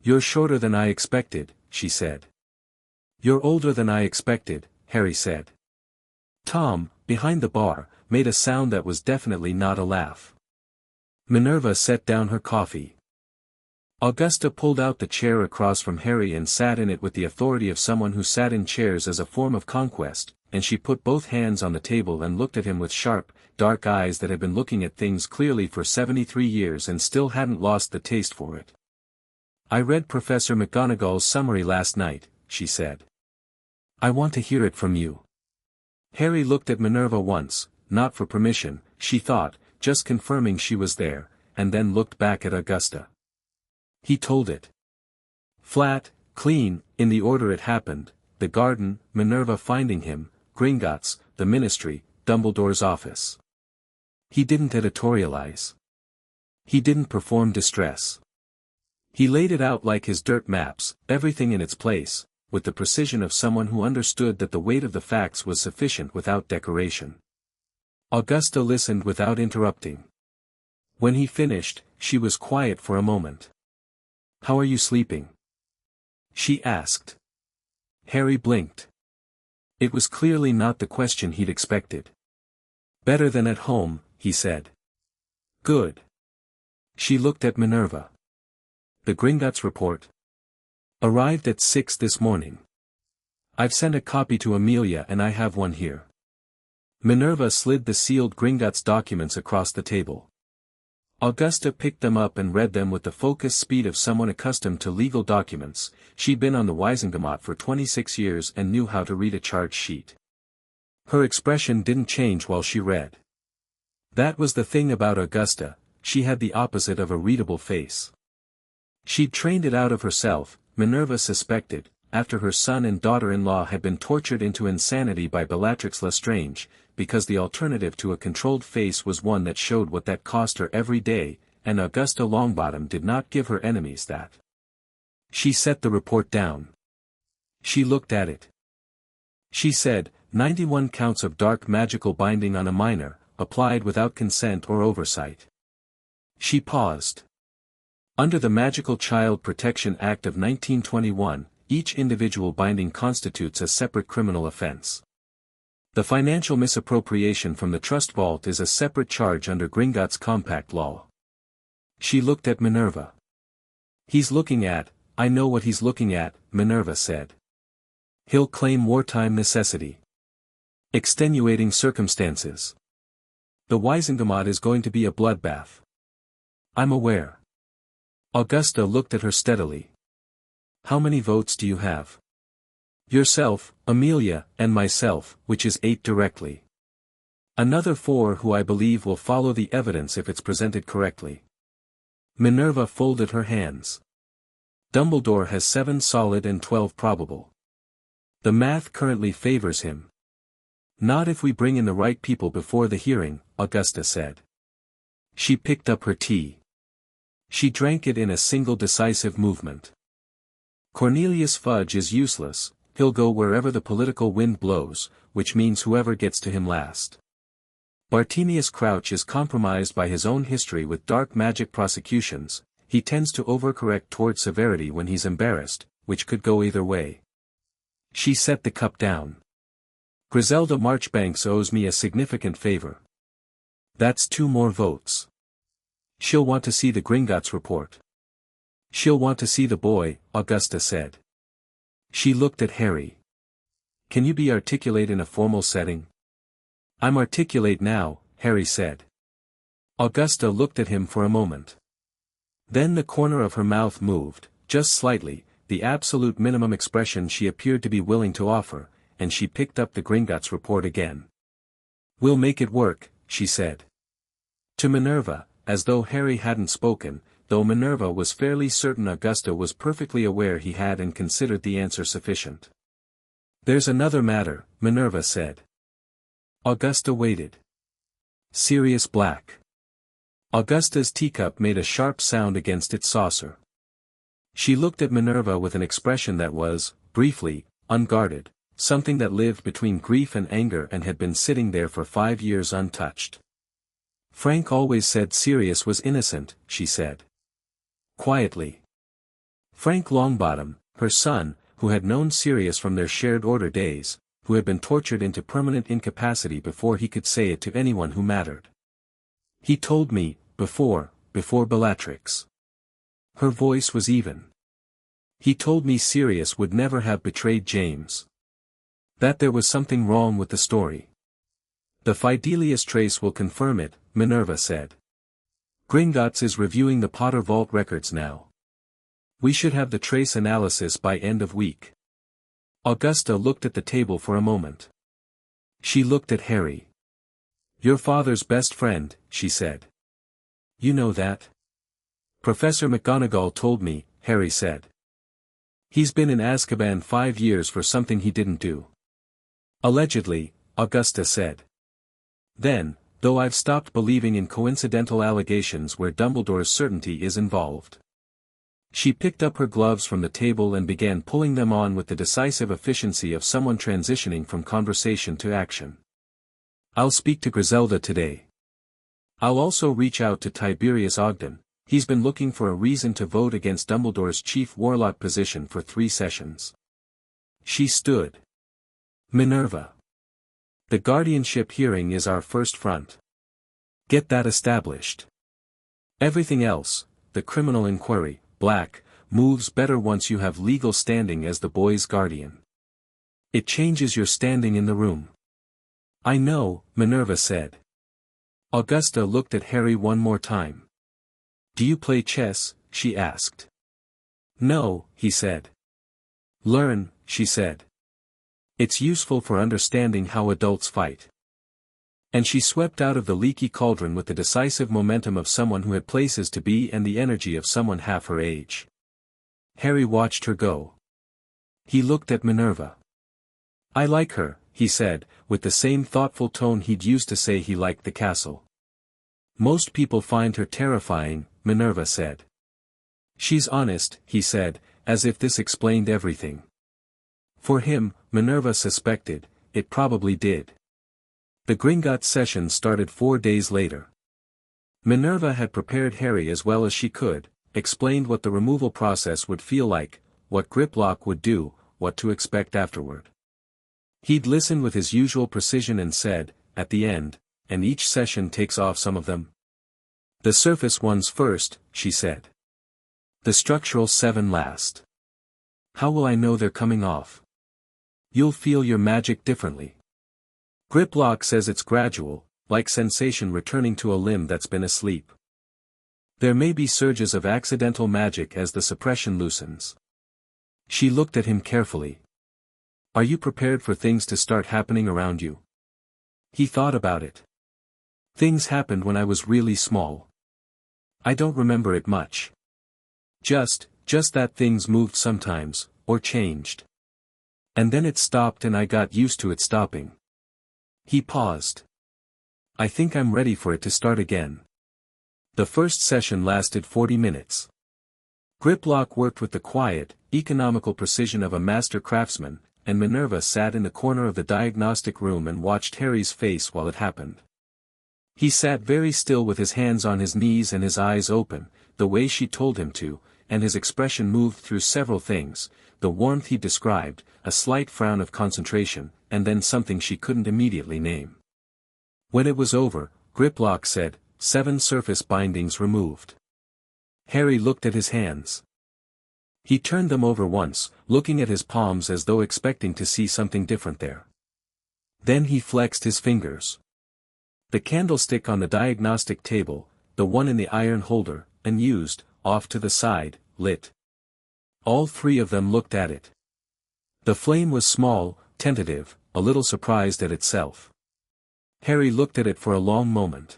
"You're shorter than I expected," she said. "You're older than I expected," Harry said. Tom, behind the bar, made a sound that was definitely not a laugh. Minerva set down her coffee. Augusta pulled out the chair across from Harry and sat in it with the authority of someone who sat in chairs as a form of conquest, and she put both hands on the table and looked at him with sharp, dark eyes that had been looking at things clearly for 73 years and still hadn't lost the taste for it. "I read Professor McGonagall's summary last night," she said. "I want to hear it from you." Harry looked at Minerva once, not for permission, she thought, just confirming she was there, and then looked back at Augusta. He told it. Flat, clean, in the order it happened: the garden, Minerva finding him, Gringotts, the ministry, Dumbledore's office. He didn't editorialize. He didn't perform distress. He laid it out like his dirt maps, everything in its place, with the precision of someone who understood that the weight of the facts was sufficient without decoration. Augusta listened without interrupting. When he finished, she was quiet for a moment. "How are you sleeping?" she asked. Harry blinked. It was clearly not the question he'd expected. "Better than at home," he said. "Good." She looked at Minerva. "The Gringotts report?" "Arrived at 6 this morning. I've sent a copy to Amelia and I have one here." Minerva slid the sealed Gringotts documents across the table. Augusta picked them up and read them with the focused speed of someone accustomed to legal documents. She'd been on the Wisengamot for 26 years and knew how to read a charge sheet. Her expression didn't change while she read. That was the thing about Augusta, she had the opposite of a readable face. She'd trained it out of herself, Minerva suspected, after her son and daughter-in-law had been tortured into insanity by Bellatrix Lestrange, because the alternative to a controlled face was one that showed what that cost her every day, and Augusta Longbottom did not give her enemies that. She set the report down. She looked at it. She said, 91 counts of dark magical binding on a minor, applied without consent or oversight. She paused. Under the Magical Child Protection Act of 1921, each individual binding constitutes a separate criminal offense. The financial misappropriation from the trust vault is a separate charge under Gringotts Compact law. She looked at Minerva. "He's looking at, I know what he's looking at," Minerva said. "He'll claim wartime necessity. Extenuating circumstances. The Wisengamot is going to be a bloodbath. I'm aware." Augusta looked at her steadily. "How many votes do you have?" Yourself, Amelia, and myself, which is 8 directly. Another 4 who I believe will follow the evidence if it's presented correctly. Minerva folded her hands. Dumbledore has 7 solid and 12 probable. The math currently favors him. Not if we bring in the right people before the hearing, Augusta said. She picked up her tea. She drank it in a single decisive movement. Cornelius Fudge is useless, he'll go wherever the political wind blows, which means whoever gets to him last. Bartemius Crouch is compromised by his own history with dark magic prosecutions, he tends to overcorrect toward severity when he's embarrassed, which could go either way. She set the cup down. Griselda Marchbanks owes me a significant favor. That's 2 more votes. She'll want to see the Gringotts report. She'll want to see the boy, Augusta said. She looked at Harry. Can you be articulate in a formal setting? I'm articulate now, Harry said. Augusta looked at him for a moment. Then the corner of her mouth moved, just slightly, the absolute minimum expression she appeared to be willing to offer, and she picked up the Gringotts report again. We'll make it work, she said. To Minerva, as though Harry hadn't spoken, though Minerva was fairly certain Augusta was perfectly aware he had and considered the answer sufficient. There's another matter, Minerva said. Augusta waited. Sirius Black. Augusta's teacup made a sharp sound against its saucer. She looked at Minerva with an expression that was, briefly, unguarded, something that lived between grief and anger and had been sitting there for 5 years untouched. Frank always said Sirius was innocent, she said. Quietly. Frank Longbottom, her son, who had known Sirius from their shared order days, who had been tortured into permanent incapacity before he could say it to anyone who mattered. He told me, before Bellatrix. Her voice was even. He told me Sirius would never have betrayed James. That there was something wrong with the story. The Fidelius trace will confirm it, Minerva said. Gringotts is reviewing the Potter Vault records now. We should have the trace analysis by end of week. Augusta looked at the table for a moment. She looked at Harry. Your father's best friend, she said. You know that? Professor McGonagall told me, Harry said. He's been in Azkaban 5 years for something he didn't do. Allegedly, Augusta said. Then, though I've stopped believing in coincidental allegations where Dumbledore's certainty is involved. She picked up her gloves from the table and began pulling them on with the decisive efficiency of someone transitioning from conversation to action. I'll speak to Griselda today. I'll also reach out to Tiberius Ogden, he's been looking for a reason to vote against Dumbledore's chief warlock position for 3 sessions. She stood. Minerva. The guardianship hearing is our first front. Get that established. Everything else, the criminal inquiry, Black, moves better once you have legal standing as the boy's guardian. It changes your standing in the room. I know, Minerva said. Augusta looked at Harry one more time. Do you play chess? She asked. No, he said. Learn, she said. It's useful for understanding how adults fight. And she swept out of the leaky cauldron with the decisive momentum of someone who had places to be and the energy of someone half her age. Harry watched her go. He looked at Minerva. I like her, he said, with the same thoughtful tone he'd used to say he liked the castle. Most people find her terrifying, Minerva said. She's honest, he said, as if this explained everything. For him, Minerva suspected, it probably did. The Gringotts session started 4 days later. Minerva had prepared Harry as well as she could, explained what the removal process would feel like, what Griplock would do, what to expect afterward. He'd listen with his usual precision and said, at the end, and each session takes off some of them. The surface ones first, she said. The structural 7 last. How will I know they're coming off? You'll feel your magic differently. Griplock says it's gradual, like sensation returning to a limb that's been asleep. There may be surges of accidental magic as the suppression loosens. She looked at him carefully. Are you prepared for things to start happening around you? He thought about it. Things happened when I was really small. I don't remember it much. Just that things moved sometimes, or changed. And then it stopped and I got used to it stopping. He paused. I think I'm ready for it to start again. The first session lasted 40 minutes. Griplock worked with the quiet, economical precision of a master craftsman, and Minerva sat in the corner of the diagnostic room and watched Harry's face while it happened. He sat very still with his hands on his knees and his eyes open, the way she told him to, and his expression moved through several things, the warmth he described, a slight frown of concentration, and then something she couldn't immediately name. When it was over, Griplock said, 7 surface bindings removed. Harry looked at his hands. He turned them over once, looking at his palms as though expecting to see something different there. Then he flexed his fingers. The candlestick on the diagnostic table, the one in the iron holder, unused, off to the side, lit. All 3 of them looked at it. The flame was small, tentative, a little surprised at itself. Harry looked at it for a long moment.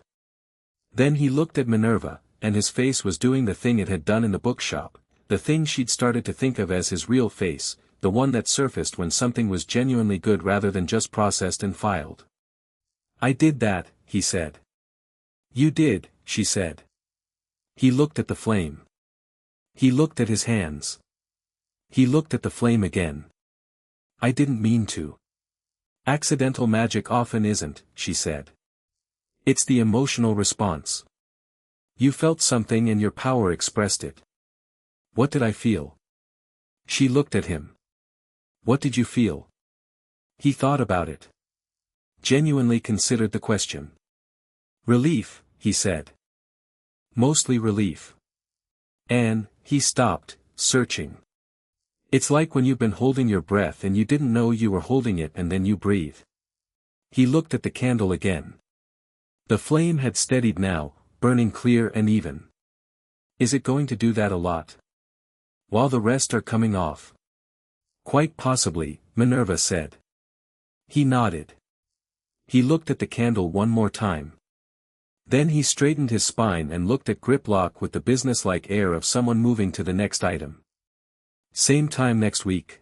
Then he looked at Minerva, and his face was doing the thing it had done in the bookshop, the thing she'd started to think of as his real face, the one that surfaced when something was genuinely good rather than just processed and filed. I did that, he said. You did, she said. He looked at the flame. He looked at his hands. He looked at the flame again. I didn't mean to. Accidental magic often isn't, she said. It's the emotional response. You felt something and your power expressed it. What did I feel? She looked at him. What did you feel? He thought about it. Genuinely considered the question. Relief, he said. Mostly relief. And, he stopped, searching. It's like when you've been holding your breath and you didn't know you were holding it and then you breathe. He looked at the candle again. The flame had steadied now, burning clear and even. Is it going to do that a lot? While the rest are coming off? Quite possibly, Minerva said. He nodded. He looked at the candle one more time. Then he straightened his spine and looked at Griplock with the businesslike air of someone moving to the next item. Same time next week.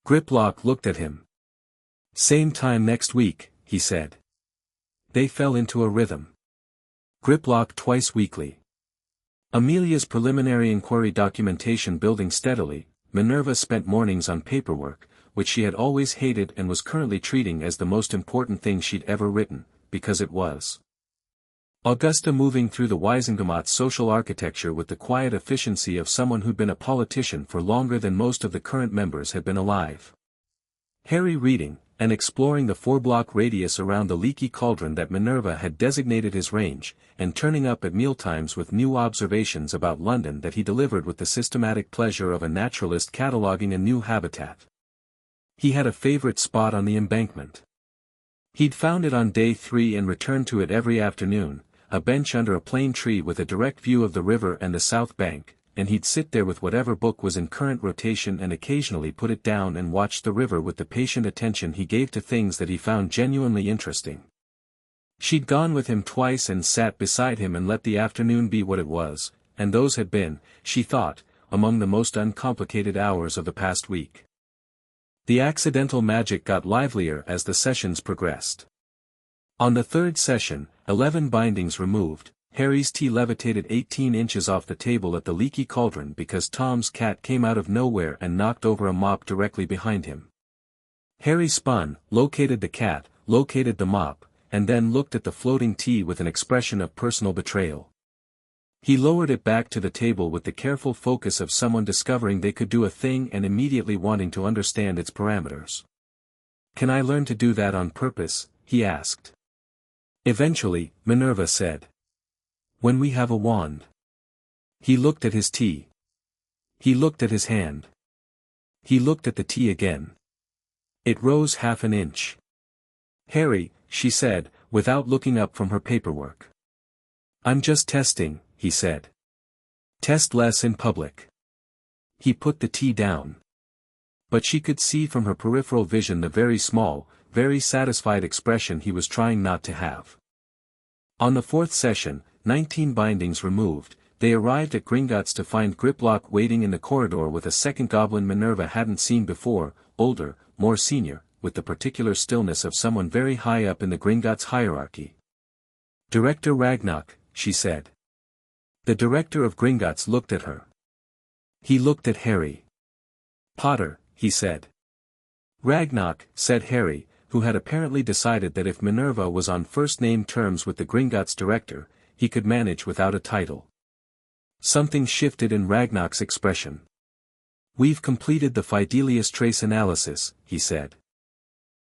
Griplock looked at him. Same time next week, he said. They fell into a rhythm. Griplock twice weekly. Amelia's preliminary inquiry documentation building steadily, Minerva spent mornings on paperwork, which she had always hated and was currently treating as the most important thing she'd ever written, because it was. Augusta moving through the Wisengamot social architecture with the quiet efficiency of someone who'd been a politician for longer than most of the current members had been alive. Harry reading, and exploring the 4-block radius around the leaky cauldron that Minerva had designated his range, and turning up at mealtimes with new observations about London that he delivered with the systematic pleasure of a naturalist cataloguing a new habitat. He had a favorite spot on the embankment. He'd found it on day 3 and returned to it every afternoon, a bench under a plane tree with a direct view of the river and the south bank, and he'd sit there with whatever book was in current rotation and occasionally put it down and watch the river with the patient attention he gave to things that he found genuinely interesting. She'd gone with him twice and sat beside him and let the afternoon be what it was, and those had been, she thought, among the most uncomplicated hours of the past week. The accidental magic got livelier as the sessions progressed. On the 3rd session, 11 bindings removed, Harry's tea levitated 18 inches off the table at the leaky cauldron because Tom's cat came out of nowhere and knocked over a mop directly behind him. Harry spun, located the cat, located the mop, and then looked at the floating tea with an expression of personal betrayal. He lowered it back to the table with the careful focus of someone discovering they could do a thing and immediately wanting to understand its parameters. Can I learn to do that on purpose? He asked. Eventually, Minerva said. When we have a wand. He looked at his tea. He looked at his hand. He looked at the tea again. It rose half an inch. Harry, she said, without looking up from her paperwork. I'm just testing, he said. Test less in public. He put the tea down. But she could see from her peripheral vision the very small, very satisfied expression he was trying not to have. On the fourth session, 19 bindings removed, they arrived at Gringotts to find Griplock waiting in the corridor with a second goblin Minerva hadn't seen before, older, more senior, with the particular stillness of someone very high up in the Gringotts hierarchy. "Director Ragnarok," she said. The director of Gringotts looked at her. He looked at Harry. "Potter," he said. "Ragnarok," said Harry, who had apparently decided that if Minerva was on first-name terms with the Gringotts director, he could manage without a title. Something shifted in Ragnarok's expression. "We've completed the Fidelius trace analysis," he said.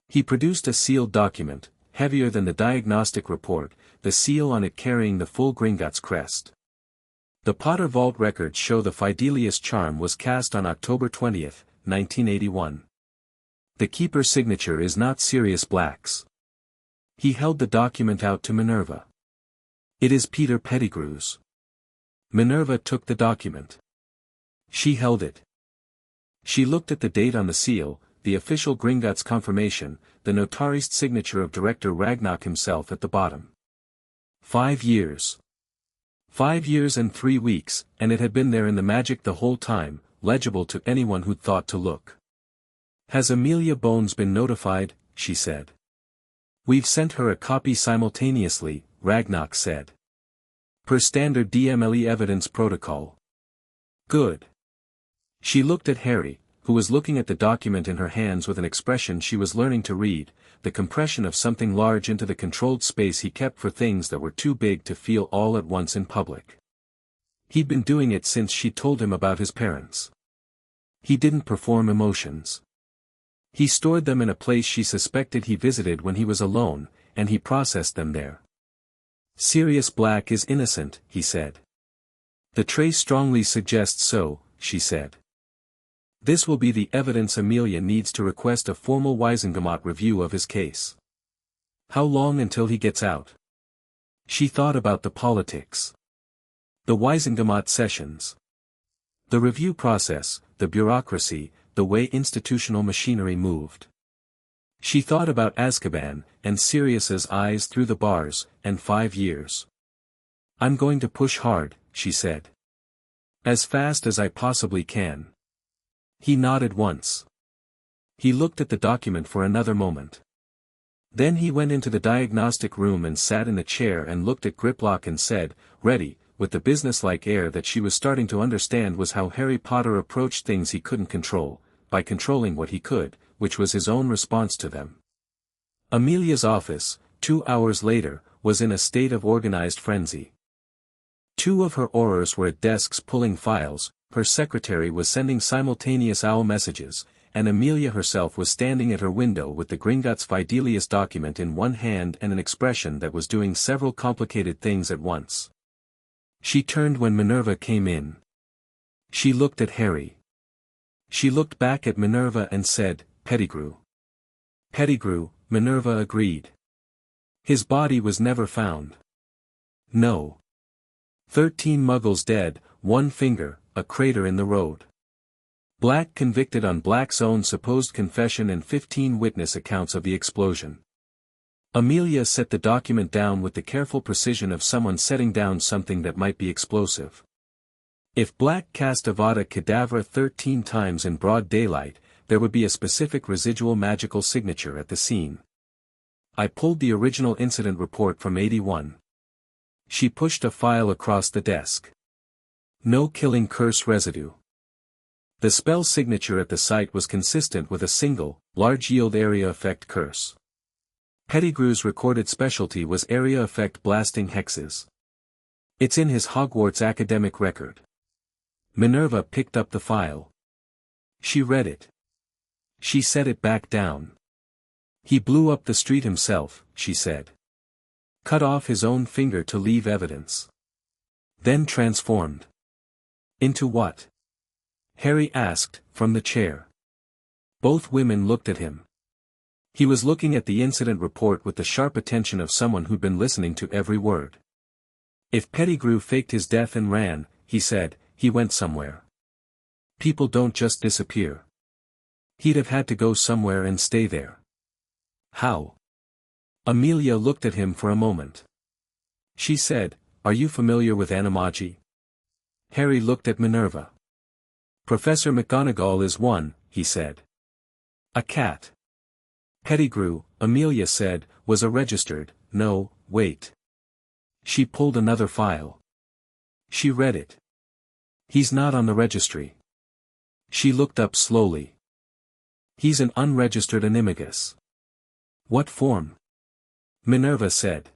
He produced a sealed document, heavier than the diagnostic report, the seal on it carrying the full Gringotts crest. The Potter Vault records show the Fidelius charm was cast on October 20, 1981. The keeper's signature is not Sirius Black's. He held the document out to Minerva. "It is Peter Pettigrew's." Minerva took the document. She held it. She looked at the date on the seal, the official Gringotts confirmation, the notarist signature of Director Ragnarok himself at the bottom. 5 years. 5 years and 3 weeks, and it had been there in the magic the whole time, legible to anyone who'd thought to look. "Has Amelia Bones been notified?" she said. "We've sent her a copy simultaneously," Ragnarok said. "Per standard DMLE evidence protocol." "Good." She looked at Harry, who was looking at the document in her hands with an expression she was learning to read, the compression of something large into the controlled space he kept for things that were too big to feel all at once in public. He'd been doing it since she told him about his parents. He didn't perform emotions. He stored them in a place she suspected he visited when he was alone, and he processed them there. "Sirius Black is innocent," he said. "The trace strongly suggests so," she said. "This will be the evidence Amelia needs to request a formal Weisengamot review of his case. How long until he gets out?" She thought about the politics. The Weisengamot sessions. The review process, the bureaucracy, the way institutional machinery moved. She thought about Azkaban, and Sirius's eyes through the bars, and 5 years. "I'm going to push hard," she said. "As fast as I possibly can." He nodded once. He looked at the document for another moment. Then he went into the diagnostic room and sat in the chair and looked at Griplock and said, "Ready," with the businesslike air that she was starting to understand was how Harry Potter approached things he couldn't control, by controlling what he could, which was his own response to them. Amelia's office, 2 hours later, was in a state of organized frenzy. 2 of her aurors were at desks pulling files, her secretary was sending simultaneous OWL messages, and Amelia herself was standing at her window with the Gringotts Fidelius document in one hand and an expression that was doing several complicated things at once. She turned when Minerva came in. She looked at Harry. She looked back at Minerva and said, "Pettigrew." "Pettigrew," Minerva agreed. "His body was never found." "No. 13 Muggles dead, 1 finger, a crater in the road. Black convicted on Black's own supposed confession and 15 witness accounts of the explosion." Amelia set the document down with the careful precision of someone setting down something that might be explosive. If Black cast Avada Kedavra 13 times in broad daylight, there would be a specific residual magical signature at the scene. "I pulled the original incident report from 81. She pushed a file across the desk. "No killing curse residue." The spell signature at the site was consistent with a single, large yield area effect curse. Pettigrew's recorded specialty was area effect blasting hexes. "It's in his Hogwarts academic record." Minerva picked up the file. She read it. She set it back down. "He blew up the street himself," she said. "Cut off his own finger to leave evidence. Then transformed." "Into what?" Harry asked, from the chair. Both women looked at him. He was looking at the incident report with the sharp attention of someone who'd been listening to every word. "If Pettigrew faked his death and ran," he said, "he went somewhere. People don't just disappear." He'd have had to go somewhere and stay there. How? Amelia looked at him for a moment. She said, "Are you familiar with Animagi?" Harry looked at Minerva. "Professor McGonagall is one," he said. "A cat." Pettigrew, Amelia said, was a registered, no, wait. She pulled another file. She read it. "He's not on the registry." She looked up slowly. "He's an unregistered Animagus." "What form?" Minerva said.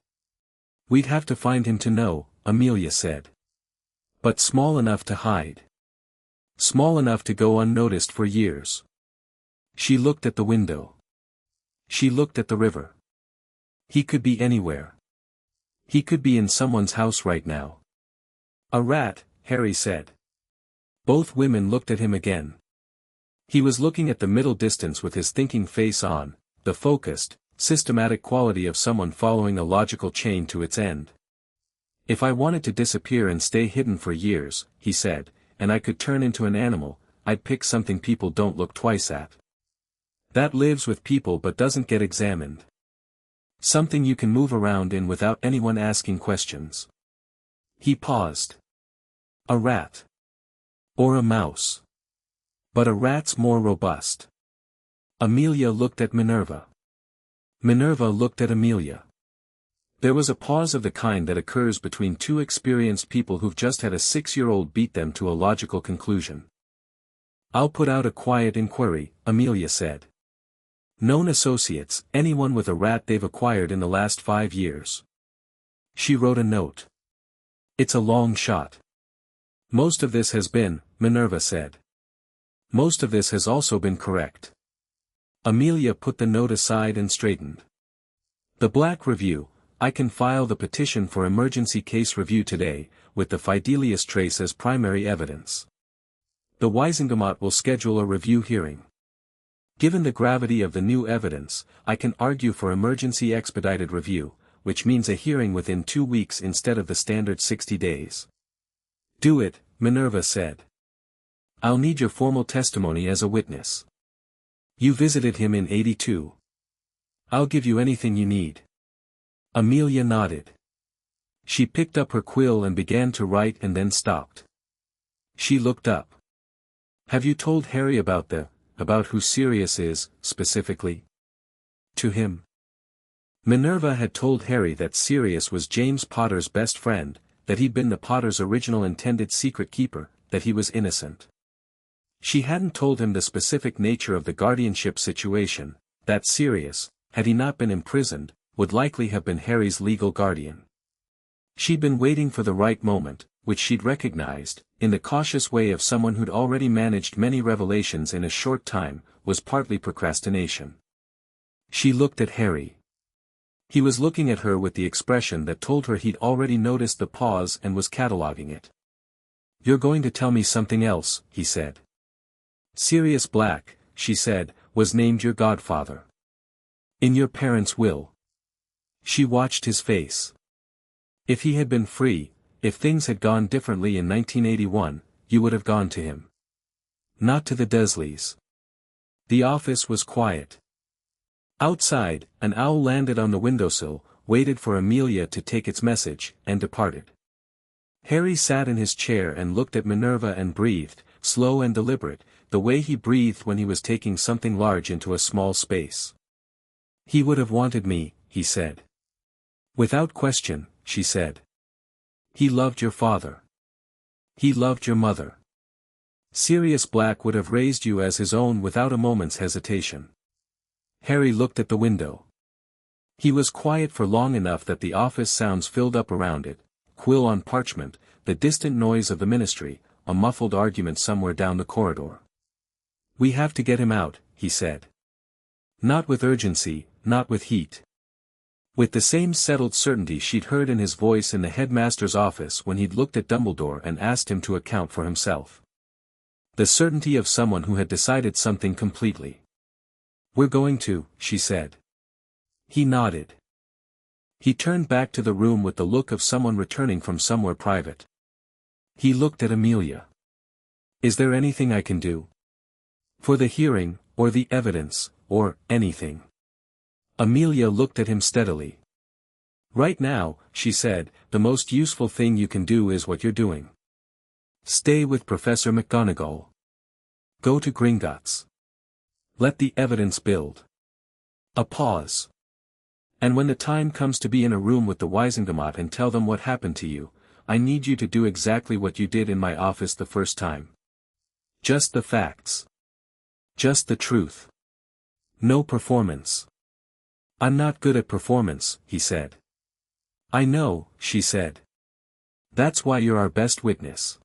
"We'd have to find him to know," Amelia said. "But small enough to hide. Small enough to go unnoticed for years." She looked at the window. She looked at the river. He could be anywhere. He could be in someone's house right now. "A rat," Harry said. Both women looked at him again. He was looking at the middle distance with his thinking face on, the focused, systematic quality of someone following a logical chain to its end. "If I wanted to disappear and stay hidden for years," he said, "and I could turn into an animal, I'd pick something people don't look twice at. That lives with people but doesn't get examined. Something you can move around in without anyone asking questions." He paused. "A rat. Or a mouse. But a rat's more robust." Amelia looked at Minerva. Minerva looked at Amelia. There was a pause of the kind that occurs between two experienced people who've just had a 6-year-old beat them to a logical conclusion. "I'll put out a quiet inquiry," Amelia said. "Known associates, anyone with a rat they've acquired in the last 5 years." She wrote a note. "It's a long shot. Most of this has been," Minerva said. "Most of this has also been correct." Amelia put the note aside and straightened. "The Black Review, I can file the petition for emergency case review today, with the Fidelius trace as primary evidence. The Wisengamot will schedule a review hearing. Given the gravity of the new evidence, I can argue for emergency expedited review, which means a hearing within 2 weeks instead of the standard 60 days. "Do it," Minerva said. "I'll need your formal testimony as a witness. You visited him in 82. I'll give you anything you need." Amelia nodded. She picked up her quill and began to write and then stopped. She looked up. "Have you told Harry about who Sirius is, specifically?" "To him?" Minerva had told Harry that Sirius was James Potter's best friend, that he'd been the Potter's original intended secret keeper, that he was innocent. She hadn't told him the specific nature of the guardianship situation, that Sirius, had he not been imprisoned, would likely have been Harry's legal guardian. She'd been waiting for the right moment, which she'd recognized, in the cautious way of someone who'd already managed many revelations in a short time, was partly procrastination. She looked at Harry. He was looking at her with the expression that told her he'd already noticed the pause and was cataloging it. "You're going to tell me something else," he said. "Sirius Black," she said, "was named your godfather. In your parents' will." She watched his face. "If he had been free, if things had gone differently in 1981, you would have gone to him. Not to the Dursleys." The office was quiet. Outside, an owl landed on the windowsill, waited for Amelia to take its message, and departed. Harry sat in his chair and looked at Minerva and breathed, slow and deliberate, the way he breathed when he was taking something large into a small space. "He would have wanted me," he said. "Without question," she said. "He loved your father. He loved your mother. Sirius Black would have raised you as his own without a moment's hesitation." Harry looked at the window. He was quiet for long enough that the office sounds filled up around it, quill on parchment, the distant noise of the ministry, a muffled argument somewhere down the corridor. "We have to get him out," he said. Not with urgency, not with heat. With the same settled certainty she'd heard in his voice in the headmaster's office when he'd looked at Dumbledore and asked him to account for himself. The certainty of someone who had decided something completely. "We're going to," she said. He nodded. He turned back to the room with the look of someone returning from somewhere private. He looked at Amelia. "Is there anything I can do?" "For the hearing, or the evidence, or anything. Amelia looked at him steadily. Right now, she said, the most useful thing you can do is what you're doing. Stay with Professor McGonagall. Go to Gringotts. Let the evidence build. A pause. And when the time comes to be in a room with the Wisengamot and tell them what happened to you, I need you to do exactly what you did in my office the first time. Just the facts. Just the truth. No performance. I'm not good at performance, he said. I know, she said. That's why you're our best witness.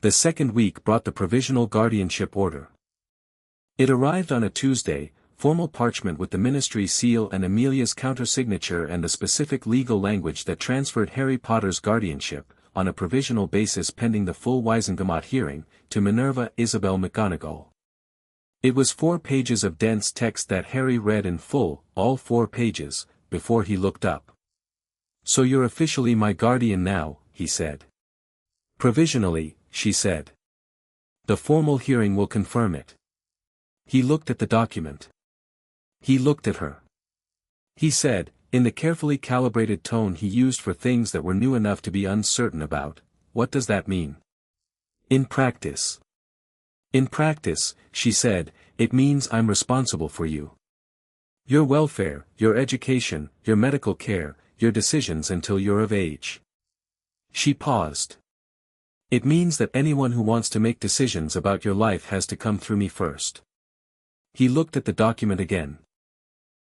The second week brought the provisional guardianship order. It arrived on a Tuesday, formal parchment with the ministry seal and Amelia's countersignature and the specific legal language that transferred Harry Potter's guardianship, on a provisional basis pending the full Wisengamot hearing, to Minerva Isabel McGonagall. It was 4 pages of dense text that Harry read in full, all 4 pages, before he looked up. So you're officially my guardian now, he said. Provisionally, she said. The formal hearing will confirm it. He looked at the document. He looked at her. He said, in the carefully calibrated tone he used for things that were new enough to be uncertain about, what does that mean? In practice. In practice, she said, it means I'm responsible for you. Your welfare, your education, your medical care, your decisions until you're of age. She paused. It means that anyone who wants to make decisions about your life has to come through me first. He looked at the document again.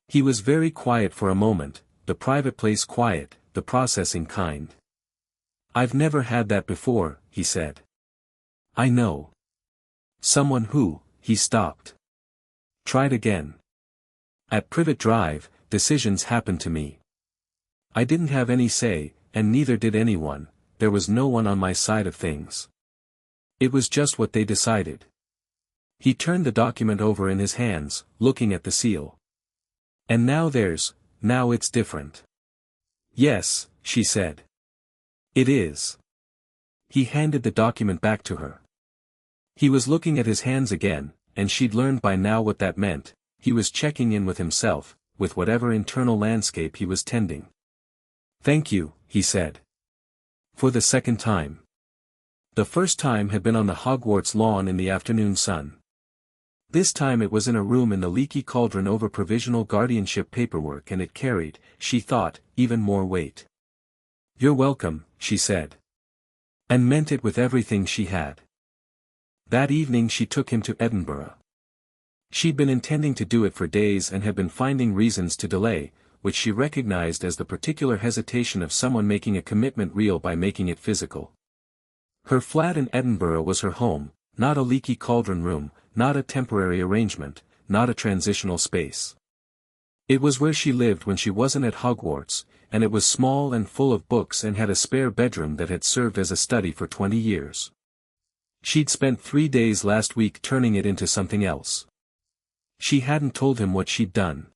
He was very quiet for a moment, the private place quiet, the processing kind. I've never had that before, he said. I know. Someone who, he stopped. Tried again. At Privet Drive, decisions happened to me. I didn't have any say, and neither did anyone, there was no one on my side of things. It was just what they decided. He turned the document over in his hands, looking at the seal. And now it's different. Yes, she said. It is. He handed the document back to her. He was looking at his hands again, and she'd learned by now what that meant, he was checking in with himself, with whatever internal landscape he was tending. Thank you, he said. For the second time. The first time had been on the Hogwarts lawn in the afternoon sun. This time it was in a room in the leaky cauldron over provisional guardianship paperwork, and it carried, she thought, even more weight. You're welcome, she said. And meant it with everything she had. That evening she took him to Edinburgh. She'd been intending to do it for days and had been finding reasons to delay, which she recognized as the particular hesitation of someone making a commitment real by making it physical. Her flat in Edinburgh was her home, not a leaky cauldron room, not a temporary arrangement, not a transitional space. It was where she lived when she wasn't at Hogwarts, and it was small and full of books and had a spare bedroom that had served as a study for 20 years. She'd spent 3 days last week turning it into something else. She hadn't told him what she'd done.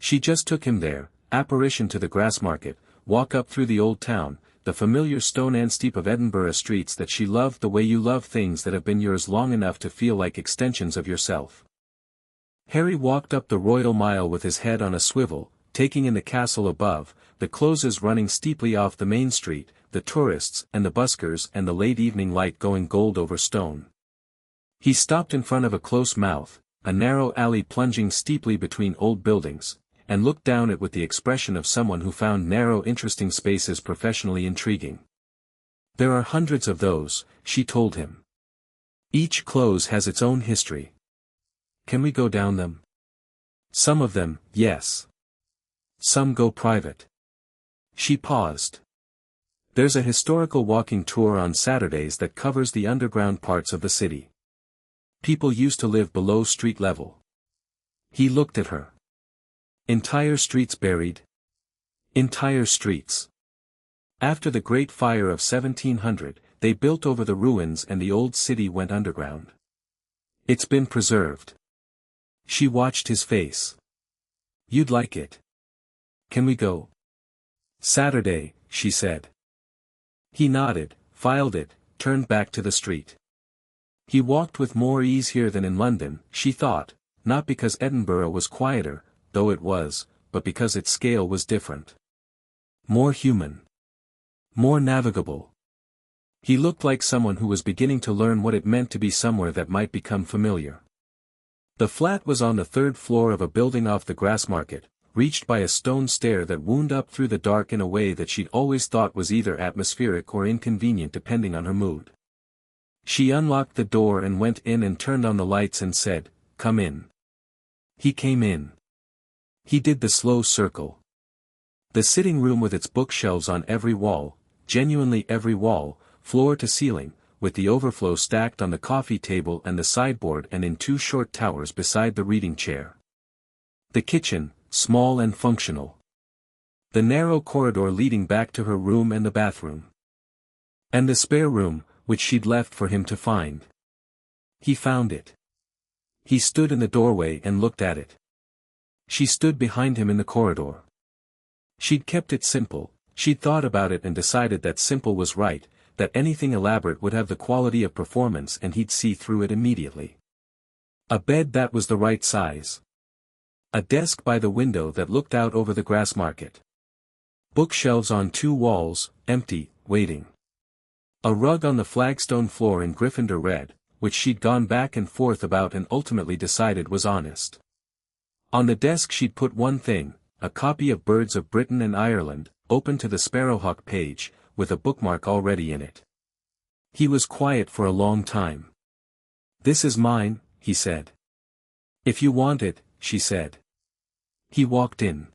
She just took him there, apparition to the Grassmarket, walk up through the old town, the familiar stone and steep of Edinburgh streets that she loved the way you love things that have been yours long enough to feel like extensions of yourself. Harry walked up the Royal Mile with his head on a swivel, taking in the castle above, the closes running steeply off the main street, the tourists and the buskers and the late evening light going gold over stone. He stopped in front of a close mouth, a narrow alley plunging steeply between old buildings, and looked down it with the expression of someone who found narrow interesting spaces professionally intriguing. There are hundreds of those, she told him. Each close has its own history. Can we go down them? Some of them, yes. Some go private. She paused. There's a historical walking tour on Saturdays that covers the underground parts of the city. People used to live below street level. He looked at her. Entire streets buried. Entire streets. After the Great Fire of 1700, they built over the ruins and the old city went underground. It's been preserved. She watched his face. You'd like it. Can we go? Saturday, she said. He nodded, filed it, turned back to the street. He walked with more ease here than in London, she thought, not because Edinburgh was quieter, though it was, but because its scale was different. More human. More navigable. He looked like someone who was beginning to learn what it meant to be somewhere that might become familiar. The flat was on the third floor of a building off the Grassmarket, reached by a stone stair that wound up through the dark in a way that she'd always thought was either atmospheric or inconvenient depending on her mood. She unlocked the door and went in and turned on the lights and said, "Come in." He came in. He did the slow circle. The sitting room with its bookshelves on every wall, genuinely every wall, floor to ceiling, with the overflow stacked on the coffee table and the sideboard and in two short towers beside the reading chair. The kitchen, small and functional. The narrow corridor leading back to her room and the bathroom. And the spare room, which she'd left for him to find. He found it. He stood in the doorway and looked at it. She stood behind him in the corridor. She'd kept it simple, she'd thought about it and decided that simple was right, that anything elaborate would have the quality of performance and he'd see through it immediately. A bed that was the right size. A desk by the window that looked out over the Grassmarket. Bookshelves on two walls, empty, waiting. A rug on the flagstone floor in Gryffindor red, which she'd gone back and forth about and ultimately decided was honest. On the desk she'd put one thing, a copy of Birds of Britain and Ireland, open to the Sparrowhawk page, with a bookmark already in it. He was quiet for a long time. "This is mine," he said. "If you want it," she said. He walked in.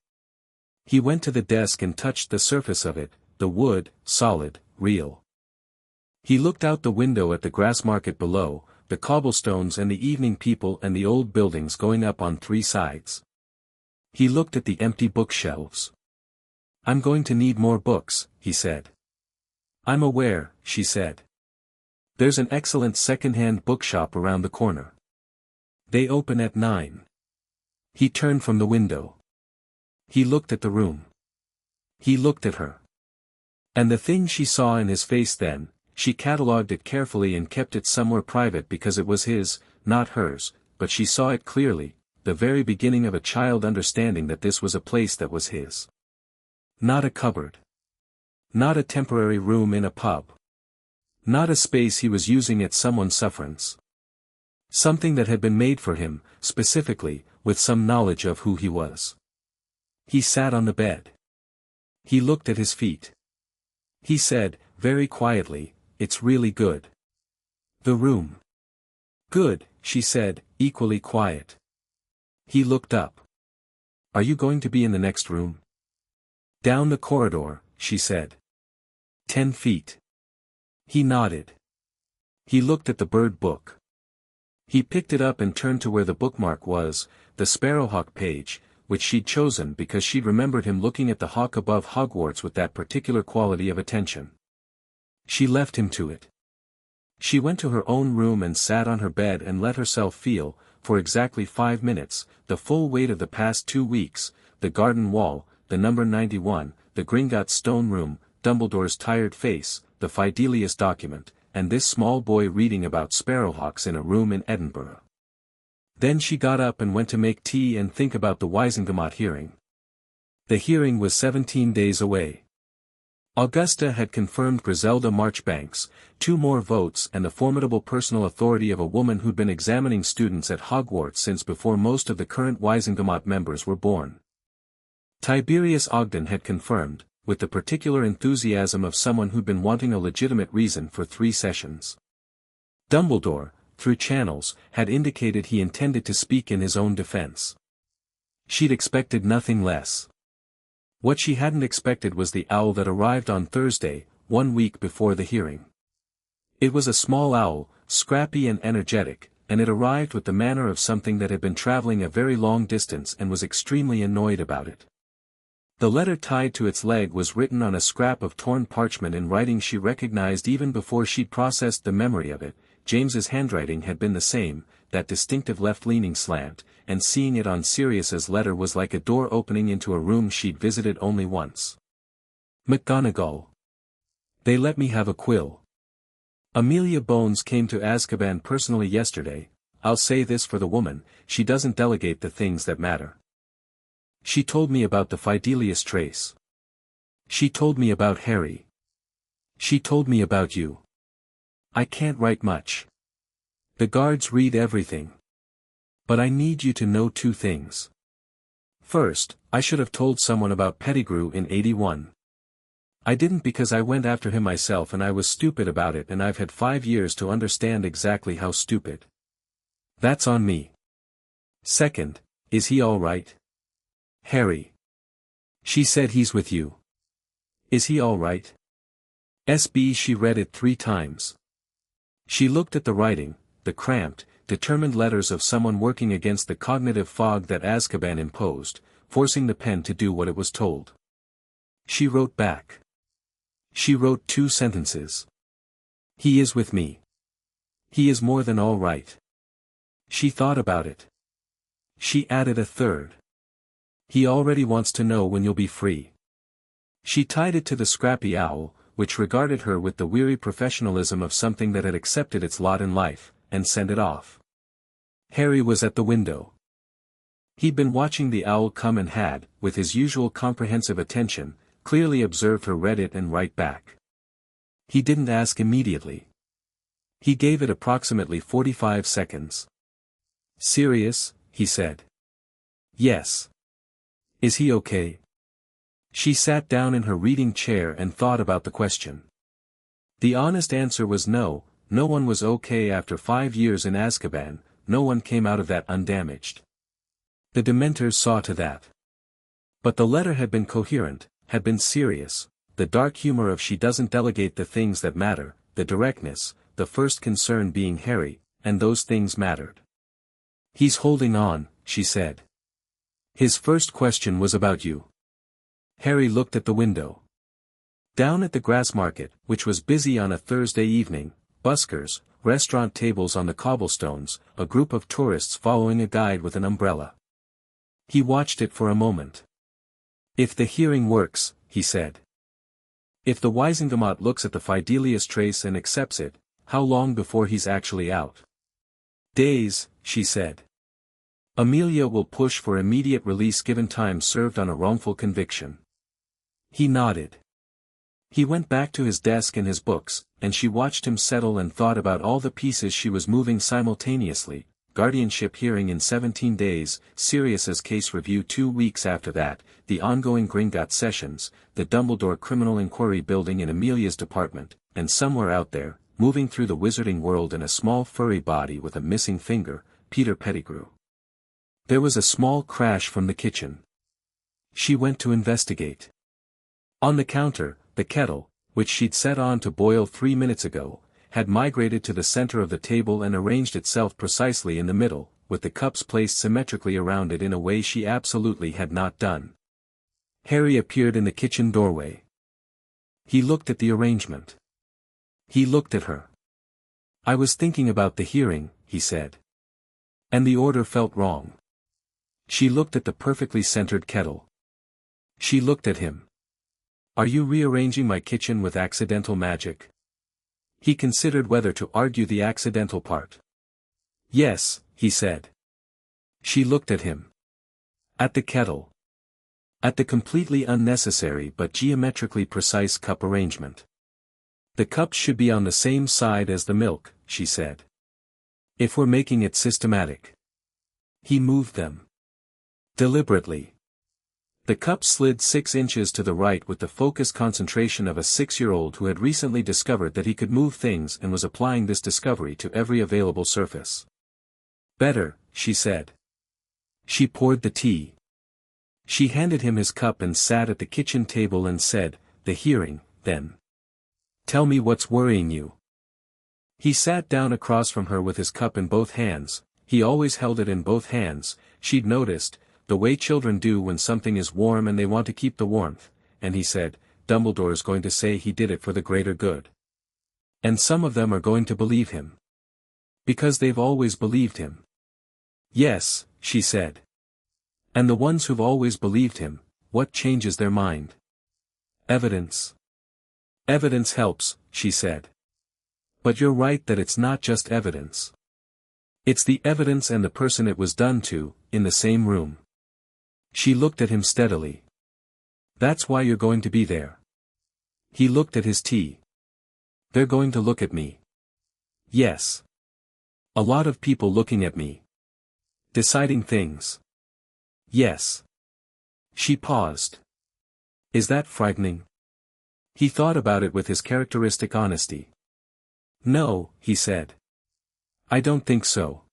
He went to the desk and touched the surface of it, the wood, solid, real. He looked out the window at the Grassmarket below, the cobblestones and the evening people and the old buildings going up on three sides. He looked at the empty bookshelves. "I'm going to need more books," he said. "I'm aware," she said. "There's an excellent second-hand bookshop around the corner. They open at 9. He turned from the window. He looked at the room. He looked at her. And the thing she saw in his face then, she catalogued it carefully and kept it somewhere private because it was his, not hers, but she saw it clearly, the very beginning of a child understanding that this was a place that was his. Not a cupboard. Not a temporary room in a pub. Not a space he was using at someone's sufferance. Something that had been made for him, specifically, with some knowledge of who he was. He sat on the bed. He looked at his feet. He said, very quietly, "It's really good." "The room." "Good," she said, equally quiet. He looked up. "Are you going to be in the next room?" "Down the corridor," she said. 10 feet. He nodded. He looked at the bird book. He picked it up and turned to where the bookmark was, the Sparrowhawk page, which she'd chosen because she'd remembered him looking at the hawk above Hogwarts with that particular quality of attention. She left him to it. She went to her own room and sat on her bed and let herself feel, for exactly 5 minutes, the full weight of the past 2 weeks, the garden wall, the number 91, the Gringotts stone room, Dumbledore's tired face, the Fidelius document, and this small boy reading about sparrowhawks in a room in Edinburgh. Then she got up and went to make tea and think about the Wisengamot hearing. The hearing was 17 days away. Augusta had confirmed Griselda Marchbanks, 2 more votes and the formidable personal authority of a woman who'd been examining students at Hogwarts since before most of the current Wisengamot members were born. Tiberius Ogden had confirmed, with the particular enthusiasm of someone who'd been wanting a legitimate reason for 3 sessions. Dumbledore, through channels, had indicated he intended to speak in his own defense. She'd expected nothing less. What she hadn't expected was the owl that arrived on Thursday, 1 week before the hearing. It was a small owl, scrappy and energetic, and it arrived with the manner of something that had been traveling a very long distance and was extremely annoyed about it. The letter tied to its leg was written on a scrap of torn parchment in writing she recognized even before she'd processed the memory of it. James's handwriting had been the same, that distinctive left-leaning slant, and seeing it on Sirius's letter was like a door opening into a room she'd visited only once. McGonagall. They let me have a quill. Amelia Bones came to Azkaban personally yesterday. I'll say this for the woman, she doesn't delegate the things that matter. She told me about the Fidelius trace. She told me about Harry. She told me about you. I can't write much. The guards read everything. But I need you to know two things. First, I should have told someone about Pettigrew in 81. I didn't because I went after him myself and I was stupid about it, and I've had 5 years to understand exactly how stupid. That's on me. Second, is he all right? Harry. She said he's with you. Is he all right? SB. She read it 3 times. She looked at the writing, the cramped, determined letters of someone working against the cognitive fog that Azkaban imposed, forcing the pen to do what it was told. She wrote back. She wrote 2 sentences. He is with me. He is more than all right. She thought about it. She added a third. He already wants to know when you'll be free. She tied it to the scrappy owl, which regarded her with the weary professionalism of something that had accepted its lot in life, and sent it off. Harry was at the window. He'd been watching the owl come and had, with his usual comprehensive attention, clearly observed her read it and write back. He didn't ask immediately. He gave it approximately 45 seconds. Serious, he said. Yes. Is he okay? She sat down in her reading chair and thought about the question. The honest answer was no, no one was okay after 5 years in Azkaban, no one came out of that undamaged. The Dementors saw to that. But the letter had been coherent, had been serious, the dark humor of she doesn't delegate the things that matter, the directness, the first concern being Harry, and those things mattered. He's holding on, she said. His first question was about you. Harry looked at the window. Down at the grass market, which was busy on a Thursday evening, buskers, restaurant tables on the cobblestones, a group of tourists following a guide with an umbrella. He watched it for a moment. If the hearing works, he said. If the Wisengamot looks at the Fidelius trace and accepts it, how long before he's actually out? Days, she said. Amelia will push for immediate release given time served on a wrongful conviction. He nodded. He went back to his desk and his books, and she watched him settle and thought about all the pieces she was moving simultaneously. Guardianship hearing in 17 days, Sirius's case review 2 weeks after that, the ongoing Gringotts sessions, the Dumbledore criminal inquiry building in Amelia's department, and somewhere out there, moving through the wizarding world in a small furry body with a missing finger, Peter Pettigrew. There was a small crash from the kitchen. She went to investigate. On the counter, the kettle, which she'd set on to boil 3 minutes ago, had migrated to the center of the table and arranged itself precisely in the middle, with the cups placed symmetrically around it in a way she absolutely had not done. Harry appeared in the kitchen doorway. He looked at the arrangement. He looked at her. I was thinking about the hearing, he said. And the order felt wrong. She looked at the perfectly centered kettle. She looked at him. Are you rearranging my kitchen with accidental magic? He considered whether to argue the accidental part. Yes, he said. She looked at him. At the kettle. At the completely unnecessary but geometrically precise cup arrangement. The cups should be on the same side as the milk, she said. If we're making it systematic. He moved them. Deliberately. The cup slid 6 inches to the right with the focused concentration of a 6-year-old who had recently discovered that he could move things and was applying this discovery to every available surface. Better, she said. She poured the tea. She handed him his cup and sat at the kitchen table and said, the hearing, then. Tell me what's worrying you. He sat down across from her with his cup in both hands. He always held it in both hands, she'd noticed, the way children do when something is warm and they want to keep the warmth, and he said, Dumbledore's going to say he did it for the greater good. And some of them are going to believe him. Because they've always believed him. Yes, she said. And the ones who've always believed him, what changes their mind? Evidence. Evidence helps, she said. But you're right that it's not just evidence. It's the evidence and the person it was done to, in the same room. She looked at him steadily. That's why you're going to be there. He looked at his tea. They're going to look at me. Yes. A lot of people looking at me. Deciding things. Yes. She paused. Is that frightening? He thought about it with his characteristic honesty. No, he said. I don't think so.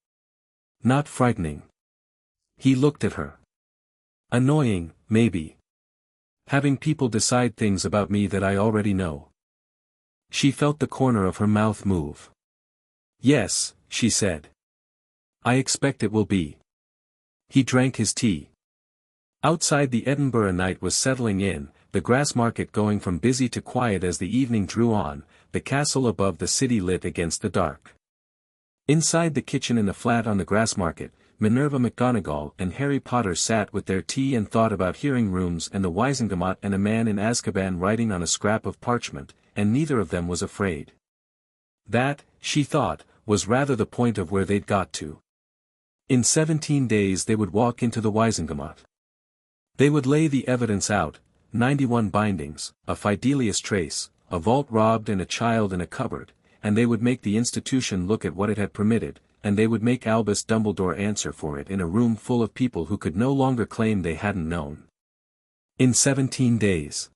Not frightening. He looked at her. Annoying, maybe. Having people decide things about me that I already know. She felt the corner of her mouth move. Yes, she said. I expect it will be. He drank his tea. Outside the Edinburgh night was settling in, the Grassmarket going from busy to quiet as the evening drew on, the castle above the city lit against the dark. Inside the kitchen in the flat on the Grassmarket, Minerva McGonagall and Harry Potter sat with their tea and thought about hearing rooms and the Wizengamot and a man in Azkaban writing on a scrap of parchment, and neither of them was afraid. That, she thought, was rather the point of where they'd got to. In 17 days they would walk into the Wizengamot. They would lay the evidence out, 91 bindings, a Fidelius trace, a vault robbed and a child in a cupboard, and they would make the institution look at what it had permitted, and they would make Albus Dumbledore answer for it in a room full of people who could no longer claim they hadn't known. In 17 days.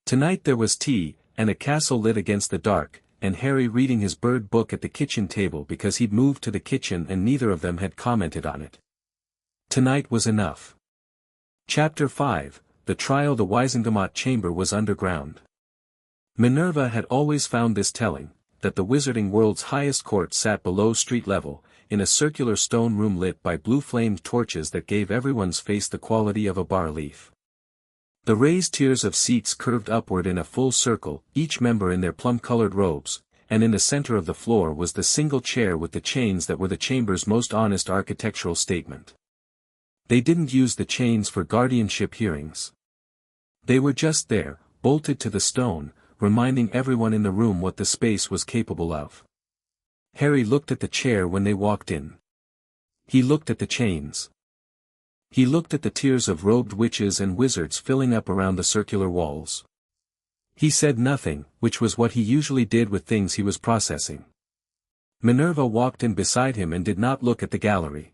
Tonight there was tea, and a castle lit against the dark, and Harry reading his bird book at the kitchen table because he'd moved to the kitchen and neither of them had commented on it. Tonight was enough. Chapter 5, The Trial. The Wizengamot chamber was underground. Minerva had always found this telling, that the wizarding world's highest court sat below street level, in a circular stone room lit by blue-flamed torches that gave everyone's face the quality of a bas-relief. The raised tiers of seats curved upward in a full circle, each member in their plum-colored robes, and in the center of the floor was the single chair with the chains that were the chamber's most honest architectural statement. They didn't use the chains for guardianship hearings. They were just there, bolted to the stone, reminding everyone in the room what the space was capable of. Harry looked at the chair when they walked in. He looked at the chains. He looked at the tiers of robed witches and wizards filling up around the circular walls. He said nothing, which was what he usually did with things he was processing. Minerva walked in beside him and did not look at the gallery.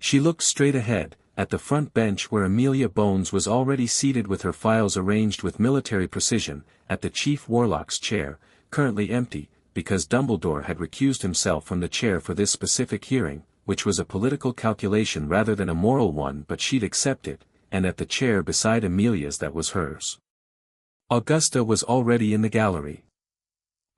She looked straight ahead, at the front bench where Amelia Bones was already seated with her files arranged with military precision, at the Chief Warlock's chair, currently empty, because Dumbledore had recused himself from the chair for this specific hearing, which was a political calculation rather than a moral one, but she'd accept it, and at the chair beside Amelia's that was hers. Augusta was already in the gallery.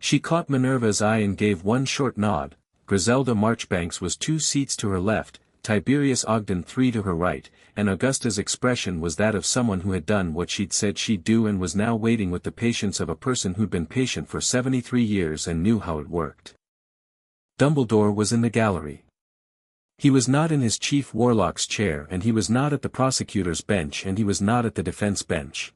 She caught Minerva's eye and gave one short nod. Griselda Marchbanks was 2 seats to her left, Tiberius Ogden 3 to her right, and Augusta's expression was that of someone who had done what she'd said she'd do and was now waiting with the patience of a person who'd been patient for 73 years and knew how it worked. Dumbledore was in the gallery. He was not in his Chief Warlock's chair and he was not at the prosecutor's bench and he was not at the defense bench.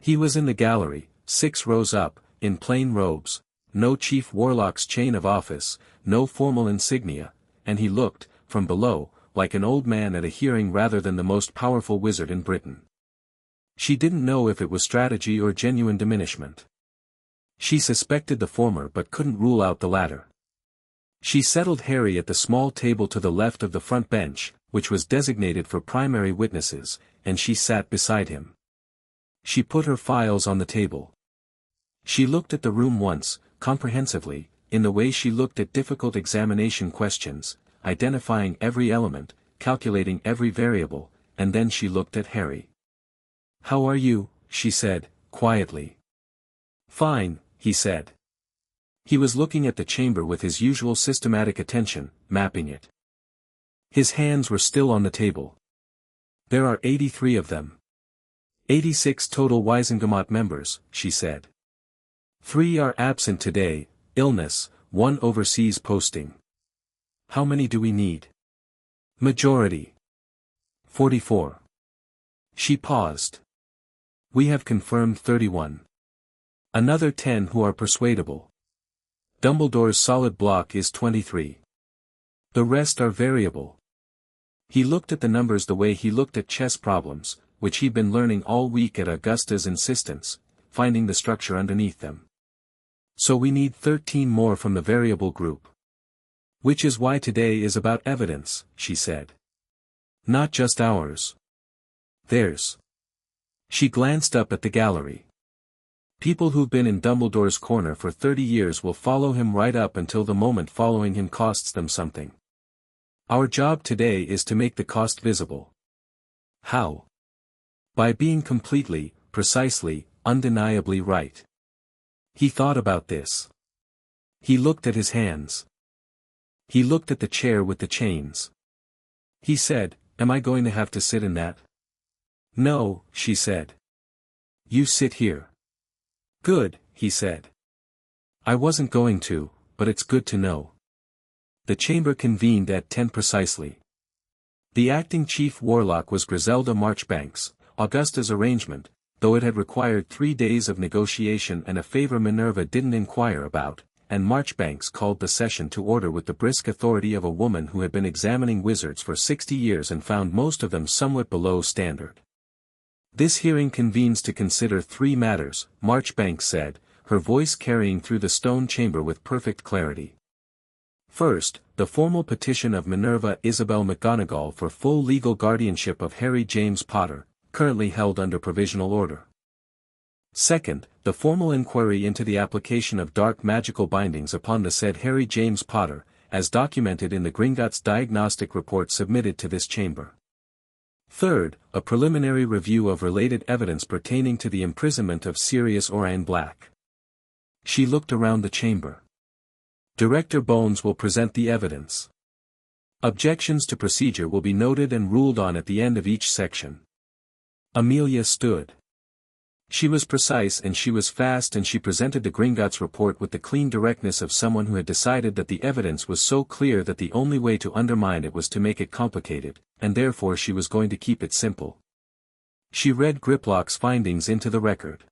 He was in the gallery, 6 rows up, in plain robes, no Chief Warlock's chain of office, no formal insignia, and he looked, from below, like an old man at a hearing rather than the most powerful wizard in Britain. She didn't know if it was strategy or genuine diminishment. She suspected the former but couldn't rule out the latter. She settled Harry at the small table to the left of the front bench, which was designated for primary witnesses, and she sat beside him. She put her files on the table. She looked at the room once, comprehensively, in the way she looked at difficult examination questions, identifying every element, calculating every variable, and then she looked at Harry. "How are you?" she said, quietly. "Fine," he said. He was looking at the chamber with his usual systematic attention, mapping it. His hands were still on the table. "There are 83 of them. 86 total Wizengamot members," she said. 3 are absent today, illness, 1 overseas posting. How many do we need?" "Majority. 44. She paused. "We have confirmed 31. Another 10 who are persuadable." Dumbledore's solid block is 23. The rest are variable. He looked at the numbers the way he looked at chess problems, which he'd been learning all week at Augusta's insistence, finding the structure underneath them. So we need 13 more from the variable group. Which is why today is about evidence, she said. Not just ours. Theirs. She glanced up at the gallery. People who've been in Dumbledore's corner for 30 years will follow him right up until the moment following him costs them something. Our job today is to make the cost visible. How? By being completely, precisely, undeniably right. He thought about this. He looked at his hands. He looked at the chair with the chains. He said, "Am I going to have to sit in that?" "No," she said. "You sit here." "Good," he said. "I wasn't going to, but it's good to know." The chamber convened at 10 precisely. The acting chief warlock was Griselda Marchbanks, Augusta's arrangement, though it had required 3 days of negotiation and a favor Minerva didn't inquire about, and Marchbanks called the session to order with the brisk authority of a woman who had been examining wizards for 60 years and found most of them somewhat below standard. "This hearing convenes to consider 3 matters," Marchbanks said, her voice carrying through the stone chamber with perfect clarity. "First, the formal petition of Minerva Isabel McGonagall for full legal guardianship of Harry James Potter, currently held under provisional order. Second, the formal inquiry into the application of dark magical bindings upon the said Harry James Potter, as documented in the Gringotts diagnostic report submitted to this chamber. Third, a preliminary review of related evidence pertaining to the imprisonment of Sirius Orion Black." She looked around the chamber. "Director Bones will present the evidence. Objections to procedure will be noted and ruled on at the end of each section." Amelia stood. She was precise and she was fast, and she presented the Gringotts report with the clean directness of someone who had decided that the evidence was so clear that the only way to undermine it was to make it complicated, and therefore she was going to keep it simple. She read Griplock's findings into the record.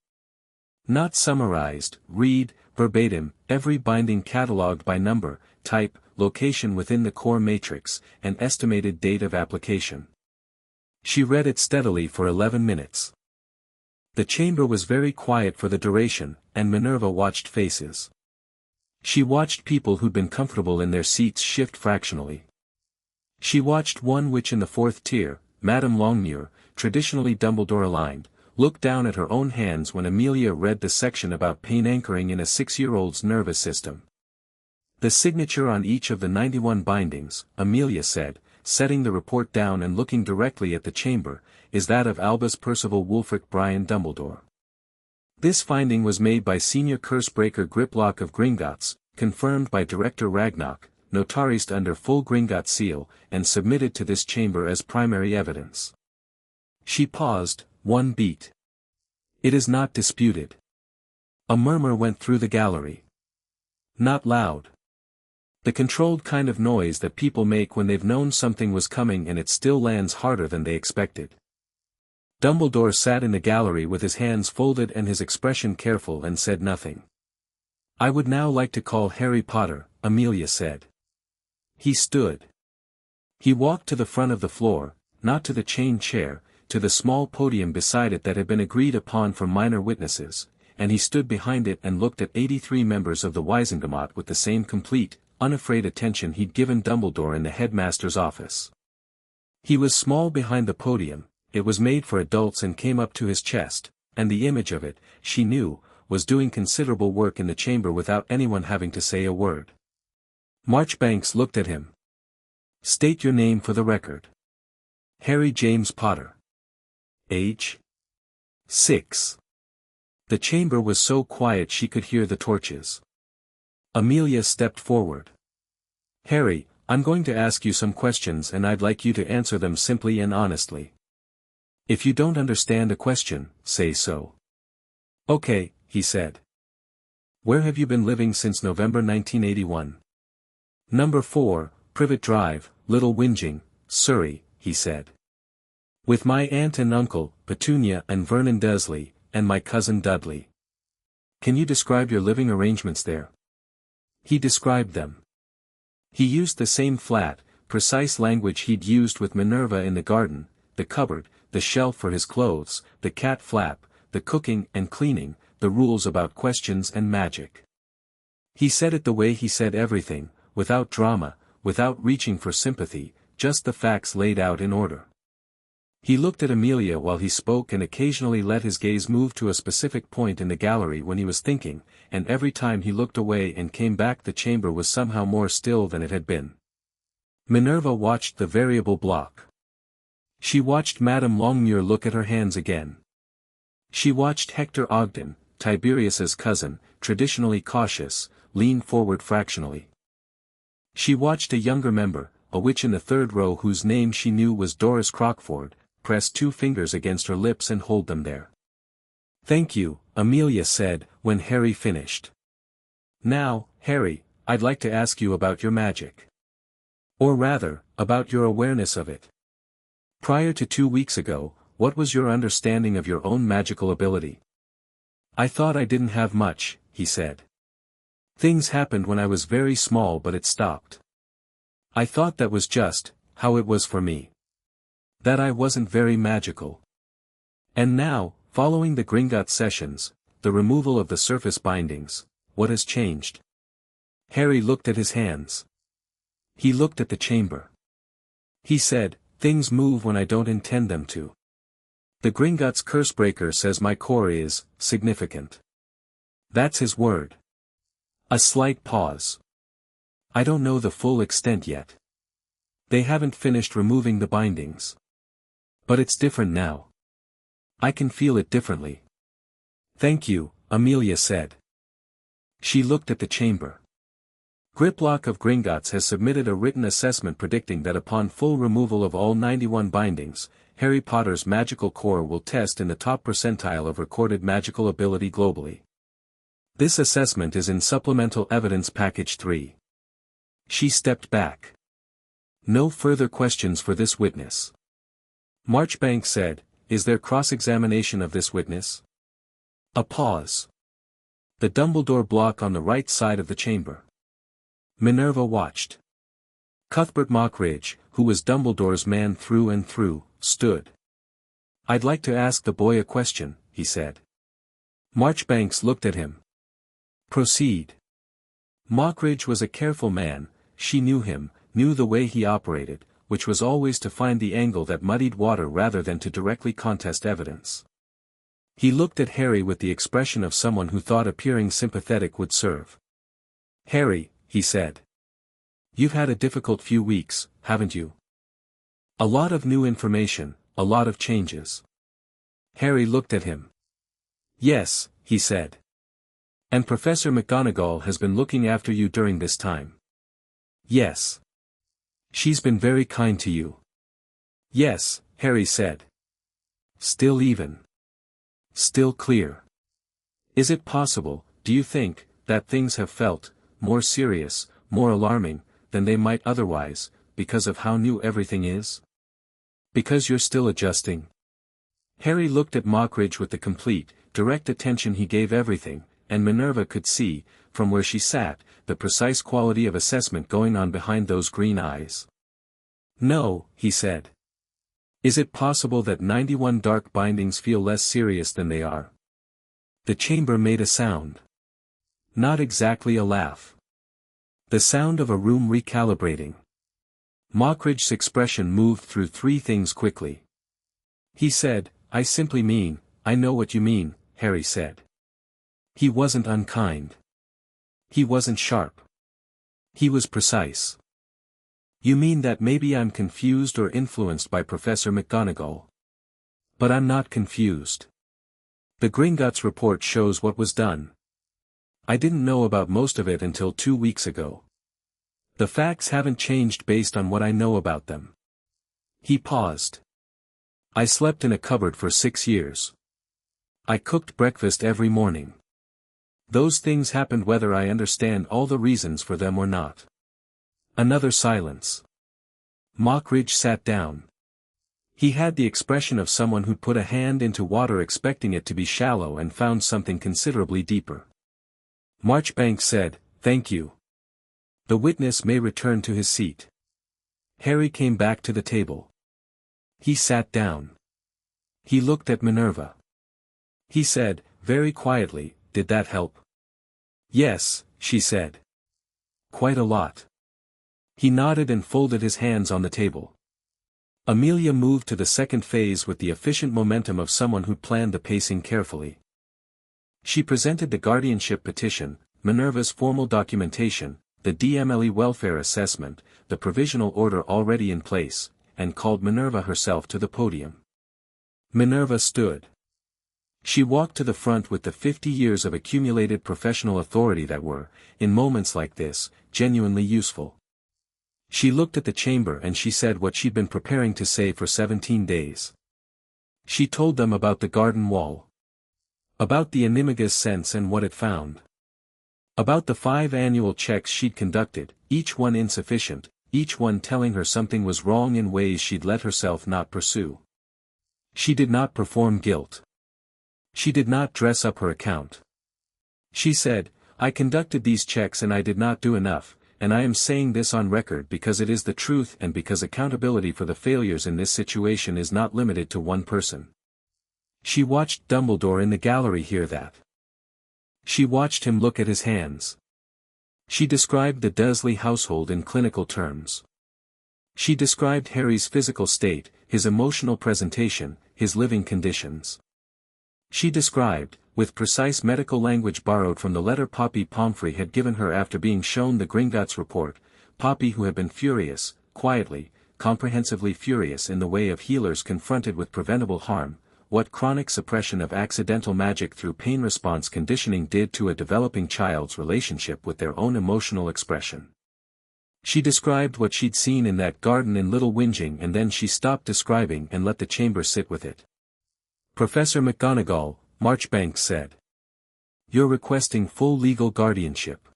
Not summarized, read, verbatim, every binding catalogued by number, type, location within the core matrix, and estimated date of application. She read it steadily for 11 minutes. The chamber was very quiet for the duration, and Minerva watched faces. She watched people who'd been comfortable in their seats shift fractionally. She watched one which in the 4th tier, Madame Longmuir, traditionally Dumbledore-aligned, looked down at her own hands when Amelia read the section about pain anchoring in a 6-year-old's nervous system. "The signature on each of the 91 bindings," Amelia said, setting the report down and looking directly at the chamber, "is that of Albus Percival Wulfric Brian Dumbledore. This finding was made by Senior Cursebreaker Griplock of Gringotts, confirmed by Director Ragnarok, notarized under full Gringotts seal, and submitted to this chamber as primary evidence." She paused, one beat. "It is not disputed." A murmur went through the gallery. Not loud. The controlled kind of noise that people make when they've known something was coming and it still lands harder than they expected. Dumbledore sat in the gallery with his hands folded and his expression careful and said nothing. "I would now like to call Harry Potter," Amelia said. He stood. He walked to the front of the floor, not to the chain chair, to the small podium beside it that had been agreed upon for minor witnesses, and he stood behind it and looked at 83 members of the Wisengamot with the same complete, unafraid attention he'd given Dumbledore in the headmaster's office. He was small behind the podium, it was made for adults and came up to his chest, and the image of it, she knew, was doing considerable work in the chamber without anyone having to say a word. Marchbanks looked at him. "State your name for the record." "Harry James Potter." "Age?" 6. The chamber was so quiet she could hear the torches. Amelia stepped forward. "Harry, I'm going to ask you some questions and I'd like you to answer them simply and honestly. If you don't understand a question, say so." "Okay," he said. "Where have you been living since November 1981? "Number 4, Privet Drive, Little Whinging, Surrey," he said. "With my aunt and uncle, Petunia and Vernon Dursley, and my cousin Dudley." "Can you describe your living arrangements there?" He described them. He used the same flat, precise language he'd used with Minerva in the garden, the cupboard, the shelf for his clothes, the cat flap, the cooking and cleaning, the rules about questions and magic. He said it the way he said everything, without drama, without reaching for sympathy, just the facts laid out in order. He looked at Amelia while he spoke and occasionally let his gaze move to a specific point in the gallery when he was thinking, and every time he looked away and came back the chamber was somehow more still than it had been. Minerva watched the variable block. She watched Madame Longmuir look at her hands again. She watched Hector Ogden, Tiberius's cousin, traditionally cautious, lean forward fractionally. She watched a younger member, a witch in the third row whose name she knew was Doris Crockford, press 2 fingers against her lips and hold them there. "Thank you," Amelia said, when Harry finished. "Now, Harry, I'd like to ask you about your magic. Or rather, about your awareness of it. Prior to 2 weeks ago, what was your understanding of your own magical ability?" "I thought I didn't have much," he said. "Things happened when I was very small but it stopped. I thought that was just how it was for me. That I wasn't very magical. And now, following the Gringotts sessions, the removal of the surface bindings, what has changed?" Harry looked at his hands. He looked at the chamber. He said, "Things move when I don't intend them to. The Gringotts cursebreaker says my core is significant. That's his word." A slight pause. "I don't know the full extent yet. They haven't finished removing the bindings. But it's different now. I can feel it differently." "Thank you," Amelia said. She looked at the chamber. Griplock of Gringotts has submitted a written assessment predicting that upon full removal of all 91 bindings, Harry Potter's magical core will test in the top percentile of recorded magical ability globally. This assessment is in Supplemental Evidence Package 3. She stepped back. "No further questions for this witness." Marchbank said, "Is there cross-examination of this witness?" A pause. The Dumbledore block on the right side of the chamber. Minerva watched. Cuthbert Mockridge, who was Dumbledore's man through and through, stood. "I'd like to ask the boy a question," he said. Marchbanks looked at him. "Proceed." Mockridge was a careful man, she knew him, knew the way he operated, which was always to find the angle that muddied water rather than to directly contest evidence. He looked at Harry with the expression of someone who thought appearing sympathetic would serve. "Harry," he said. "You've had a difficult few weeks, haven't you? A lot of new information, a lot of changes." Harry looked at him. "Yes," he said. "And Professor McGonagall has been looking after you during this time." "Yes. She's been very kind to you." "Yes," Harry said. "Still even. Still clear. Is it possible, do you think, that things have felt more serious, more alarming, than they might otherwise, because of how new everything is? Because you're still adjusting?" Harry looked at Mockridge with the complete, direct attention he gave everything, and Minerva could see, from where she sat, the precise quality of assessment going on behind those green eyes. "No," he said. "Is it possible that 91 dark bindings feel less serious than they are?" The chamber made a sound. Not exactly a laugh. The sound of a room recalibrating. Mockridge's expression moved through 3 things quickly. He said, "I simply mean, I know what you mean," Harry said. He wasn't unkind. He wasn't sharp. He was precise. "You mean that maybe I'm confused or influenced by Professor McGonagall. But I'm not confused. The Gringotts report shows what was done. I didn't know about most of it until 2 weeks ago. The facts haven't changed based on what I know about them." He paused. "I slept in a cupboard for 6 years. I cooked breakfast every morning. Those things happened whether I understand all the reasons for them or not." Another silence. Mockridge sat down. He had the expression of someone who'd put a hand into water expecting it to be shallow and found something considerably deeper. Marchbanks said, "Thank you. The witness may return to his seat. Harry came back to the table. He sat down. He looked at Minerva. He said, very quietly, "Did that help?" "Yes," she said. "Quite a lot." He nodded and folded his hands on the table. Amelia moved to the second phase with the efficient momentum of someone who planned the pacing carefully. She presented the guardianship petition, Minerva's formal documentation, the DMLE welfare assessment, the provisional order already in place, and called Minerva herself to the podium. Minerva stood. She walked to the front with the 50 years of accumulated professional authority that were, in moments like this, genuinely useful. She looked at the chamber and she said what she'd been preparing to say for 17 days. She told them about the garden wall. About the Animagus sense and what it found. About the 5 annual checks she'd conducted, each one insufficient, each one telling her something was wrong in ways she'd let herself not pursue. She did not perform guilt. She did not dress up her account. She said, "I conducted these checks and I did not do enough, and I am saying this on record because it is the truth and because accountability for the failures in this situation is not limited to one person." She watched Dumbledore in the gallery hear that. She watched him look at his hands. She described the Dursley household in clinical terms. She described Harry's physical state, his emotional presentation, his living conditions. She described, with precise medical language borrowed from the letter Poppy Pomfrey had given her after being shown the Gringotts report, Poppy who had been furious, quietly, comprehensively furious in the way of healers confronted with preventable harm, what chronic suppression of accidental magic through pain response conditioning did to a developing child's relationship with their own emotional expression. She described what she'd seen in that garden in Little Whinging and then she stopped describing and let the chamber sit with it. "Professor McGonagall," Marchbanks said. "You're requesting full legal guardianship.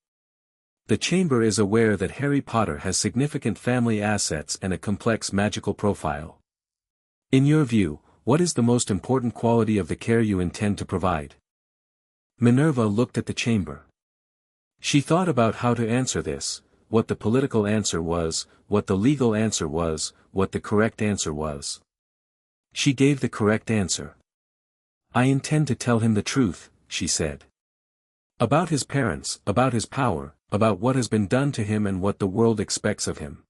The chamber is aware that Harry Potter has significant family assets and a complex magical profile. In your view, what is the most important quality of the care you intend to provide?" Minerva looked at the chamber. She thought about how to answer this, what the political answer was, what the legal answer was, what the correct answer was. She gave the correct answer. "I intend to tell him the truth," she said. "About his parents, about his power, about what has been done to him and what the world expects of him.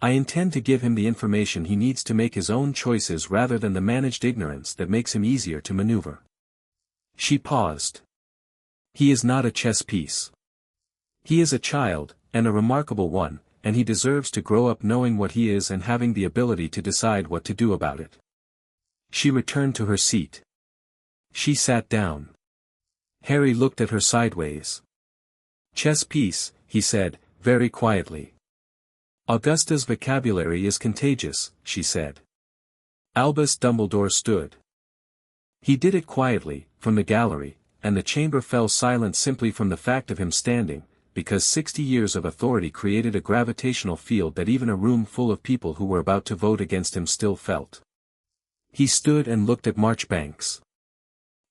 I intend to give him the information he needs to make his own choices rather than the managed ignorance that makes him easier to maneuver." She paused. "He is not a chess piece. He is a child, and a remarkable one, and he deserves to grow up knowing what he is and having the ability to decide what to do about it." She returned to her seat. She sat down. Harry looked at her sideways. "Chess piece," he said, very quietly. "Augusta's vocabulary is contagious," she said. Albus Dumbledore stood. He did it quietly, from the gallery, and the chamber fell silent simply from the fact of him standing, because 60 years of authority created a gravitational field that even a room full of people who were about to vote against him still felt. He stood and looked at Marchbanks.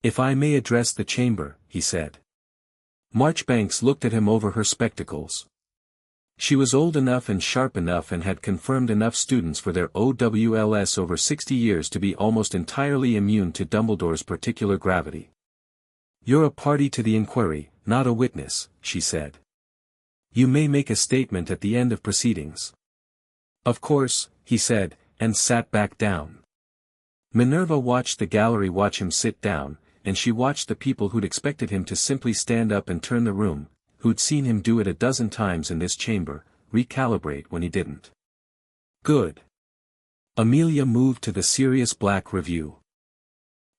"If I may address the chamber," he said. Marchbanks looked at him over her spectacles. She was old enough and sharp enough and had confirmed enough students for their OWLS over 60 years to be almost entirely immune to Dumbledore's particular gravity. "You're a party to the inquiry, not a witness," she said. "You may make a statement at the end of proceedings." "Of course," he said, and sat back down. Minerva watched the gallery watch him sit down, and she watched the people who'd expected him to simply stand up and turn the room, who'd seen him do it a dozen times in this chamber, recalibrate when he didn't. "Good." Amelia moved to the serious Black Review.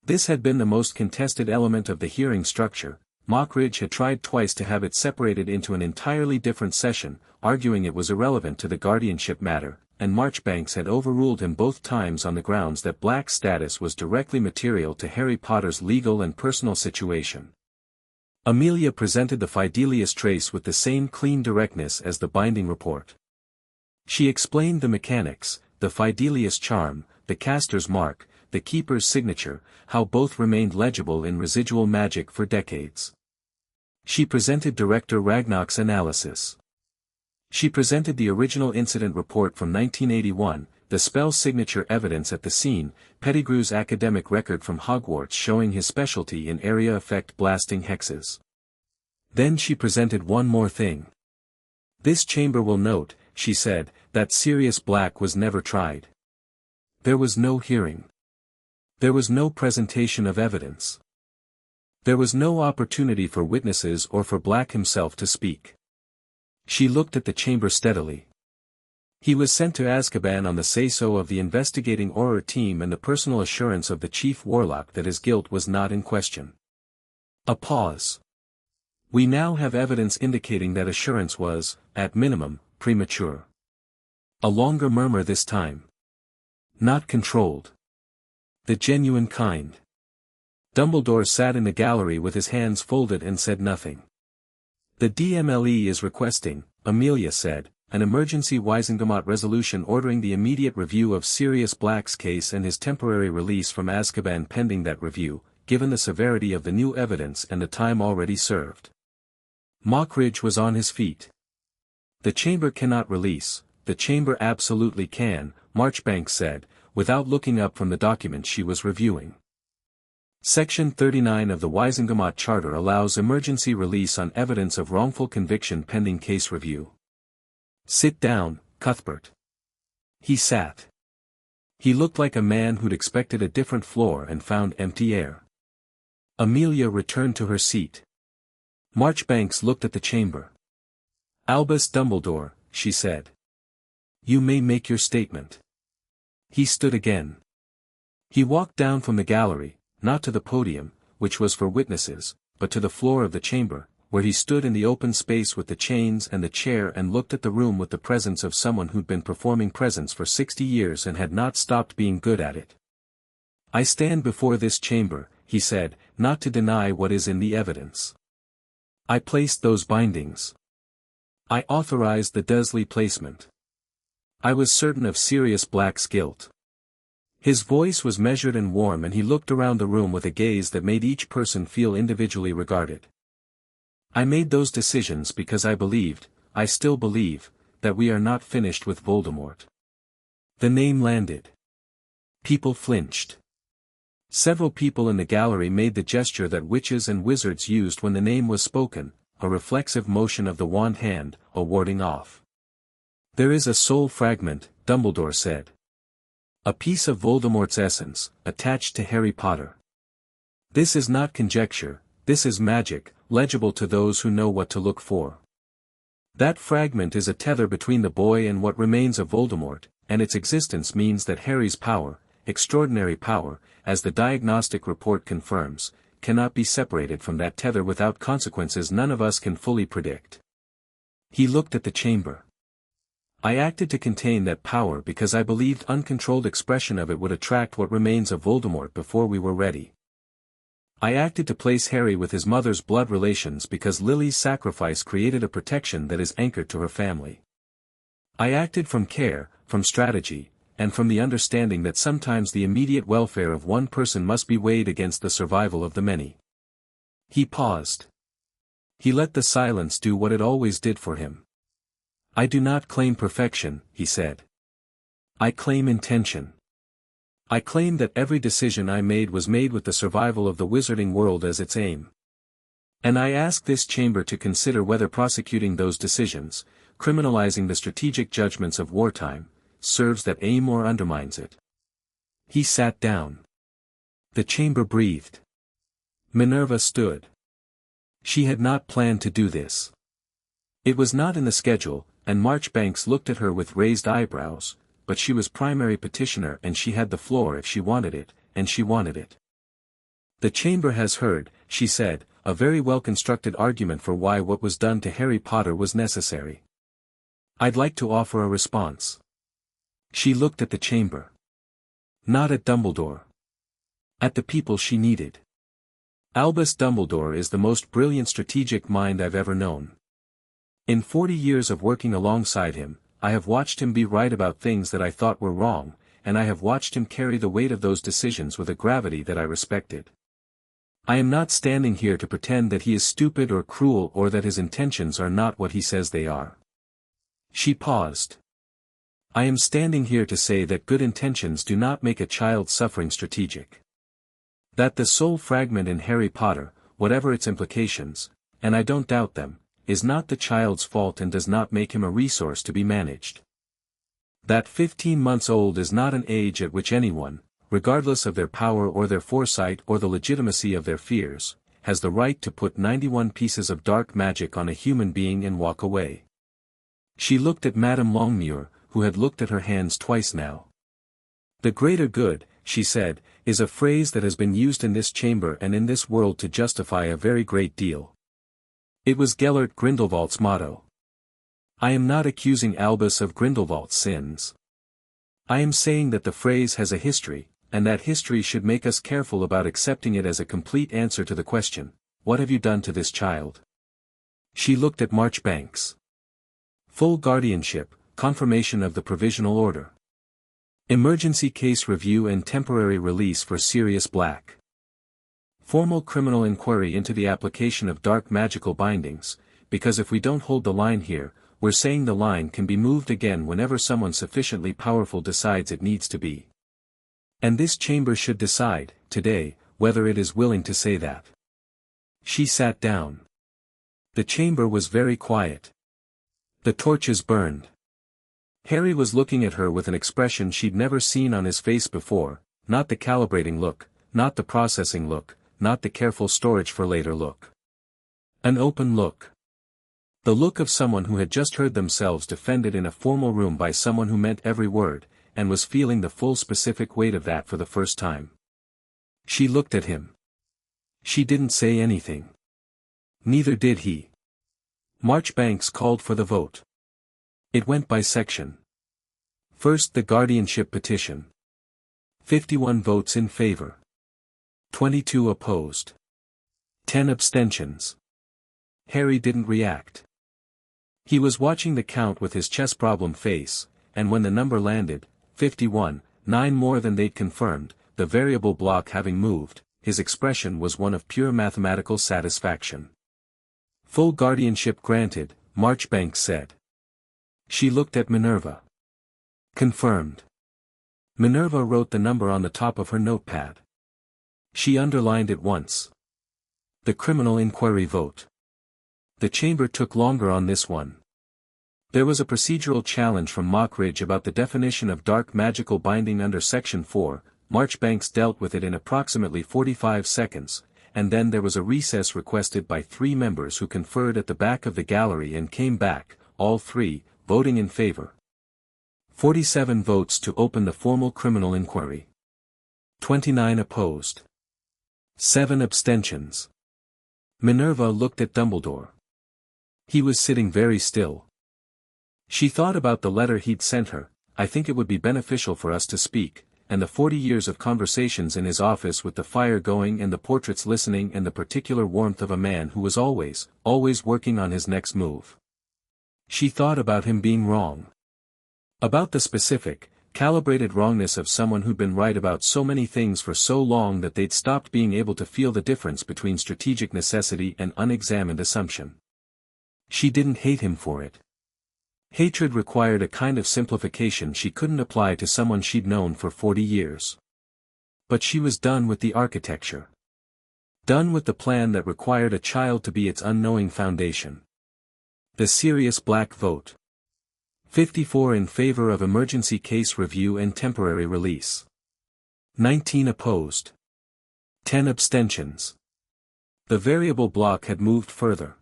This had been the most contested element of the hearing structure. Mockridge had tried twice to have it separated into an entirely different session, arguing it was irrelevant to the guardianship matter, and Marchbanks had overruled him both times on the grounds that Black's status was directly material to Harry Potter's legal and personal situation. Amelia presented the Fidelius trace with the same clean directness as the binding report. She explained the mechanics, the Fidelius charm, the caster's mark, the keeper's signature, how both remained legible in residual magic for decades. She presented Director Ragnarok's analysis. She presented the original incident report from 1981, the spell signature evidence at the scene, Pettigrew's academic record from Hogwarts showing his specialty in area effect blasting hexes. Then she presented one more thing. This chamber will note, she said, that Sirius Black was never tried. There was no hearing. There was no presentation of evidence. There was no opportunity for witnesses or for Black himself to speak. She looked at the chamber steadily. He was sent to Azkaban on the say-so of the investigating Auror team and the personal assurance of the chief warlock that his guilt was not in question. A pause. We now have evidence indicating that assurance was, at minimum, premature. A longer murmur this time. Not controlled. The genuine kind. Dumbledore sat in the gallery with his hands folded and said nothing. The DMLE is requesting, Amelia said, an emergency Wisengamot resolution ordering the immediate review of Sirius Black's case and his temporary release from Azkaban pending that review, given the severity of the new evidence and the time already served. Mockridge was on his feet. The chamber cannot release, the chamber absolutely can, Marchbanks said, without looking up from the document she was reviewing. Section 39 of the Wisengamot Charter allows emergency release on evidence of wrongful conviction pending case review. Sit down, Cuthbert. He sat. He looked like a man who'd expected a different floor and found empty air. Amelia returned to her seat. Marchbanks looked at the chamber. Albus Dumbledore, she said. You may make your statement. He stood again. He walked down from the gallery, not to the podium, which was for witnesses, but to the floor of the chamber, where he stood in the open space with the chains and the chair and looked at the room with the presence of someone who'd been performing presence for 60 years and had not stopped being good at it. I stand before this chamber, he said, not to deny what is in the evidence. I placed those bindings. I authorized the Dursley placement. I was certain of Sirius Black's guilt. His voice was measured and warm and he looked around the room with a gaze that made each person feel individually regarded. I made those decisions because I believed, I still believe, that we are not finished with Voldemort. The name landed. People flinched. Several people in the gallery made the gesture that witches and wizards used when the name was spoken, a reflexive motion of the wand hand, a warding off. There is a soul fragment, Dumbledore said. A piece of Voldemort's essence, attached to Harry Potter. This is not conjecture, this is magic, legible to those who know what to look for. That fragment is a tether between the boy and what remains of Voldemort, and its existence means that Harry's power, extraordinary power, as the diagnostic report confirms, cannot be separated from that tether without consequences none of us can fully predict. He looked at the chamber. I acted to contain that power because I believed uncontrolled expression of it would attract what remains of Voldemort before we were ready. I acted to place Harry with his mother's blood relations because Lily's sacrifice created a protection that is anchored to her family. I acted from care, from strategy, and from the understanding that sometimes the immediate welfare of one person must be weighed against the survival of the many. He paused. He let the silence do what it always did for him. I do not claim perfection, he said. I claim intention. I claim that every decision I made was made with the survival of the wizarding world as its aim. And I ask this chamber to consider whether prosecuting those decisions, criminalizing the strategic judgments of wartime, serves that aim or undermines it. He sat down. The chamber breathed. Minerva stood. She had not planned to do this. It was not in the schedule, and Marchbanks looked at her with raised eyebrows, but she was primary petitioner and she had the floor if she wanted it, and she wanted it. The chamber has heard, she said, a very well-constructed argument for why what was done to Harry Potter was necessary. I'd like to offer a response. She looked at the chamber. Not at Dumbledore. At the people she needed. Albus Dumbledore is the most brilliant strategic mind I've ever known. In 40 years of working alongside him, I have watched him be right about things that I thought were wrong, and I have watched him carry the weight of those decisions with a gravity that I respected. I am not standing here to pretend that he is stupid or cruel or that his intentions are not what he says they are. She paused. I am standing here to say that good intentions do not make a child's suffering strategic. That the soul fragment in Harry Potter, whatever its implications, and I don't doubt them, is not the child's fault and does not make him a resource to be managed. That 15 months old is not an age at which anyone, regardless of their power or their foresight or the legitimacy of their fears, has the right to put 91 pieces of dark magic on a human being and walk away. She looked at Madame Longmuir, who had looked at her hands twice now. The greater good, she said, is a phrase that has been used in this chamber and in this world to justify a very great deal. It was Gellert Grindelwald's motto. I am not accusing Albus of Grindelwald's sins. I am saying that the phrase has a history, and that history should make us careful about accepting it as a complete answer to the question, what have you done to this child? She looked at Marchbanks. Full guardianship, confirmation of the provisional order. Emergency case review and temporary release for Sirius Black. Formal criminal inquiry into the application of dark magical bindings, because if we don't hold the line here, we're saying the line can be moved again whenever someone sufficiently powerful decides it needs to be. And this chamber should decide, today, whether it is willing to say that. She sat down. The chamber was very quiet. The torches burned. Harry was looking at her with an expression she'd never seen on his face before, not the calibrating look, not the processing look, not the careful storage for later look. An open look. The look of someone who had just heard themselves defended in a formal room by someone who meant every word, and was feeling the full specific weight of that for the first time. She looked at him. She didn't say anything. Neither did he. Marchbanks called for the vote. It went by section. First the guardianship petition. 51 votes in favor. 22 opposed. 10 abstentions. Harry didn't react. He was watching the count with his chess problem face, and when the number landed, 51, 9 more than they'd confirmed, the variable block having moved, his expression was one of pure mathematical satisfaction. Full guardianship granted, Marchbanks said. She looked at Minerva. Confirmed. Minerva wrote the number on the top of her notepad. She underlined it once. The criminal inquiry vote. The chamber took longer on this one. There was a procedural challenge from Mockridge about the definition of dark magical binding under Section 4, Marchbanks dealt with it in approximately 45 seconds, and then there was a recess requested by 3 members who conferred at the back of the gallery and came back, all 3, voting in favor. 47 votes to open the formal criminal inquiry. 29 opposed. 7 abstentions. Minerva looked at Dumbledore. He was sitting very still. She thought about the letter he'd sent her. I think it would be beneficial for us to speak, and the 40 years of conversations in his office with the fire going and the portraits listening and the particular warmth of a man who was always working on his next move. She thought about him being wrong. About the specific, calibrated wrongness of someone who'd been right about so many things for so long that they'd stopped being able to feel the difference between strategic necessity and unexamined assumption. She didn't hate him for it. Hatred required a kind of simplification she couldn't apply to someone she'd known for 40 years. But she was done with the architecture. Done with the plan that required a child to be its unknowing foundation. The Sirius Black vote. 54 in favor of emergency case review and temporary release. 19 opposed. 10 abstentions. The variable block had moved further.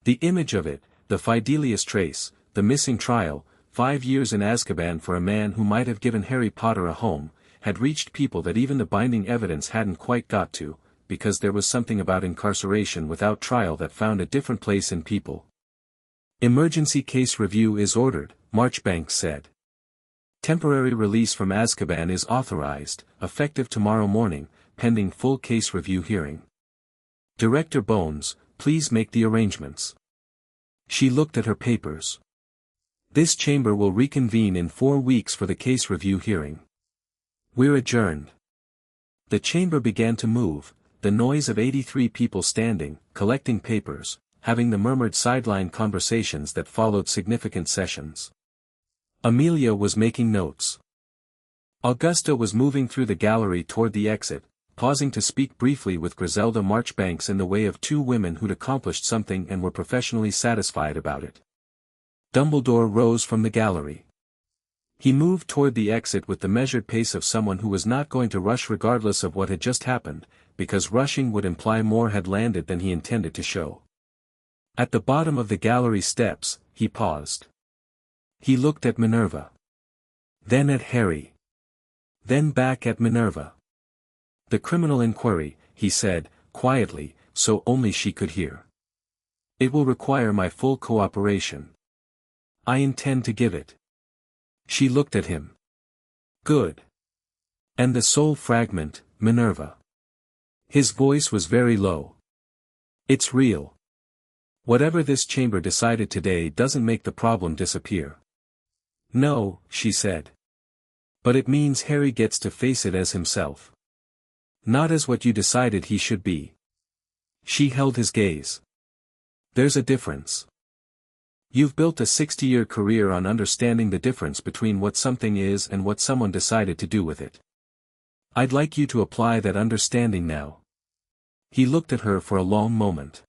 The image of it, the Fidelius trace, the missing trial, 5 years in Azkaban for a man who might have given Harry Potter a home, had reached people that even the binding evidence hadn't quite got to, because there was something about incarceration without trial that found a different place in people. Emergency case review is ordered, Marchbanks said. Temporary release from Azkaban is authorized, effective tomorrow morning, pending full case review hearing. Director Bones, please make the arrangements. She looked at her papers. This chamber will reconvene in 4 weeks for the case review hearing. We're adjourned. The chamber began to move, the noise of 83 people standing, collecting papers, having the murmured sideline conversations that followed significant sessions. Amelia was making notes. Augusta was moving through the gallery toward the exit, pausing to speak briefly with Griselda Marchbanks in the way of two women who'd accomplished something and were professionally satisfied about it. Dumbledore rose from the gallery. He moved toward the exit with the measured pace of someone who was not going to rush regardless of what had just happened, because rushing would imply more had landed than he intended to show. At the bottom of the gallery steps, he paused. He looked at Minerva. Then at Harry. Then back at Minerva. "The criminal inquiry," he said, quietly, so only she could hear. "It will require my full cooperation. I intend to give it." She looked at him. "Good. And the soul fragment, Minerva?" His voice was very low. "It's real. Whatever this chamber decided today doesn't make the problem disappear." "No," she said. "But it means Harry gets to face it as himself. Not as what you decided he should be." She held his gaze. "There's a difference. You've built a 60-year career on understanding the difference between what something is and what someone decided to do with it. I'd like you to apply that understanding now." He looked at her for a long moment.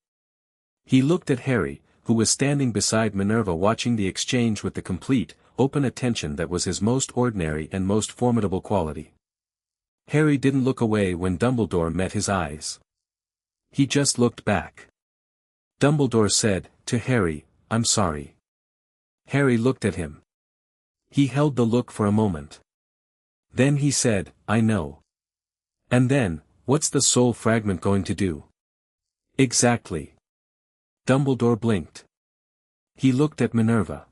He looked at Harry, who was standing beside Minerva watching the exchange with the complete, open attention that was his most ordinary and most formidable quality. Harry didn't look away when Dumbledore met his eyes. He just looked back. Dumbledore said, to Harry, "I'm sorry." Harry looked at him. He held the look for a moment. Then he said, "I know." "And then, what's the soul fragment going to do?" "Exactly." Dumbledore blinked. He looked at Minerva.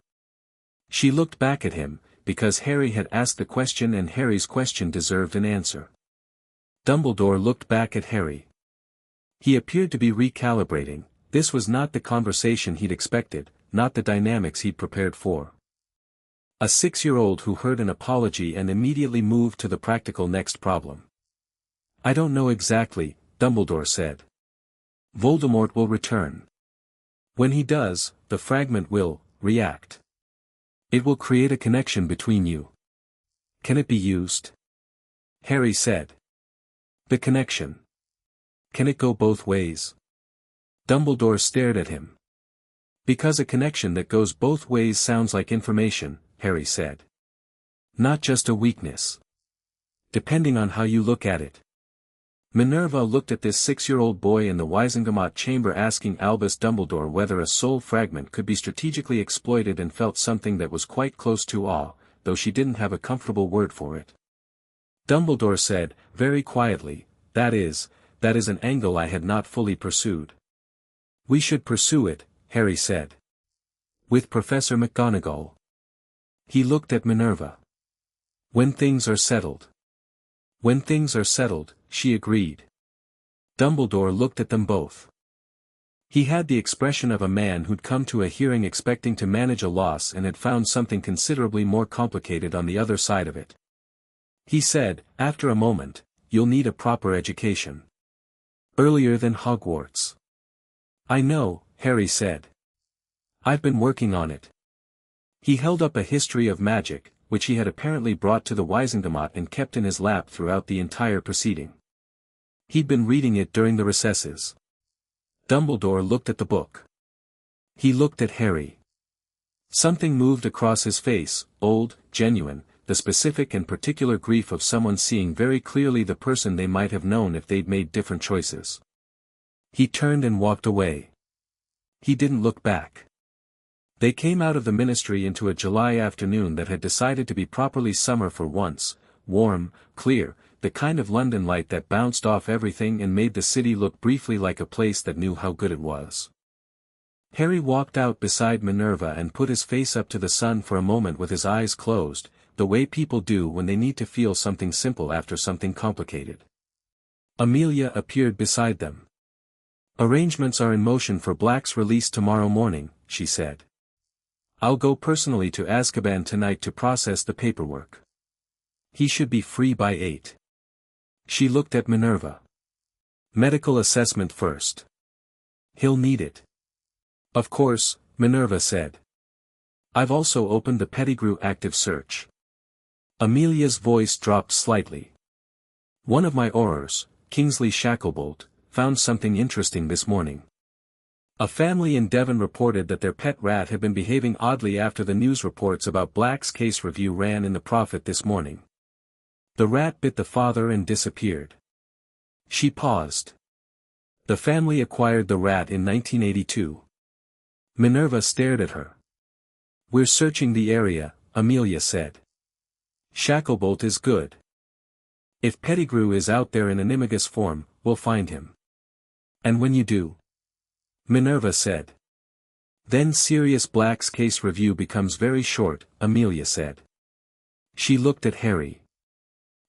She looked back at him, because Harry had asked the question and Harry's question deserved an answer. Dumbledore looked back at Harry. He appeared to be recalibrating. This was not the conversation he'd expected, not the dynamics he'd prepared for. A 6-year-old who heard an apology and immediately moved to the practical next problem. "I don't know exactly," Dumbledore said. "Voldemort will return. When he does, the fragment will react. It will create a connection between you. Can it be used?" Harry said. "The connection. Can it go both ways?" Dumbledore stared at him. "Because a connection that goes both ways sounds like information," Harry said. "Not just a weakness. Depending on how you look at it." Minerva looked at this 6-year-old boy in the Wizengamot chamber asking Albus Dumbledore whether a soul fragment could be strategically exploited and felt something that was quite close to awe, though she didn't have a comfortable word for it. Dumbledore said, very quietly, that is an angle I had not fully pursued." "We should pursue it," Harry said. "With Professor McGonagall." He looked at Minerva. "When things are settled." "When things are settled," she agreed. Dumbledore looked at them both. He had the expression of a man who'd come to a hearing expecting to manage a loss and had found something considerably more complicated on the other side of it. He said, after a moment, "You'll need a proper education. Earlier than Hogwarts." "I know," Harry said. "I've been working on it." He held up a history of magic, which he had apparently brought to the Wizengamot and kept in his lap throughout the entire proceeding. He'd been reading it during the recesses. Dumbledore looked at the book. He looked at Harry. Something moved across his face, old, genuine, the specific and particular grief of someone seeing very clearly the person they might have known if they'd made different choices. He turned and walked away. He didn't look back. They came out of the ministry into a July afternoon that had decided to be properly summer for once, warm, clear, the kind of London light that bounced off everything and made the city look briefly like a place that knew how good it was. Harry walked out beside Minerva and put his face up to the sun for a moment with his eyes closed, the way people do when they need to feel something simple after something complicated. Amelia appeared beside them. "Arrangements are in motion for Black's release tomorrow morning," she said. "I'll go personally to Azkaban tonight to process the paperwork. He should be free by 8. She looked at Minerva. "Medical assessment first. He'll need it." Of course, Minerva said. I've also opened the Pettigrew active search. Amelia's voice dropped slightly. One of my aurors, Kingsley Shacklebolt, found something interesting this morning. A family in Devon reported that their pet rat had been behaving oddly after the news reports about Black's case review ran in the Prophet this morning. The rat bit the father and disappeared. She paused. The family acquired the rat in 1982. Minerva stared at her. We're searching the area, Amelia said. Shacklebolt is good. If Pettigrew is out there in Animagus form, we'll find him. And when you do? Minerva said. Then Sirius Black's case review becomes very short, Amelia said. She looked at Harry.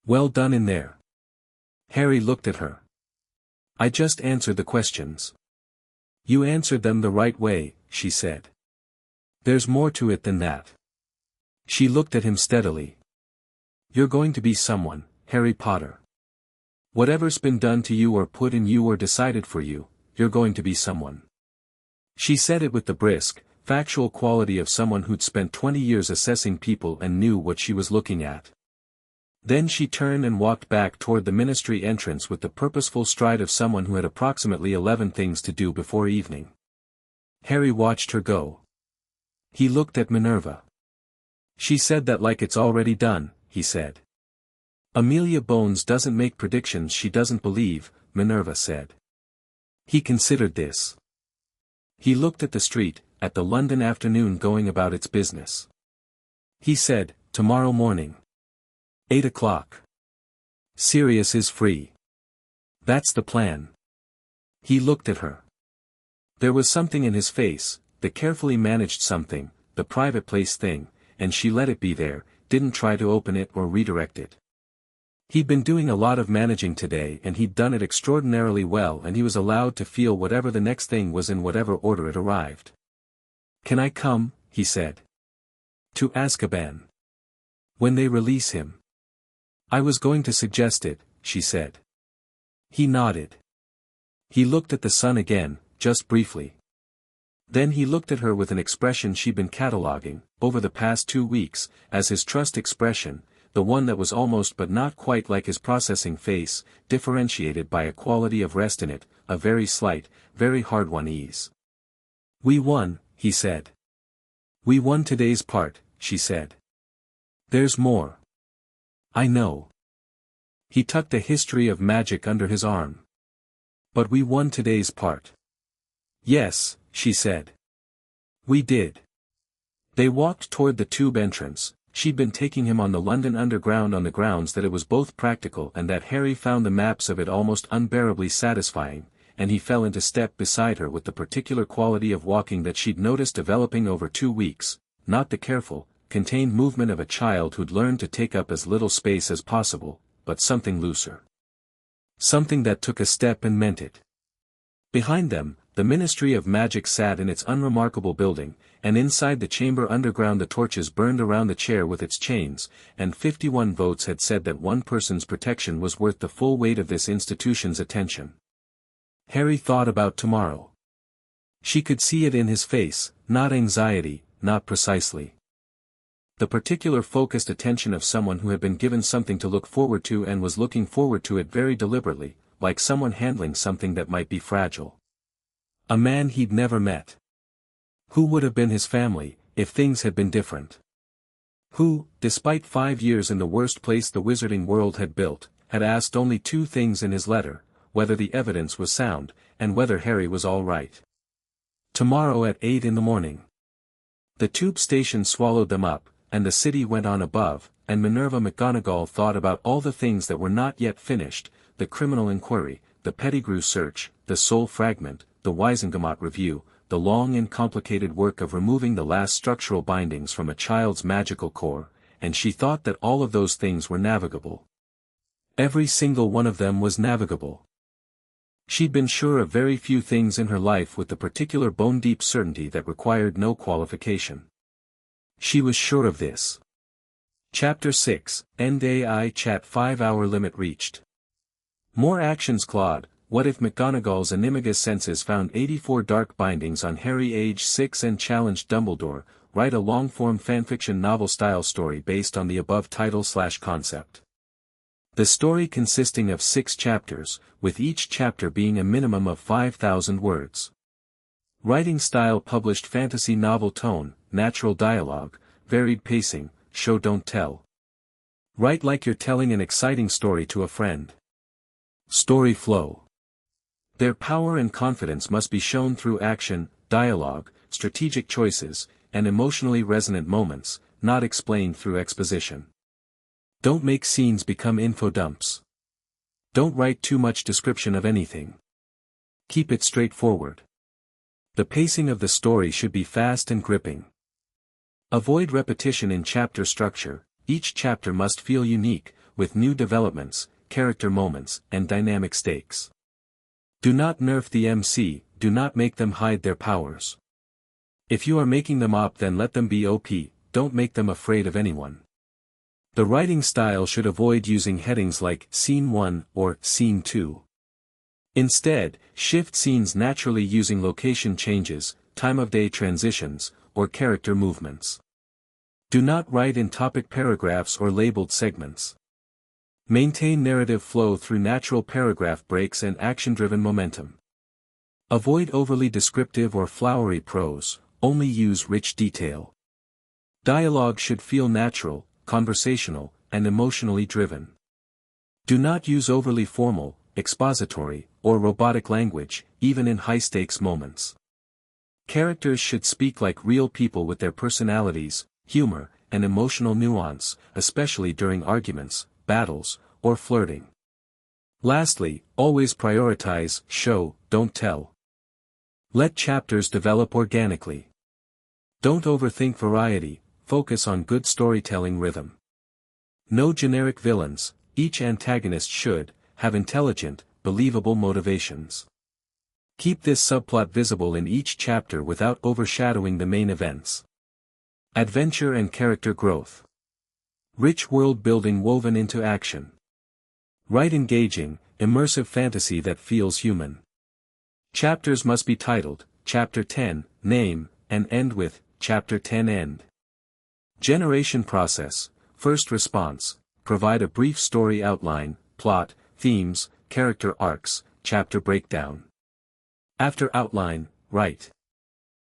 Well done in there. Harry looked at her. I just answered the questions. You answered them the right way, she said. There's more to it than that. She looked at him steadily. You're going to be someone, Harry Potter. Whatever's been done to you or put in you or decided for you, you're going to be someone. She said it with the brisk, factual quality of someone who'd spent 20 years assessing people and knew what she was looking at. Then she turned and walked back toward the ministry entrance with the purposeful stride of someone who had approximately 11 things to do before evening. Harry watched her go. He looked at Minerva. She said that like it's already done, he said. Amelia Bones doesn't make predictions she doesn't believe, Minerva said. He considered this. He looked at the street, at the London afternoon going about its business. He said, tomorrow morning. 8 o'clock. Sirius is free. That's the plan. He looked at her. There was something in his face, the carefully managed something, the private place thing, and she let it be there, didn't try to open it or redirect it. He'd been doing a lot of managing today and he'd done it extraordinarily well and he was allowed to feel whatever the next thing was in whatever order it arrived. Can I come, he said. To Azkaban. When they release him. I was going to suggest it, she said. He nodded. He looked at the sun again, just briefly. Then he looked at her with an expression she'd been cataloging, over the past 2 weeks, as his trust expression, the one that was almost but not quite like his processing face, differentiated by a quality of rest in it, a very slight, very hard-won ease. We won, he said. We won today's part, she said. There's more. I know. He tucked a history of magic under his arm. But we won today's part. Yes, she said. We did. They walked toward the tube entrance. She'd been taking him on the London Underground on the grounds that it was both practical and that Harry found the maps of it almost unbearably satisfying, and he fell into step beside her with the particular quality of walking that she'd noticed developing over 2 weeks, not the careful, contained movement of a child who'd learned to take up as little space as possible, but something looser. Something that took a step and meant it. Behind them, the Ministry of Magic sat in its unremarkable building, and inside the chamber underground the torches burned around the chair with its chains, and 51 votes had said that one person's protection was worth the full weight of this institution's attention. Harry thought about tomorrow. She could see it in his face, not anxiety, not precisely. The particular focused attention of someone who had been given something to look forward to and was looking forward to it very deliberately, like someone handling something that might be fragile. A man he'd never met. Who would have been his family, if things had been different? Who, despite 5 years in the worst place the wizarding world had built, had asked only 2 things in his letter, whether the evidence was sound, and whether Harry was all right. Tomorrow at 8 in the morning. The tube station swallowed them up, and the city went on above, and Minerva McGonagall thought about all the things that were not yet finished, the criminal inquiry, the Pettigrew search, the soul fragment, the Wisengamot review, the long and complicated work of removing the last structural bindings from a child's magical core, and she thought that all of those things were navigable. Every single one of them was navigable. She'd been sure of very few things in her life with the particular bone-deep certainty that required no qualification. She was sure of this. Chapter 6, End AI Chat 5-hour limit reached. More actions Claude, What if McGonagall's Animagus senses found 84 dark bindings on Harry age 6 and challenged Dumbledore? Write a long-form fanfiction novel-style story based on the above title/concept. The story consisting of 6 chapters, with each chapter being a minimum of 5,000 words. Writing style: published fantasy novel tone, natural dialogue, varied pacing, show don't tell. Write like you're telling an exciting story to a friend. Story flow. Their power and confidence must be shown through action, dialogue, strategic choices, and emotionally resonant moments, not explained through exposition. Don't make scenes become info dumps. Don't write too much description of anything. Keep it straightforward. The pacing of the story should be fast and gripping. Avoid repetition in chapter structure. Each chapter must feel unique, with new developments, character moments, and dynamic stakes. Do not nerf the MC, do not make them hide their powers. If you are making them OP, then let them be OP, don't make them afraid of anyone. The writing style should avoid using headings like Scene 1 or Scene 2. Instead, shift scenes naturally using location changes, time of day transitions, or character movements. Do not write in topic paragraphs or labeled segments. Maintain narrative flow through natural paragraph breaks and action-driven momentum. Avoid overly descriptive or flowery prose, only use rich detail. Dialogue should feel natural, conversational, and emotionally driven. Do not use overly formal, expository, or robotic language, even in high-stakes moments. Characters should speak like real people with their personalities, humor, and emotional nuance, especially during arguments, battles, or flirting. Lastly, always prioritize show, don't tell. Let chapters develop organically. Don't overthink variety, focus on good storytelling rhythm. No generic villains, each antagonist should have intelligent, believable motivations. Keep this subplot visible in each chapter without overshadowing the main events. Adventure and character growth. Rich world building woven into action. Write engaging, immersive fantasy that feels human. Chapters must be titled, Chapter 10, Name, and end with, Chapter 10 End. Generation process. First response. Provide a brief story outline, plot, themes, character arcs, chapter breakdown. After outline, write.